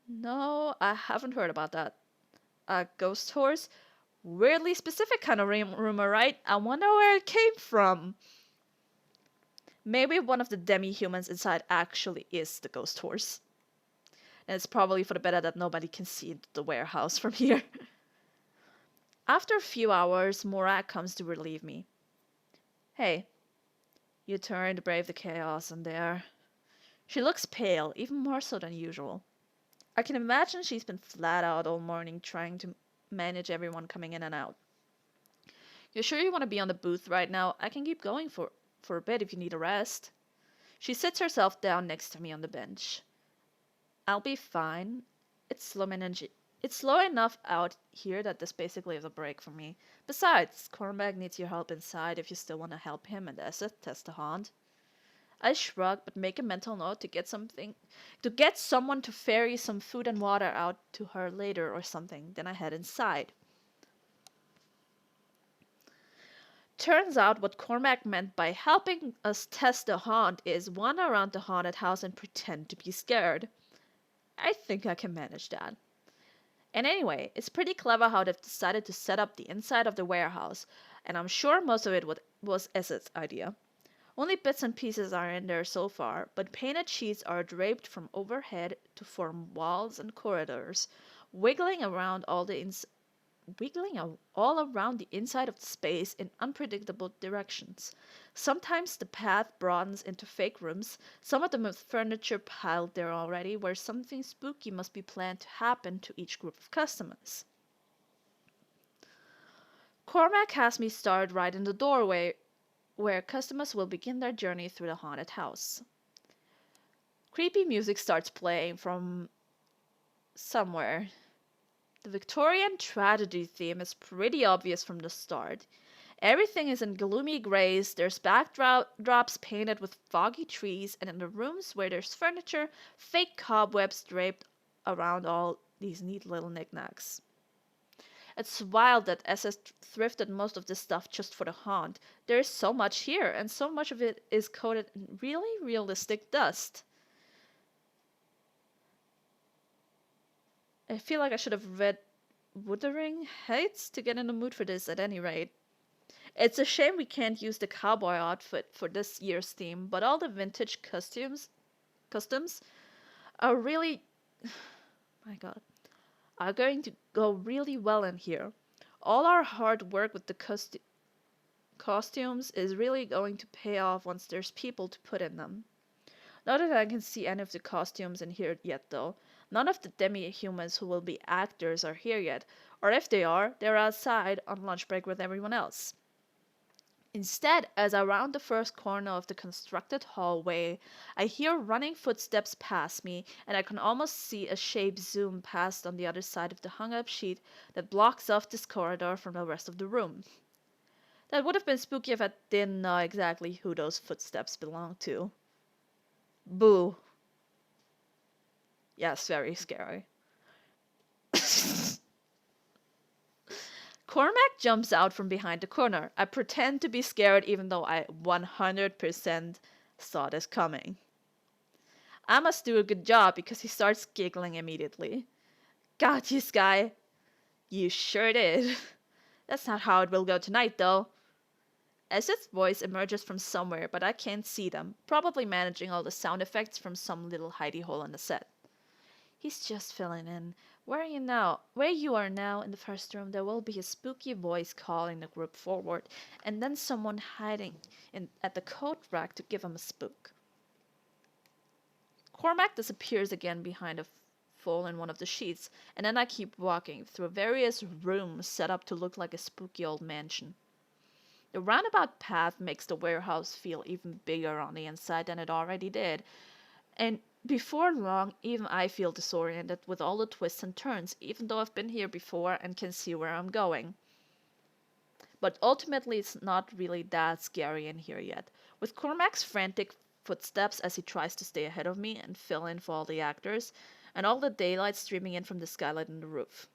Speaker 1: No, I haven't heard about that. A ghost horse? Weirdly specific kind of rumor, right? I wonder where it came from. Maybe one of the demi-humans inside actually is the ghost horse. And it's probably for the better that nobody can see the warehouse from here. After a few hours, Morak comes to relieve me. Hey, you turned to brave the chaos in there. She looks pale, even more so than usual. I can imagine she's been flat out all morning trying to manage everyone coming in and out. You sure you want to be on the booth right now? I can keep going for a bit if you need a rest. She sits herself down next to me on the bench. I'll be fine. It's slow enough out here that this basically is a break for me. Besides, Cormac needs your help inside if you still want to help him and Esset test the haunt. I shrug, but make a mental note to get someone to ferry some food and water out to her later or something. Then I head inside. Turns out what Cormac meant by helping us test the haunt is wander around the haunted house and pretend to be scared. I think I can manage that. And anyway, it's pretty clever how they've decided to set up the inside of the warehouse, and I'm sure most of it was Esset's idea. Only bits and pieces are in there so far, but painted sheets are draped from overhead to form walls and corridors, wiggling around all the all around the inside of the space in unpredictable directions. Sometimes the path broadens into fake rooms, some of them with furniture piled there already, where something spooky must be planned to happen to each group of customers. Cormac has me start right in the doorway, where customers will begin their journey through the haunted house. Creepy music starts playing from somewhere. The Victorian tragedy theme is pretty obvious from the start. Everything is in gloomy grays, there's backdrops painted with foggy trees, and in the rooms where there's furniture, fake cobwebs draped around all these neat little knickknacks. It's wild that SS thrifted most of this stuff just for the haunt. There's so much here, and so much of it is coated in really realistic dust. I feel like I should have read Wuthering Heights to get in the mood for this at any rate. It's a shame we can't use the cowboy outfit for this year's theme, but all the vintage customs are really, my god, are going to go really well in here. All our hard work with the costumes is really going to pay off once there's people to put in them. Not that I can see any of the costumes in here yet, though. None of the demi-humans who will be actors are here yet, or if they are, they're outside on lunch break with everyone else. Instead, as I round the first corner of the constructed hallway, I hear running footsteps pass me, and I can almost see a shape zoom past on the other side of the hung-up sheet that blocks off this corridor from the rest of the room. That would have been spooky if I didn't know exactly who those footsteps belonged to. Boo. Yes, very scary. Cormac jumps out from behind the corner. I pretend to be scared even though I 100% saw this coming. I must do a good job because he starts giggling immediately. Got you, Sky. You sure did. That's not how it will go tonight, though. Esset's voice emerges from somewhere, but I can't see them, probably managing all the sound effects from some little hidey hole in the set. He's just filling in. Where you are now in the first room, there will be a spooky voice calling the group forward, and then someone hiding at the coat rack to give him a spook. Cormac disappears again behind a fold in one of the sheets, and then I keep walking through various rooms set up to look like a spooky old mansion. The roundabout path makes the warehouse feel even bigger on the inside than it already did, and before long, even I feel disoriented with all the twists and turns, even though I've been here before and can see where I'm going. But ultimately, it's not really that scary in here yet. With Cormac's frantic footsteps as he tries to stay ahead of me and fill in for all the actors, and all the daylight streaming in from the skylight and the roof.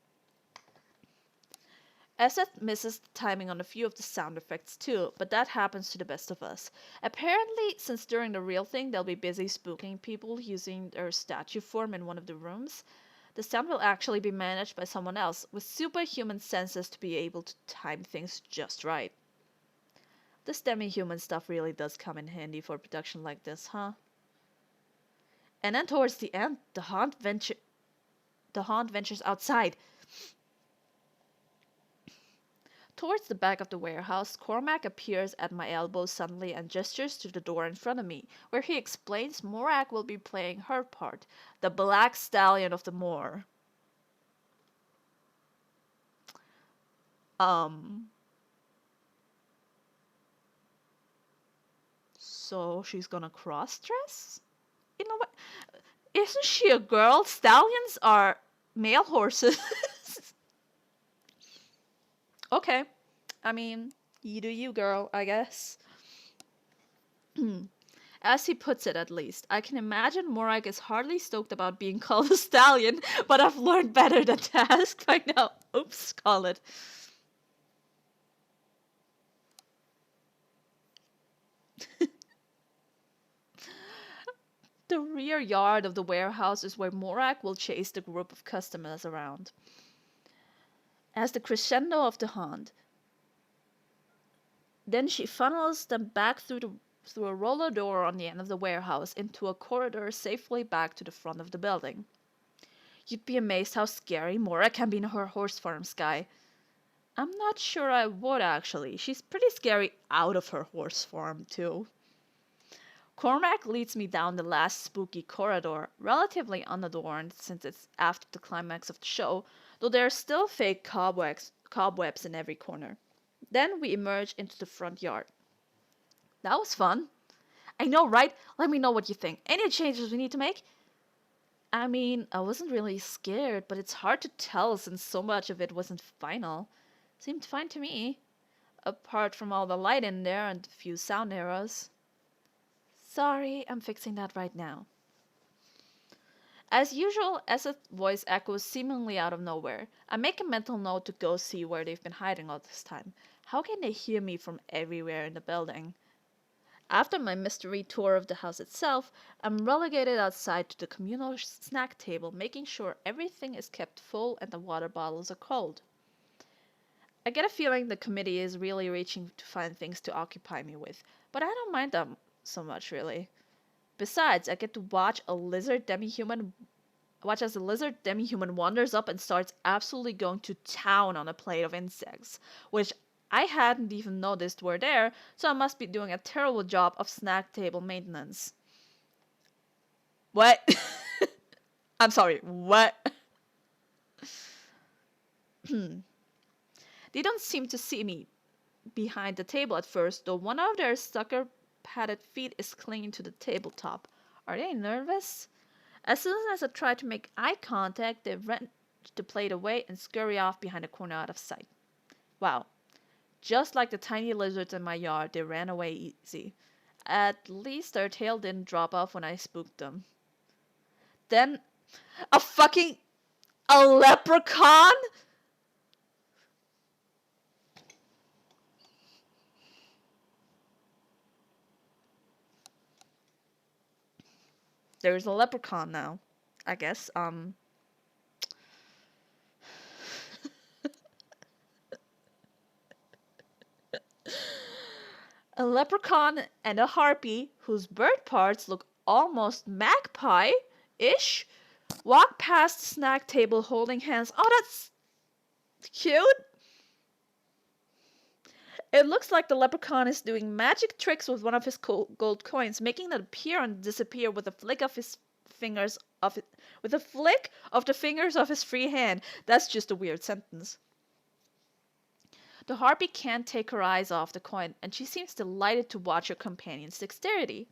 Speaker 1: Seth misses the timing on a few of the sound effects too, but that happens to the best of us. Apparently, since during the real thing they'll be busy spooking people using their statue form in one of the rooms, the sound will actually be managed by someone else with superhuman senses to be able to time things just right. This demi-human stuff really does come in handy for a production like this, huh? And then towards the end, the haunt ventures outside. Towards the back of the warehouse, Cormac appears at my elbow suddenly and gestures to the door in front of me, where he explains Morak will be playing her part, the Black Stallion of the Moor. Um. So she's gonna cross dress? You know what? Isn't she a girl? Stallions are male horses. Okay. I mean, you do you, girl, I guess. As he puts it, at least. I can imagine Morak is hardly stoked about being called a stallion, but I've learned better than to ask by now. Oops, call it. The rear yard of the warehouse is where Morak will chase the group of customers around. As the crescendo of the haunt, then she funnels them back through a roller door on the end of the warehouse into a corridor safely back to the front of the building. You'd be amazed how scary Morak can be in her horse form, Sky. I'm not sure I would actually. She's pretty scary out of her horse form, too. Cormac leads me down the last spooky corridor, relatively unadorned since it's after the climax of the show, though there are still fake cobwebs in every corner. Then we emerge into the front yard. That was fun. I know, right? Let me know what you think. Any changes we need to make? I mean, I wasn't really scared, but it's hard to tell since so much of it wasn't final. Seemed fine to me, apart from all the light in there and a few sound errors. Sorry, I'm fixing that right now. As usual, Eseth's voice echoes seemingly out of nowhere. I make a mental note to go see where they've been hiding all this time. How can they hear me from everywhere in the building? After my mystery tour of the house itself, I'm relegated outside to the communal snack table, making sure everything is kept full and the water bottles are cold. I get a feeling the committee is really reaching to find things to occupy me with, but I don't mind them so much, really. Besides, I get to watch as a lizard demi-human wanders up and starts absolutely going to town on a plate of insects, which I hadn't even noticed were there, so I must be doing a terrible job of snack table maintenance. What? I'm sorry, what? They don't seem to see me behind the table at first, though one of their sucker padded feet is clinging to the tabletop. Are they nervous? As soon as I try to make eye contact, they wrench the plate away and scurry off behind a corner out of sight. Wow. Just like the tiny lizards in my yard, they ran away easy. At least their tail didn't drop off when I spooked them. Then, a leprechaun? There's a leprechaun now, I guess. A leprechaun and a harpy, whose bird parts look almost magpie-ish, walk past the snack table holding hands. Oh, that's cute! It looks like the leprechaun is doing magic tricks with one of his gold coins, making it appear and disappear with a flick of his fingers with a flick of the fingers of his free hand. That's just a weird sentence. The harpy can't take her eyes off the coin, and she seems delighted to watch her companion's dexterity.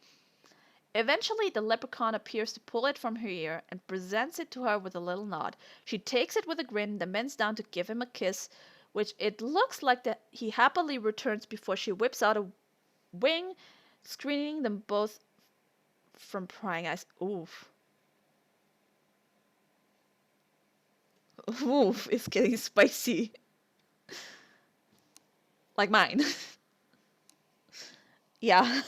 Speaker 1: Eventually, the leprechaun appears to pull it from her ear and presents it to her with a little nod. She takes it with a grin, then bends down to give him a kiss, which it looks like that he happily returns before she whips out a wing, screening them both from prying eyes. Oof. Oof, it's getting spicy. like mine. Yeah,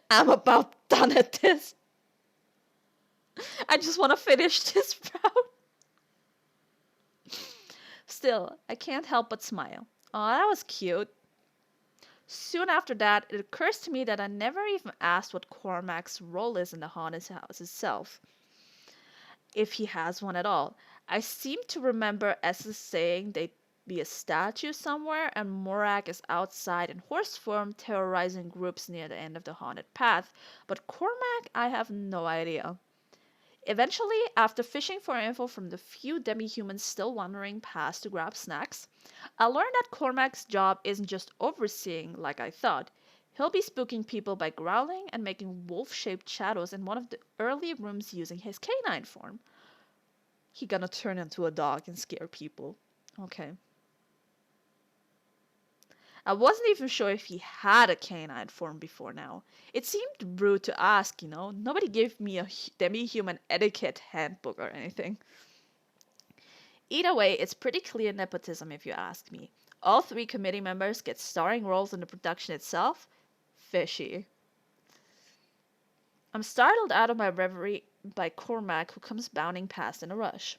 Speaker 1: I'm about done at this. I just want to finish this round. Still, I can't help but smile. Oh, that was cute. Soon after that, it occurs to me that I never even asked what Cormac's role is in the haunted house itself, if he has one at all. I seem to remember Esses saying they'd be a statue somewhere, and Morak is outside in horse form terrorizing groups near the end of the haunted path, but Cormac, I have no idea. Eventually, after fishing for info from the few demi-humans still wandering past to grab snacks, I learned that Cormac's job isn't just overseeing like I thought. He'll be spooking people by growling and making wolf-shaped shadows in one of the early rooms using his canine form. He gonna turn into a dog and scare people. Okay. I wasn't even sure if he had a canine form before now. It seemed rude to ask, you know. Nobody gave me a demi-human etiquette handbook or anything. Either way, it's pretty clear nepotism if you ask me. All three committee members get starring roles in the production itself. Fishy. I'm startled out of my reverie by Cormac, who comes bounding past in a rush.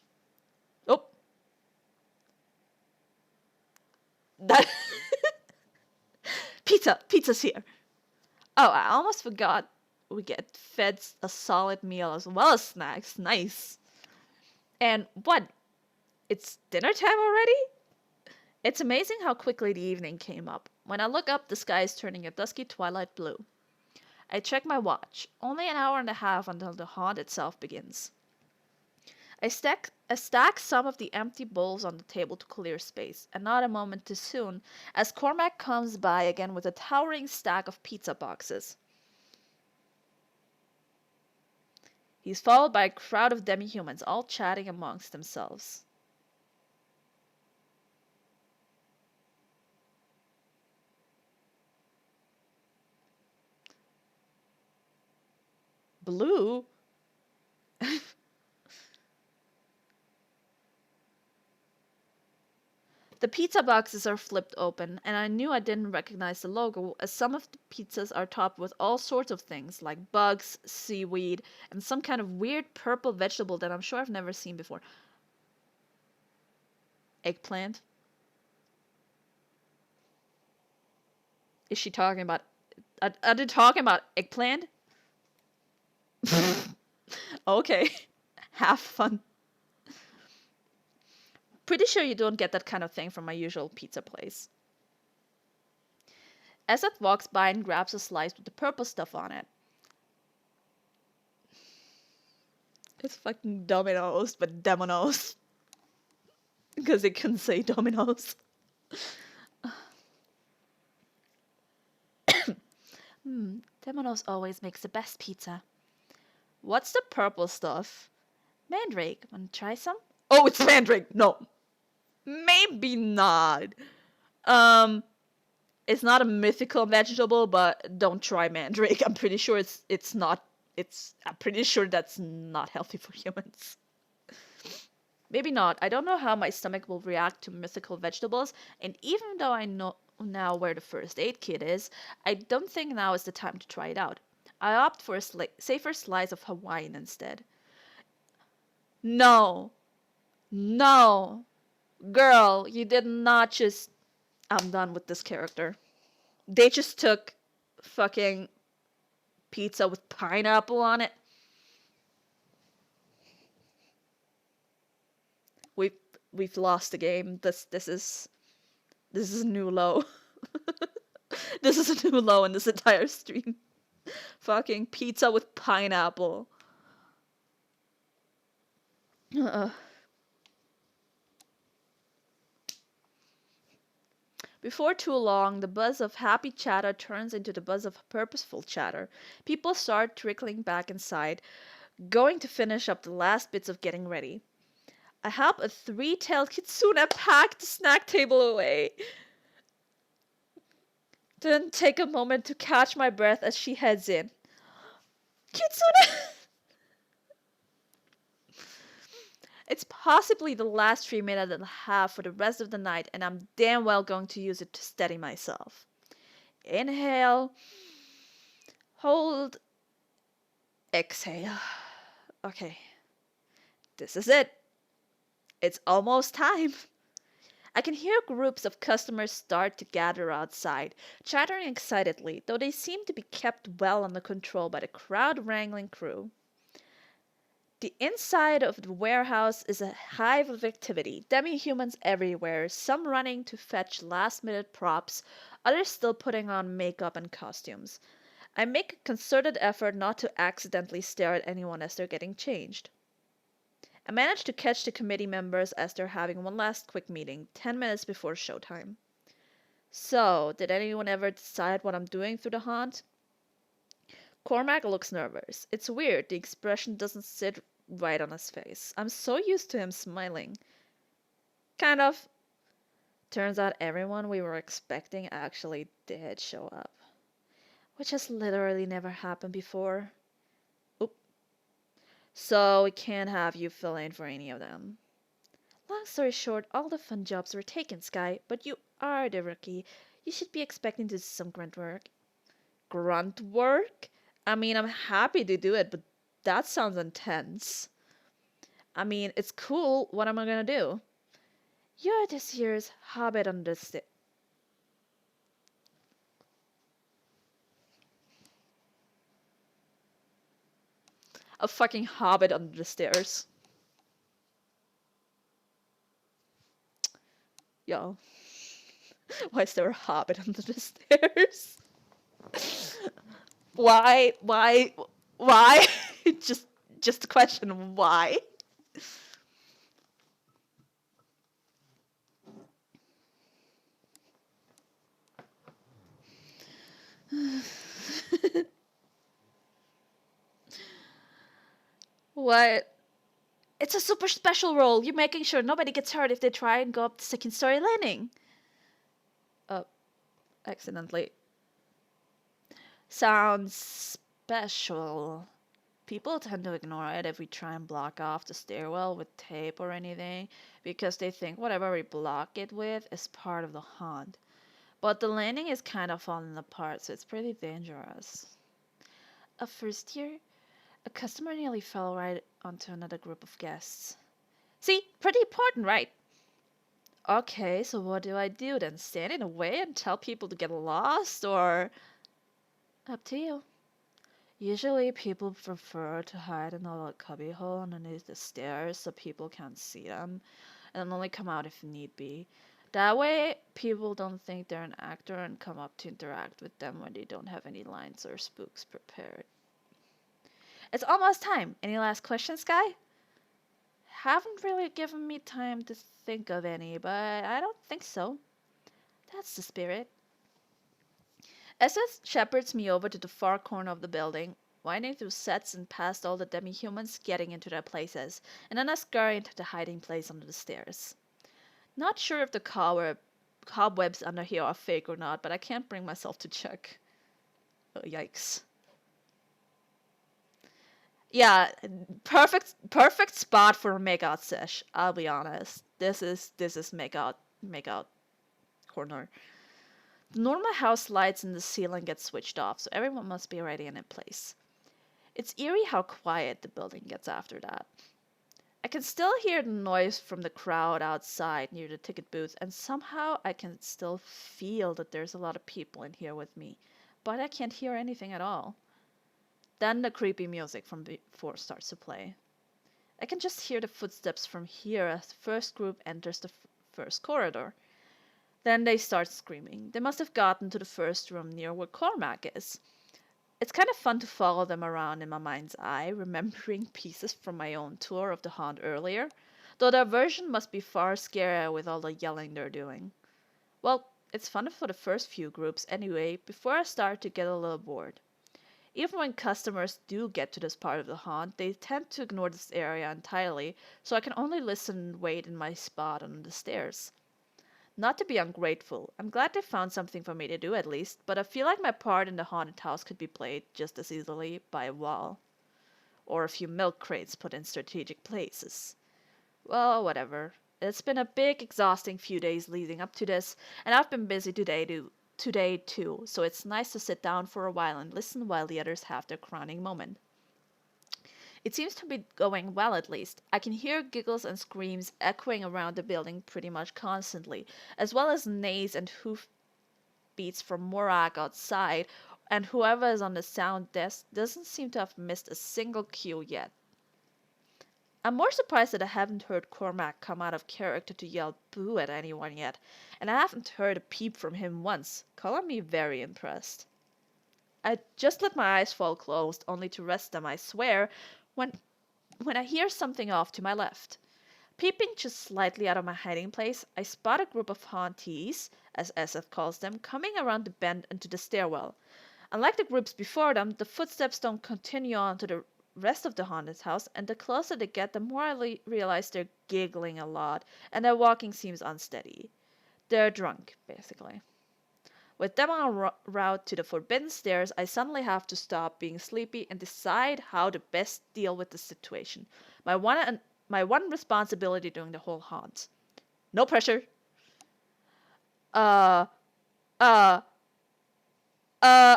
Speaker 1: Oh! That... Pizza's here. Oh, I almost forgot we get fed a solid meal as well as snacks. Nice. And what? It's dinner time already? It's amazing how quickly the evening came up. When I look up, the sky is turning a dusky twilight blue. I check my watch. Only an hour and a half until the haunt itself begins. I stack some of the empty bowls on the table to clear space, and not a moment too soon, as Cormac comes by again with a towering stack of pizza boxes. He's followed by a crowd of demi-humans, all chatting amongst themselves. Blue? The pizza boxes are flipped open, and I knew I didn't recognize the logo, as some of the pizzas are topped with all sorts of things, like bugs, seaweed, and some kind of weird purple vegetable that I'm sure I've never seen before. Eggplant? Is she talking about... Are they talking about eggplant? Okay. Have fun. Pretty sure you don't get that kind of thing from my usual pizza place. Esset walks by and grabs a slice with the purple stuff on it. It's fucking Domino's, but Domino's. Because they couldn't say Domino's. Domino's always makes the best pizza. What's the purple stuff? Mandrake. Wanna try some? Oh, it's mandrake! No. Maybe not. It's not a mythical vegetable, but don't try mandrake. I'm pretty sure it's not. I'm pretty sure that's not healthy for humans. Maybe not. I don't know how my stomach will react to mythical vegetables, and even though I know now where the first aid kit is, I don't think now is the time to try it out. I opt for a safer slice of Hawaiian instead. No. No. Girl, you did not just... I'm done with this character. They just took fucking pizza with pineapple on it. We've lost the game. This is a new low. This is a new low in this entire stream. Fucking pizza with pineapple. Before too long, the buzz of happy chatter turns into the buzz of purposeful chatter. People start trickling back inside, going to finish up the last bits of getting ready. I help a three-tailed kitsune pack the snack table away. Then take a moment to catch my breath as she heads in. Kitsune! It's possibly the last 3 minutes and a half for the rest of the night, and I'm damn well going to use it to steady myself. Inhale, hold, exhale. Okay, this is it. It's almost time. I can hear groups of customers start to gather outside, chattering excitedly, though they seem to be kept well under control by the crowd wrangling crew. The inside of the warehouse is a hive of activity, demi-humans everywhere, some running to fetch last-minute props, others still putting on makeup and costumes. I make a concerted effort not to accidentally stare at anyone as they're getting changed. I manage to catch the committee members as they're having one last quick meeting, 10 minutes before showtime. So, did anyone ever decide what I'm doing through the haunt? Cormac looks nervous. It's weird, the expression doesn't sit right on his face. I'm so used to him smiling. Kind of. Turns out everyone we were expecting actually did show up. Which has literally never happened before. Oop. So we can't have you fill in for any of them. Long story short, all the fun jobs were taken, Sky, but you are the rookie. You should be expecting to do some grunt work. Grunt work? I mean, I'm happy to do it, but that sounds intense. I mean, it's cool. What am I gonna do? You're this year's Hobbit on the stick. A fucking hobbit under the stairs. Yo. Why is there a hobbit under the stairs? Why? Why? Why? just a question. Why? What? It's a super special role. You're making sure nobody gets hurt if they try and go up the second story landing. Oh, accidentally. Sounds special. People tend to ignore it if we try and block off the stairwell with tape or anything, because they think whatever we block it with is part of the haunt. But the landing is kind of falling apart, so it's pretty dangerous. A first year, a customer nearly fell right onto another group of guests. See, pretty important, right? Okay, so what do I do then? Stand in the way and tell people to get lost, or... Up to you. Usually people prefer to hide in a little cubbyhole underneath the stairs so people can't see them, and only come out if need be. That way, people don't think they're an actor and come up to interact with them when they don't have any lines or spooks prepared. It's almost time. Any last questions, Sky? Haven't really given me time to think of any, but I don't think so. That's the spirit. SS shepherds me over to the far corner of the building, winding through sets and past all the demi-humans getting into their places, and then I scurry into the hiding place under the stairs. Not sure if the cobwebs under here are fake or not, but I can't bring myself to check. Oh, yikes. Yeah, perfect spot for a makeout sesh. I'll be honest. This is makeout corner. The normal house lights in the ceiling get switched off, so everyone must be ready and in place. It's eerie how quiet the building gets after that. I can still hear the noise from the crowd outside near the ticket booth, and somehow I can still feel that there's a lot of people in here with me, but I can't hear anything at all. Then the creepy music from before starts to play. I can just hear the footsteps from here as the first group enters the first corridor. Then they start screaming. They must have gotten to the first room near where Cormac is. It's kind of fun to follow them around in my mind's eye, remembering pieces from my own tour of the haunt earlier, though their version must be far scarier with all the yelling they're doing. Well, it's fun for the first few groups anyway, before I start to get a little bored. Even when customers do get to this part of the haunt, they tend to ignore this area entirely, so I can only listen and wait in my spot on the stairs. Not to be ungrateful, I'm glad they found something for me to do at least, but I feel like my part in the haunted house could be played just as easily by a wall. Or a few milk crates put in strategic places. Well, whatever. It's been a big, exhausting few days leading up to this, and I've been busy today too, so it's nice to sit down for a while and listen while the others have their crowning moment. It seems to be going well at least. I can hear giggles and screams echoing around the building pretty much constantly, as well as neighs and hoof beats from Morak outside, and whoever is on the sound desk doesn't seem to have missed a single cue yet. I'm more surprised that I haven't heard Cormac come out of character to yell boo at anyone yet, and I haven't heard a peep from him once, calling me very impressed. I just let my eyes fall closed, only to rest them, I swear, when when I hear something off to my left. Peeping just slightly out of my hiding place, I spot a group of hauntees, as SF calls them, coming around the bend into the stairwell. Unlike the groups before them, the footsteps don't continue on to the rest of the haunted house, and the closer they get, the more I realize they're giggling a lot, and their walking seems unsteady. They're drunk, basically. With them en route to the forbidden stairs, I suddenly have to stop being sleepy and decide how to best deal with the situation. My one my one responsibility during the whole haunt. No pressure. Uh, uh, uh,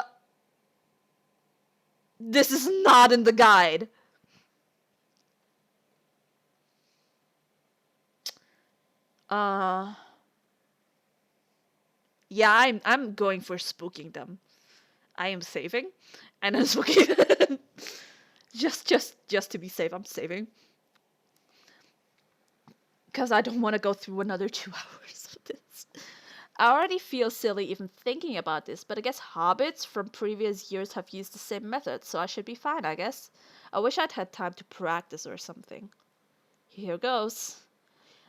Speaker 1: this is not in the guide. Uh, yeah, I'm going for spooking them. I am saving, and I'm spooking. just to be safe, I'm saving because I don't want to go through another 2 hours of this. I already feel silly even thinking about this, but I guess hobbits from previous years have used the same method, so I should be fine, I guess. I wish I'd had time to practice or something. Here goes.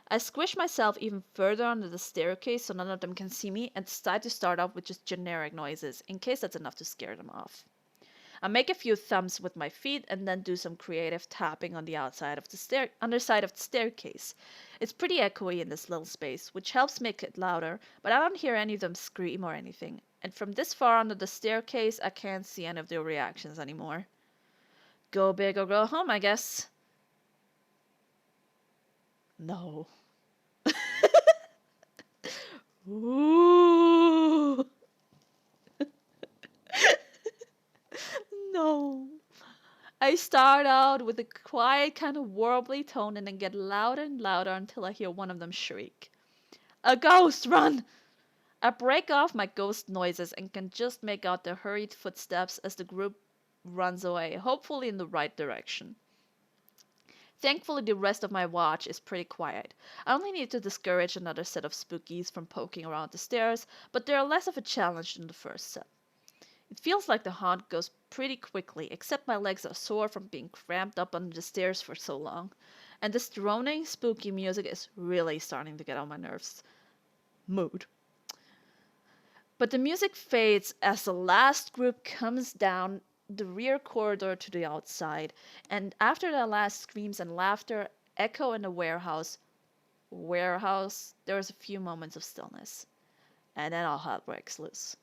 Speaker 1: I squish myself even further under the staircase so none of them can see me and decide to start off with just generic noises, in case that's enough to scare them off. I make a few thumps with my feet and then do some creative tapping on the underside of the staircase. It's pretty echoey in this little space, which helps make it louder, but I don't hear any of them scream or anything. And from this far under the staircase, I can't see any of their reactions anymore. Go big or go home, I guess. No. Ooh. No. I start out with a quiet, kind of warbly tone and then get louder and louder until I hear one of them shriek. A ghost! Run! I break off my ghost noises and can just make out their hurried footsteps as the group runs away, hopefully in the right direction. Thankfully, the rest of my watch is pretty quiet. I only need to discourage another set of spookies from poking around the stairs, but they're less of a challenge than the first set. It feels like the haunt goes pretty quickly, except my legs are sore from being cramped up under the stairs for so long. And this droning, spooky music is really starting to get on my nerves. Mood. But the music fades as the last group comes down the rear corridor to the outside, and after the last screams and laughter echo in the warehouse, there's a few moments of stillness. And then all hell breaks loose.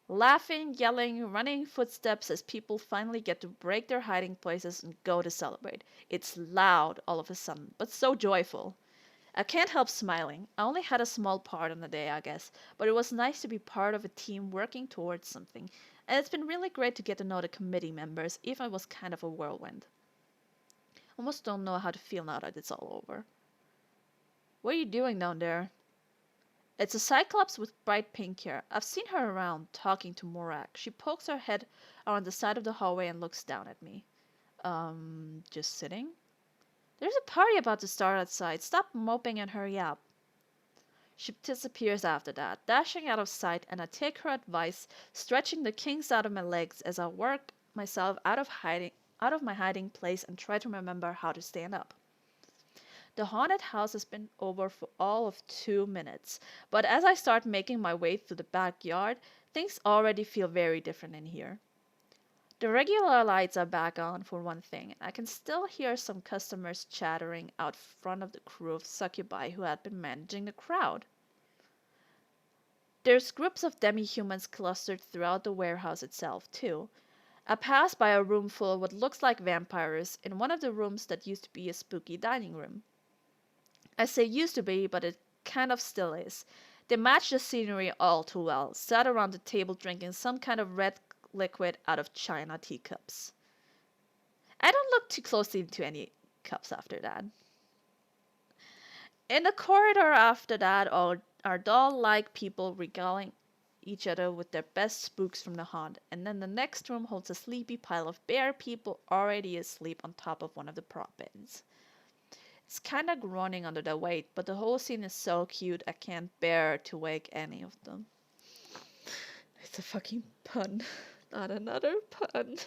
Speaker 1: Laughing, yelling, running footsteps as people finally get to break their hiding places and go to celebrate. It's loud all of a sudden, but so joyful. I can't help smiling. I only had a small part on the day, I guess, but it was nice to be part of a team working towards something. And it's been really great to get to know the committee members, even if it was kind of a whirlwind. Almost don't know how to feel now that it's all over. What are you doing down there? It's a cyclops with bright pink hair. I've seen her around, talking to Morak. She pokes her head around the side of the hallway and looks down at me. Just sitting? There's a party about to start outside. Stop moping and hurry up. She disappears after that, dashing out of sight, and I take her advice, stretching the kinks out of my legs as I work myself out of my hiding place and try to remember how to stand up. The haunted house has been over for all of 2 minutes, but as I start making my way through the backyard, things already feel very different in here. The regular lights are back on for one thing, and I can still hear some customers chattering out front of the crew of succubi who had been managing the crowd. There's groups of demi-humans clustered throughout the warehouse itself, too. I pass by a room full of what looks like vampires in one of the rooms that used to be a spooky dining room. I say used to be, but it kind of still is. They match the scenery all too well, sat around the table drinking some kind of red liquid out of china teacups. I don't look too closely into any cups after that. In the corridor after that are doll-like people regaling each other with their best spooks from the haunt, and then the next room holds a sleepy pile of bear people already asleep on top of one of the prop beds. It's kinda groaning under the weight, but the whole scene is so cute I can't bear to wake any of them. It's a fucking pun, not another pun.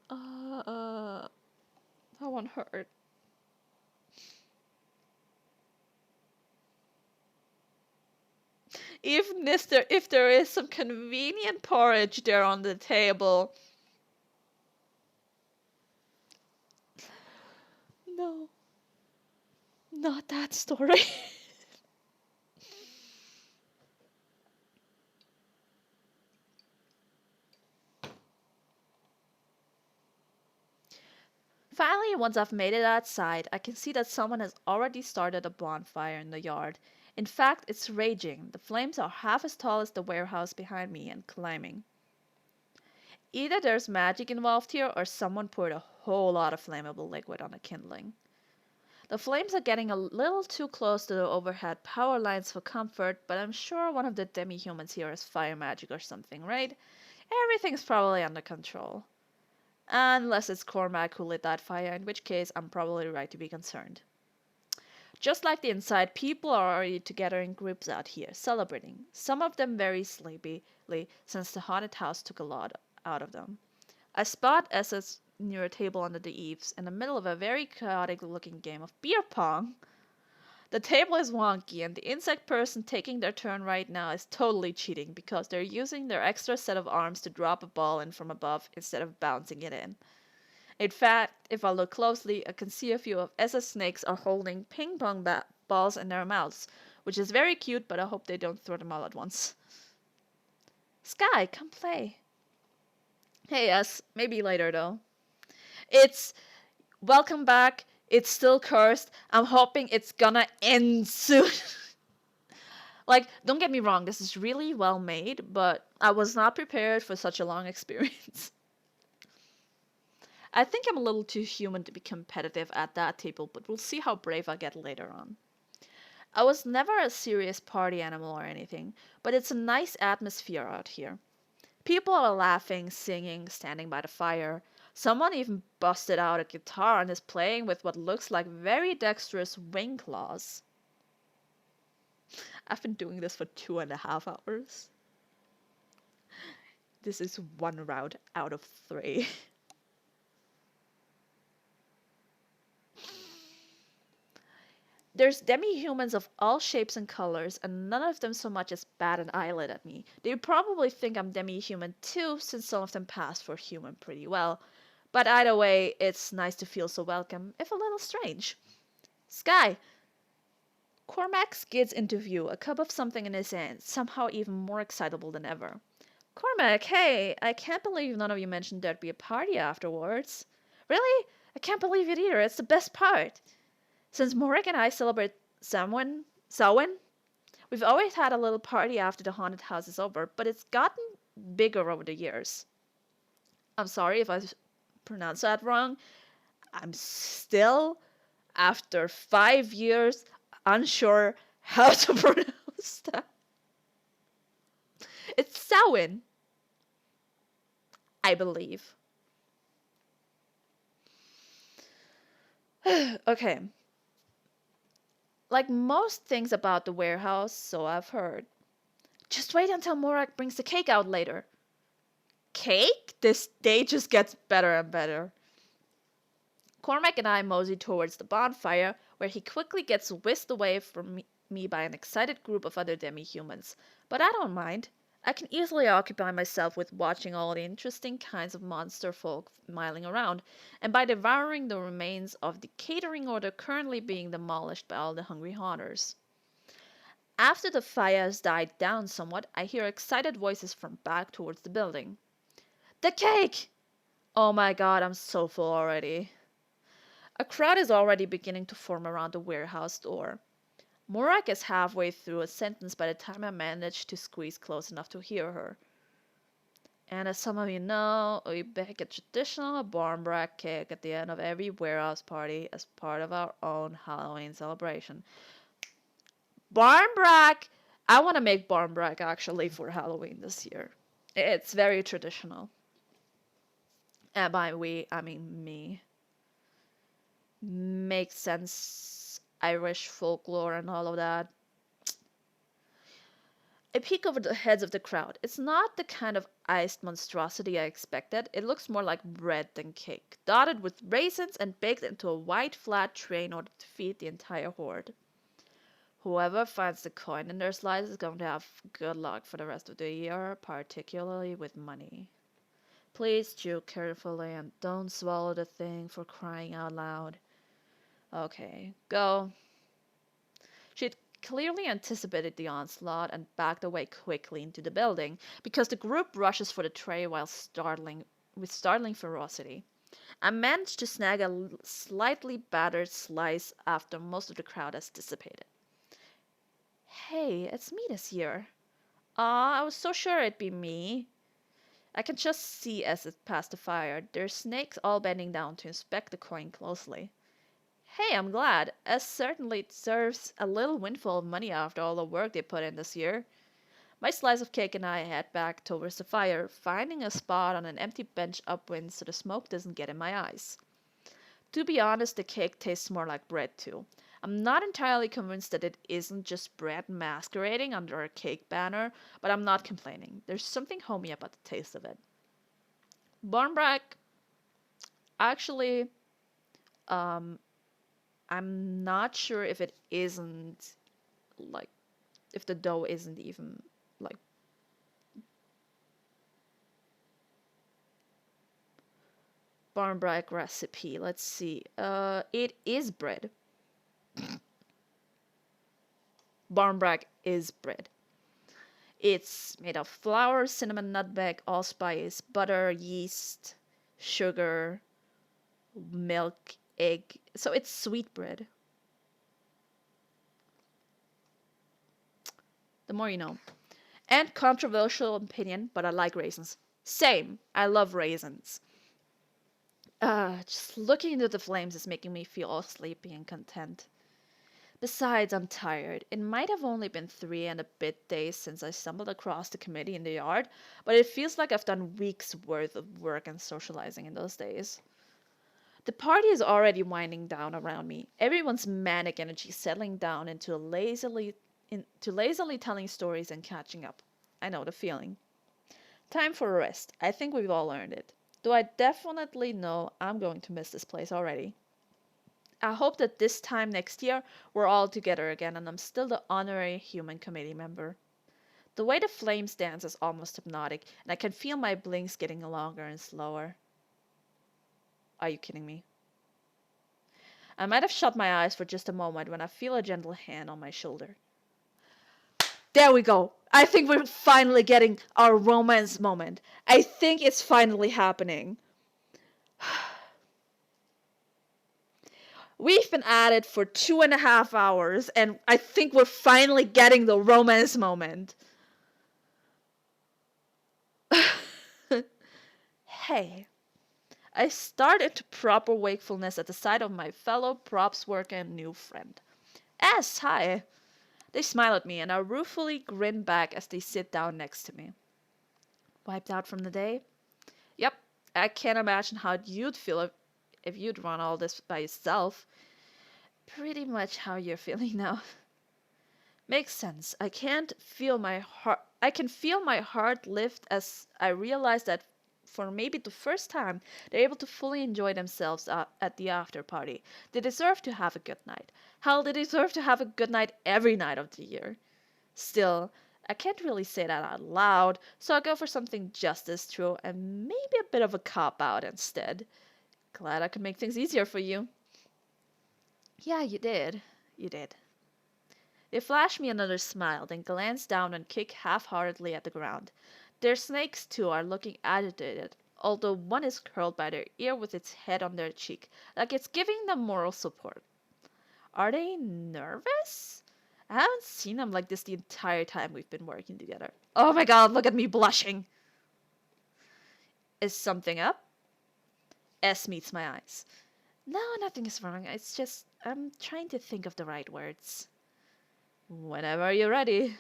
Speaker 1: That one hurt. Even if there is some convenient porridge there on the table. No, not that story. Finally, once I've made it outside, I can see that someone has already started a bonfire in the yard. In fact, it's raging. The flames are half as tall as the warehouse behind me and climbing. Either there's magic involved here or someone poured a whole lot of flammable liquid on the kindling. The flames are getting a little too close to the overhead power lines for comfort, but I'm sure one of the demi-humans here has fire magic or something, right? Everything's probably under control. Unless it's Cormac who lit that fire, in which case I'm probably right to be concerned. Just like the inside, people are already together in groups out here, celebrating. Some of them very sleepily, since the haunted house took a lot out of them. I spot Esses near a table under the eaves, in the middle of a very chaotic looking game of beer pong. The table is wonky, and the insect person taking their turn right now is totally cheating because they're using their extra set of arms to drop a ball in from above instead of bouncing it in. In fact, if I look closely, I can see a few of Esses snakes are holding ping pong balls in their mouths, which is very cute, but I hope they don't throw them all at once. Sky, come play. Hey, yes, maybe later though. It's welcome back. It's still cursed. I'm hoping it's gonna end soon. Like, don't get me wrong, this is really well made, but I was not prepared for such a long experience. I think I'm a little too human to be competitive at that table, but we'll see how brave I get later on. I was never a serious party animal or anything, but it's a nice atmosphere out here. People are laughing, singing, standing by the fire. Someone even busted out a guitar and is playing with what looks like very dexterous wing claws. I've been doing this for 2.5 hours. This is one round out of 3. There's demi-humans of all shapes and colors, and none of them so much as bat an eyelid at me. They probably think I'm demi-human too, since some of them pass for human pretty well. But either way, it's nice to feel so welcome, if a little strange. Sky! Cormac skids into view, a cup of something in his hand, somehow even more excitable than ever. Cormac, hey, I can't believe none of you mentioned there'd be a party afterwards. Really? I can't believe it either, it's the best part. Since Morik and I celebrate Samhain, we've always had a little party after the haunted house is over, but it's gotten bigger over the years. I'm sorry if I pronounced that wrong. I'm still, after 5 years, unsure how to pronounce that. It's Samhain, I believe. Okay. Like most things about the warehouse, so I've heard. Just wait until Morak brings the cake out later. Cake? This day just gets better and better. Cormac and I mosey towards the bonfire, where he quickly gets whisked away from me by an excited group of other demi-humans. But I don't mind. I can easily occupy myself with watching all the interesting kinds of monster folk milling around, and by devouring the remains of the catering order currently being demolished by all the hungry haunters. After the fire has died down somewhat, I hear excited voices from back towards the building. The cake! Oh my god, I'm so full already. A crowd is already beginning to form around the warehouse door. Murak is halfway through a sentence by the time I manage to squeeze close enough to hear her. And as some of you know, we bake a traditional barmbrack cake at the end of every warehouse party as part of our own Halloween celebration. Barmbrack! I want to make barmbrack actually for Halloween this year. It's very traditional. And by we, I mean me. Makes sense. Irish folklore and all of that. I peek over the heads of the crowd. It's not the kind of iced monstrosity I expected. It looks more like bread than cake, dotted with raisins and baked into a white flat tray in order to feed the entire horde. Whoever finds the coin in their slice is going to have good luck for the rest of the year, particularly with money. Please chew carefully and don't swallow the thing for crying out loud. Okay, go. She'd clearly anticipated the onslaught and backed away quickly into the building because the group rushes for the tray with startling ferocity. I managed to snag a slightly battered slice after most of the crowd has dissipated. Hey, it's me this year. I was so sure it'd be me. I can just see as it passed the fire. There's snakes all bending down to inspect the coin closely. Hey, I'm glad, as certainly deserves a little windfall of money after all the work they put in this year. My slice of cake and I head back towards the fire, finding a spot on an empty bench upwind so the smoke doesn't get in my eyes. To be honest, the cake tastes more like bread too. I'm not entirely convinced that it isn't just bread masquerading under a cake banner, but I'm not complaining. There's something homey about the taste of it. Barnbrack, actually, um, I'm not sure if it isn't like if the dough isn't even like barnbrack recipe. Let's see. It is bread. Barnbrack is bread. It's made of flour, cinnamon, nutmeg, allspice, butter, yeast, sugar, milk, egg. So it's sweet bread. The more you know. And controversial opinion, but I like raisins. Same. I love raisins. Just looking into the flames is making me feel all sleepy and content. Besides, I'm tired. It might have only been 3 and a bit days since I stumbled across the committee in the yard, but it feels like I've done weeks worth of work and socializing in those days. The party is already winding down around me. Everyone's manic energy settling down into lazily telling stories and catching up. I know the feeling. Time for a rest. I think we've all earned it. Though I definitely know I'm going to miss this place already. I hope that this time next year we're all together again and I'm still the honorary human committee member. The way the flames dance is almost hypnotic, and I can feel my blinks getting longer and slower. Are you kidding me? I might have shut my eyes for just a moment when I feel a gentle hand on my shoulder. There we go. I think we're finally getting our romance moment. I think it's finally happening. We've been at it for 2.5 hours, and I think we're finally getting the romance moment. Hey, I start into proper wakefulness at the sight of my fellow props worker and new friend. Hi. They smile at me, and I ruefully grin back as they sit down next to me. Wiped out from the day? Yep, I can't imagine how you'd feel if you'd run all this by yourself. Pretty much how you're feeling now. Makes sense. I can feel my heart lift as I realize that for maybe the first time they're able to fully enjoy themselves at the after party. They deserve to have a good night. Hell, they deserve to have a good night every night of the year. Still, I can't really say that out loud, so I'll go for something just as true and maybe a bit of a cop out instead. Glad I could make things easier for you. Yeah, you did. You did. They flash me another smile, then glance down and kick half-heartedly at the ground. Their snakes, too, are looking agitated, although one is curled by their ear with its head on their cheek, like it's giving them moral support. Are they nervous? I haven't seen them like this the entire time we've been working together. Oh my god, look at me blushing! Is something up? S meets my eyes. No, nothing is wrong. It's just, I'm trying to think of the right words. Whenever you're ready.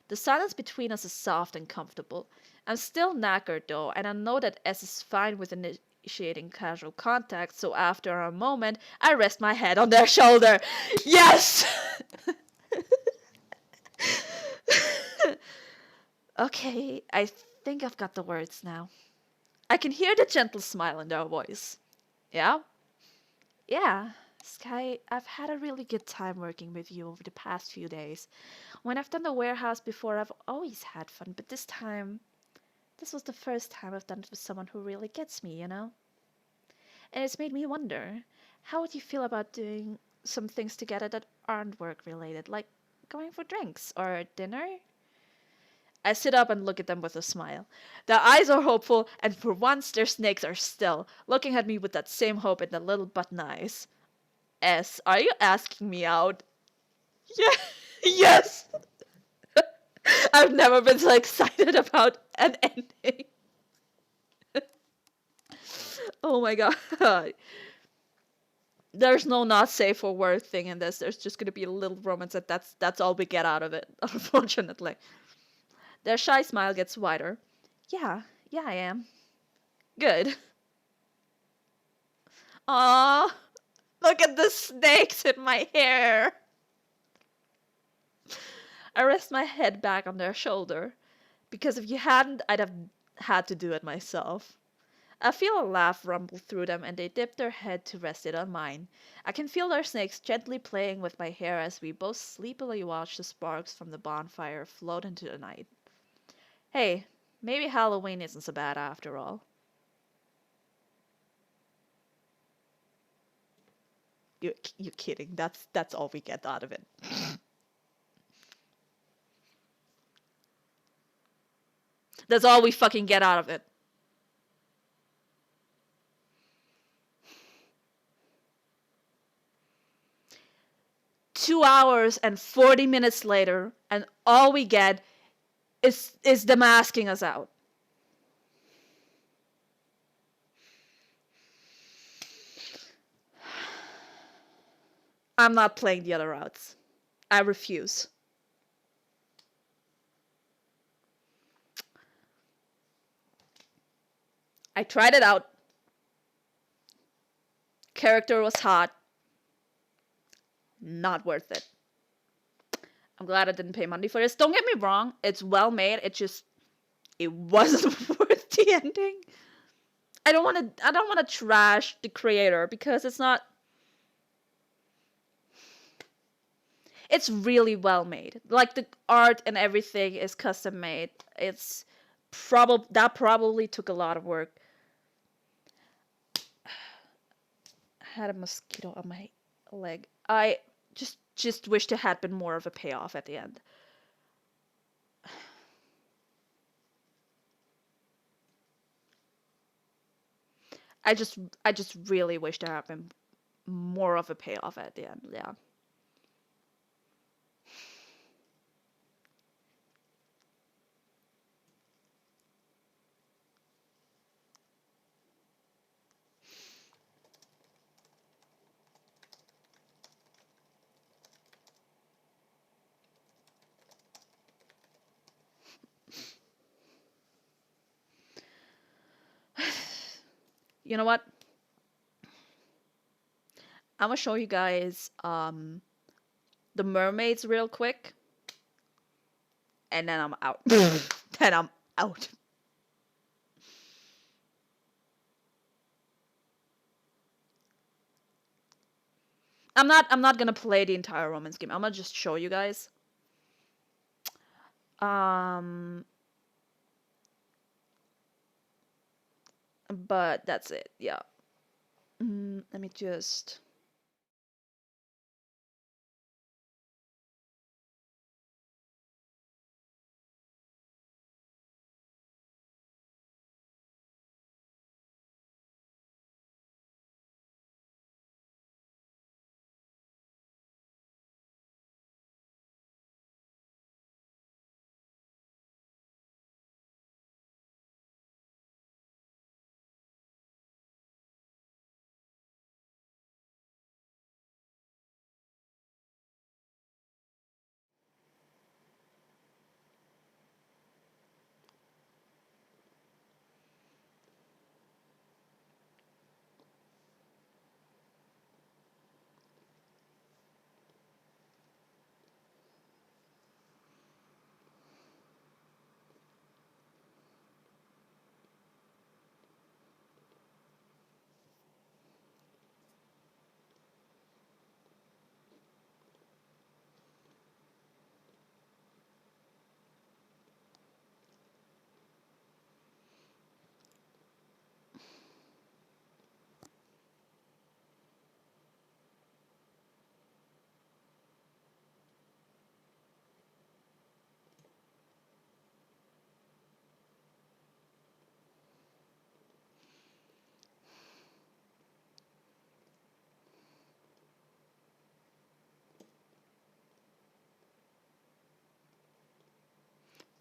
Speaker 1: The silence between us is soft and comfortable. I'm still knackered though, and I know that S is fine with initiating casual contact, so after a moment, I rest my head on their shoulder. Yes! Okay, I think I've got the words now. I can hear the gentle smile in their voice. Yeah? Yeah. Sky, I've had a really good time working with you over the past few days. When I've done the warehouse before, I've always had fun, but this was the first time I've done it with someone who really gets me, you know? And it's made me wonder, how would you feel about doing some things together that aren't work related, like going for drinks or dinner? I sit up and look at them with a smile. Their eyes are hopeful, and for once their snakes are still, looking at me with that same hope in their little button eyes. S, are you asking me out? Yeah, yes! I've never been so excited about an ending. Oh my god. There's no not safe for work thing in this. There's just gonna be a little romance, and that's all we get out of it, unfortunately. Their shy smile gets wider. Yeah, yeah, I am. Good. Aww, look at the snakes in my hair. I rest my head back on their shoulder, because if you hadn't, I'd have had to do it myself. I feel a laugh rumble through them, and they dip their head to rest it on mine. I can feel their snakes gently playing with my hair as we both sleepily watch the sparks from the bonfire float into the night. Hey, maybe Halloween isn't so bad after all. You're kidding. That's all we get out of it. That's all we fucking get out of it. "2 hours and 40 minutes later, and all we get is them asking us out. I'm not playing the other routes. I refuse. I tried it out. Character was hot. Not worth it. I'm glad I didn't pay money for this. Don't get me wrong, it's well made. It wasn't worth the ending. I don't want to trash the creator because it's really well made. Like the art and everything is custom made. It's probably took a lot of work. I had a mosquito on my leg. I just wish there had been more of a payoff at the end. I just I just really wish there had been more of a payoff at the end. Yeah. You know what? I'm gonna show you guys the mermaids real quick, and then I'm out. Then I'm out. I'm not gonna play the entire romance game. I'm gonna just show you guys. Um but that's it. Yeah. Let me just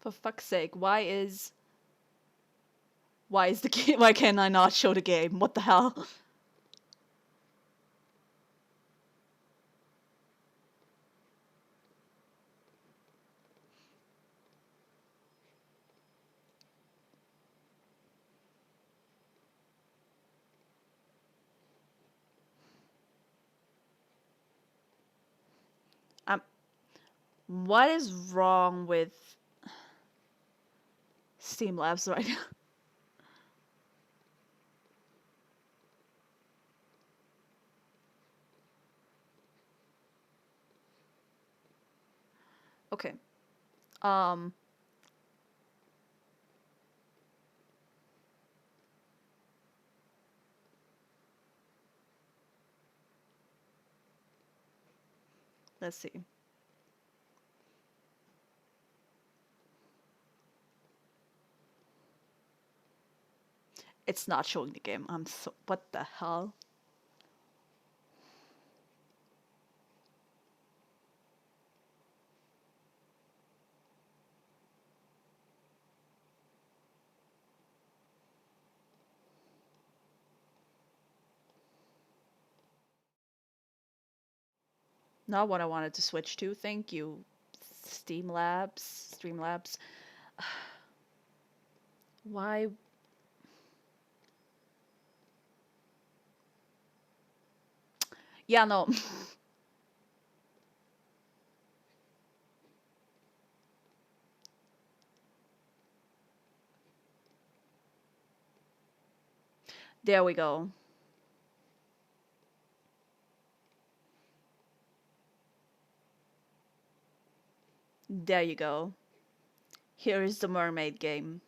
Speaker 1: For fuck's sake, why is the game? Why can I not show the game? What the hell? Um, what is wrong with Steam Labs right now? Okay. Um. Let's see. It's not showing the game. I'm so. What the hell? Not what I wanted to switch to. Thank you, Streamlabs. Why? Yeah, no. There we go. There you go. Here is the mermaid game.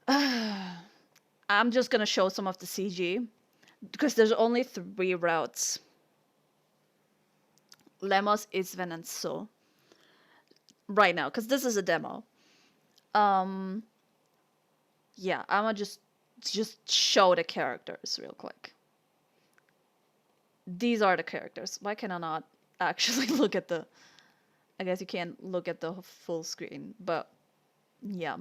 Speaker 1: I'm just gonna show some of the CG because there's only 3 routes. Lemos, Isven, and So. Right now, because this is a demo. Um, yeah, I'm gonna just show the characters real quick. These are the characters. Why can I not actually look at the... I guess you can't look at the full screen, but yeah.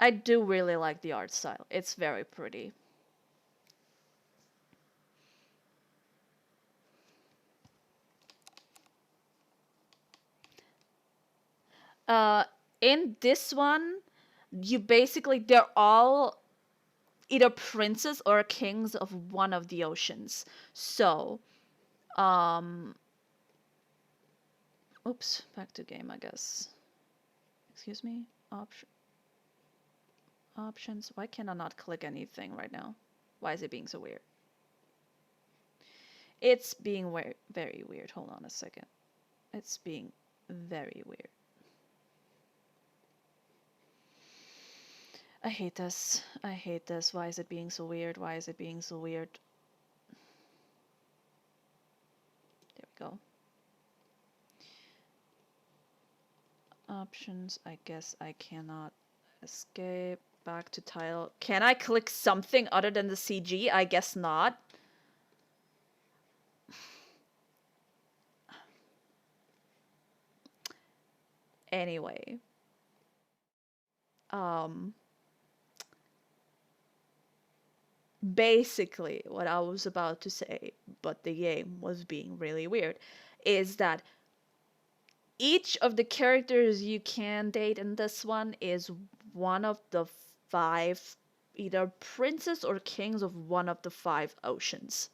Speaker 1: I do really like the art style. It's very pretty. Uh, in this one, you basically, they're all either princes or kings of one of the oceans. So, um, oops, back to game, I guess. Excuse me. Options. Why can I not click anything right now? Why is it being so weird? It's being very weird. Hold on a second. It's being very weird. I hate this. I hate this. Why is it being so weird? Why is it being so weird? There we go. Options. I guess I cannot escape. Back to title. Can I click something other than the CG? I guess not. Anyway. Basically, what I was about to say, but the game was being really weird, is that each of the characters you can date in this one is one of the 5 either princes or kings of one of the 5 oceans.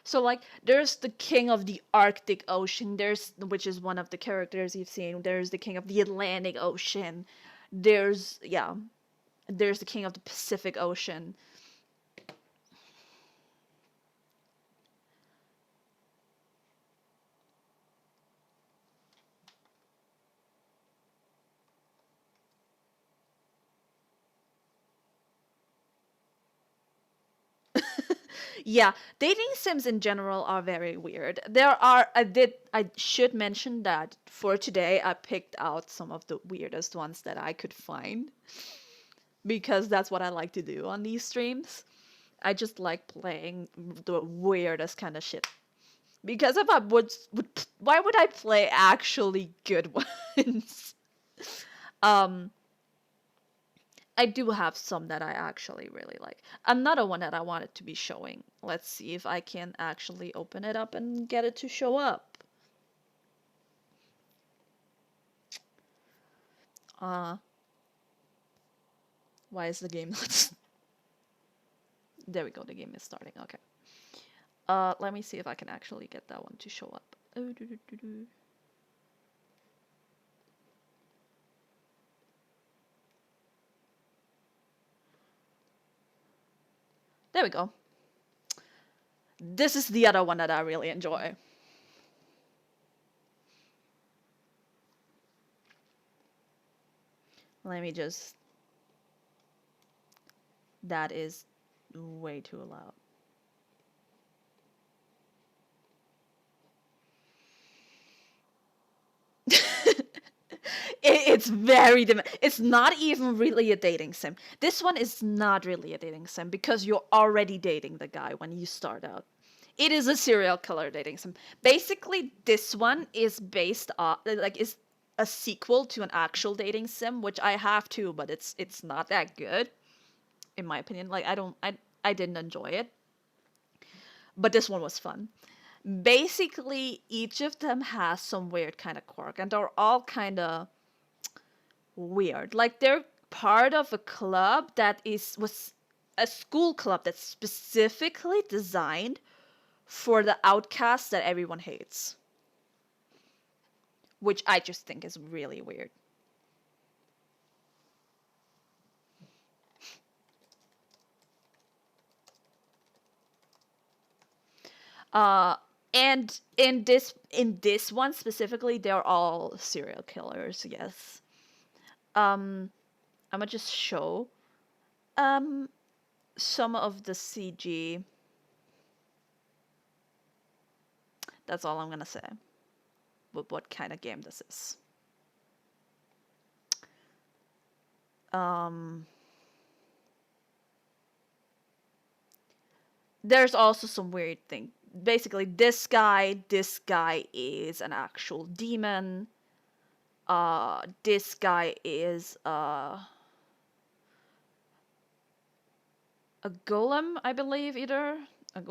Speaker 1: So like there's the king of the Arctic Ocean, there's which is one of the characters you've seen. There's the king of the Atlantic Ocean. There's there's the king of the Pacific Ocean. Yeah, dating sims in general are very weird. I should mention that for today I picked out some of the weirdest ones that I could find because that's what I like to do on these streams. I just like playing the weirdest kind of shit. Because if I would why would I play actually good ones? um I do have some that I actually really like. Another one that I wanted to be showing. Let's see if I can actually open it up and get it to show up. Uh, why is the game not? There we go. The game is starting. Okay. Let me see if I can actually get that one to show up. Oh, there we go. This is the other one that I really enjoy. Let me just. That is way too loud. It's very it's not even really a dating sim. This one is not really a dating sim because you're already dating the guy when you start out. It is a serial killer dating sim. Basically, this one is based on like is a sequel to an actual dating sim, which I have too, but it's not that good in my opinion. Like I didn't enjoy it, but this one was fun. Basically, each of them has some weird kind of quirk, and they're all kind of weird. Like they're part of a club that was a school club that's specifically designed for the outcasts that everyone hates, which I just think is really weird. Uh, and in this one specifically, they're all serial killers. Yes. I'm gonna just show um some of the CG. That's all I'm gonna say. What kind of game this is. Um, there's also some weird thing. Basically, this guy is an actual demon. This guy is a golem, I believe, either I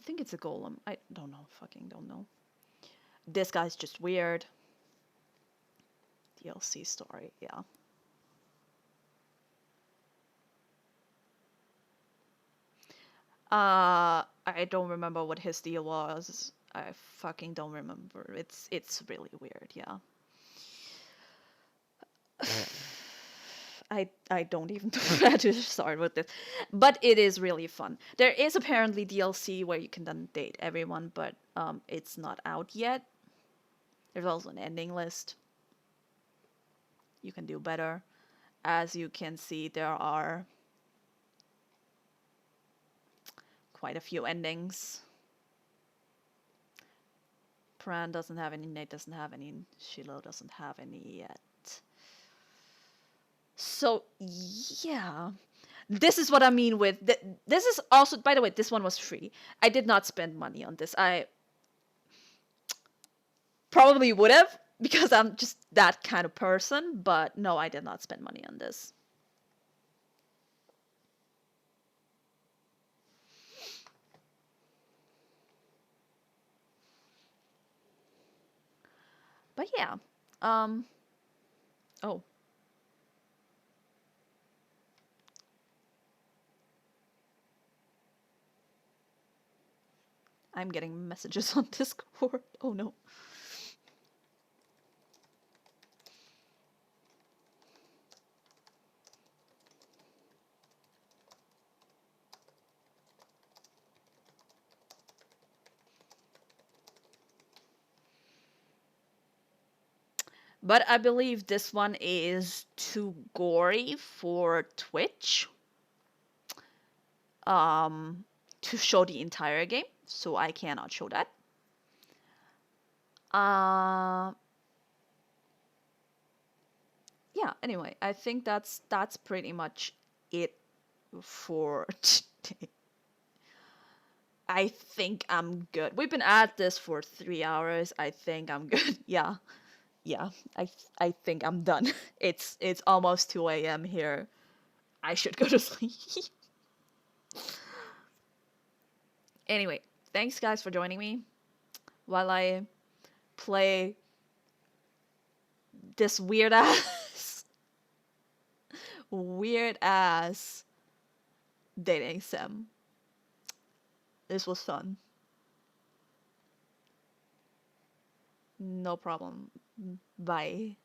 Speaker 1: think it's a golem. I don't know, fucking don't know. This guy's just weird. DLC story, yeah. I don't remember what his deal was. I fucking don't remember. It's really weird, yeah. I don't even know where to start with this, but it is really fun. There is apparently DLC where you can then date everyone, but it's not out yet. There's also an ending list. You can do better. As you can see, there are quite a few endings. Pran doesn't have any, Nate doesn't have any, Shiloh doesn't have any yet. So, yeah. This is what I mean with this is also, by the way, this one was free. I did not spend money on this. I probably would have because I'm just that kind of person, but no, I did not spend money on this. But yeah. Um oh, I'm getting messages on Discord. Oh no. But I believe this one is too gory for Twitch. To show the entire game, so I cannot show that. Uh yeah, anyway, I think that's pretty much it for today. I think I'm good. We've been at this for 3 hours. I think I'm good. Yeah. Yeah. I think I'm done. It's almost 2 a.m. here. I should go to sleep. Anyway, thanks guys for joining me while I play this weird ass dating sim. This was fun. No problem. Bye.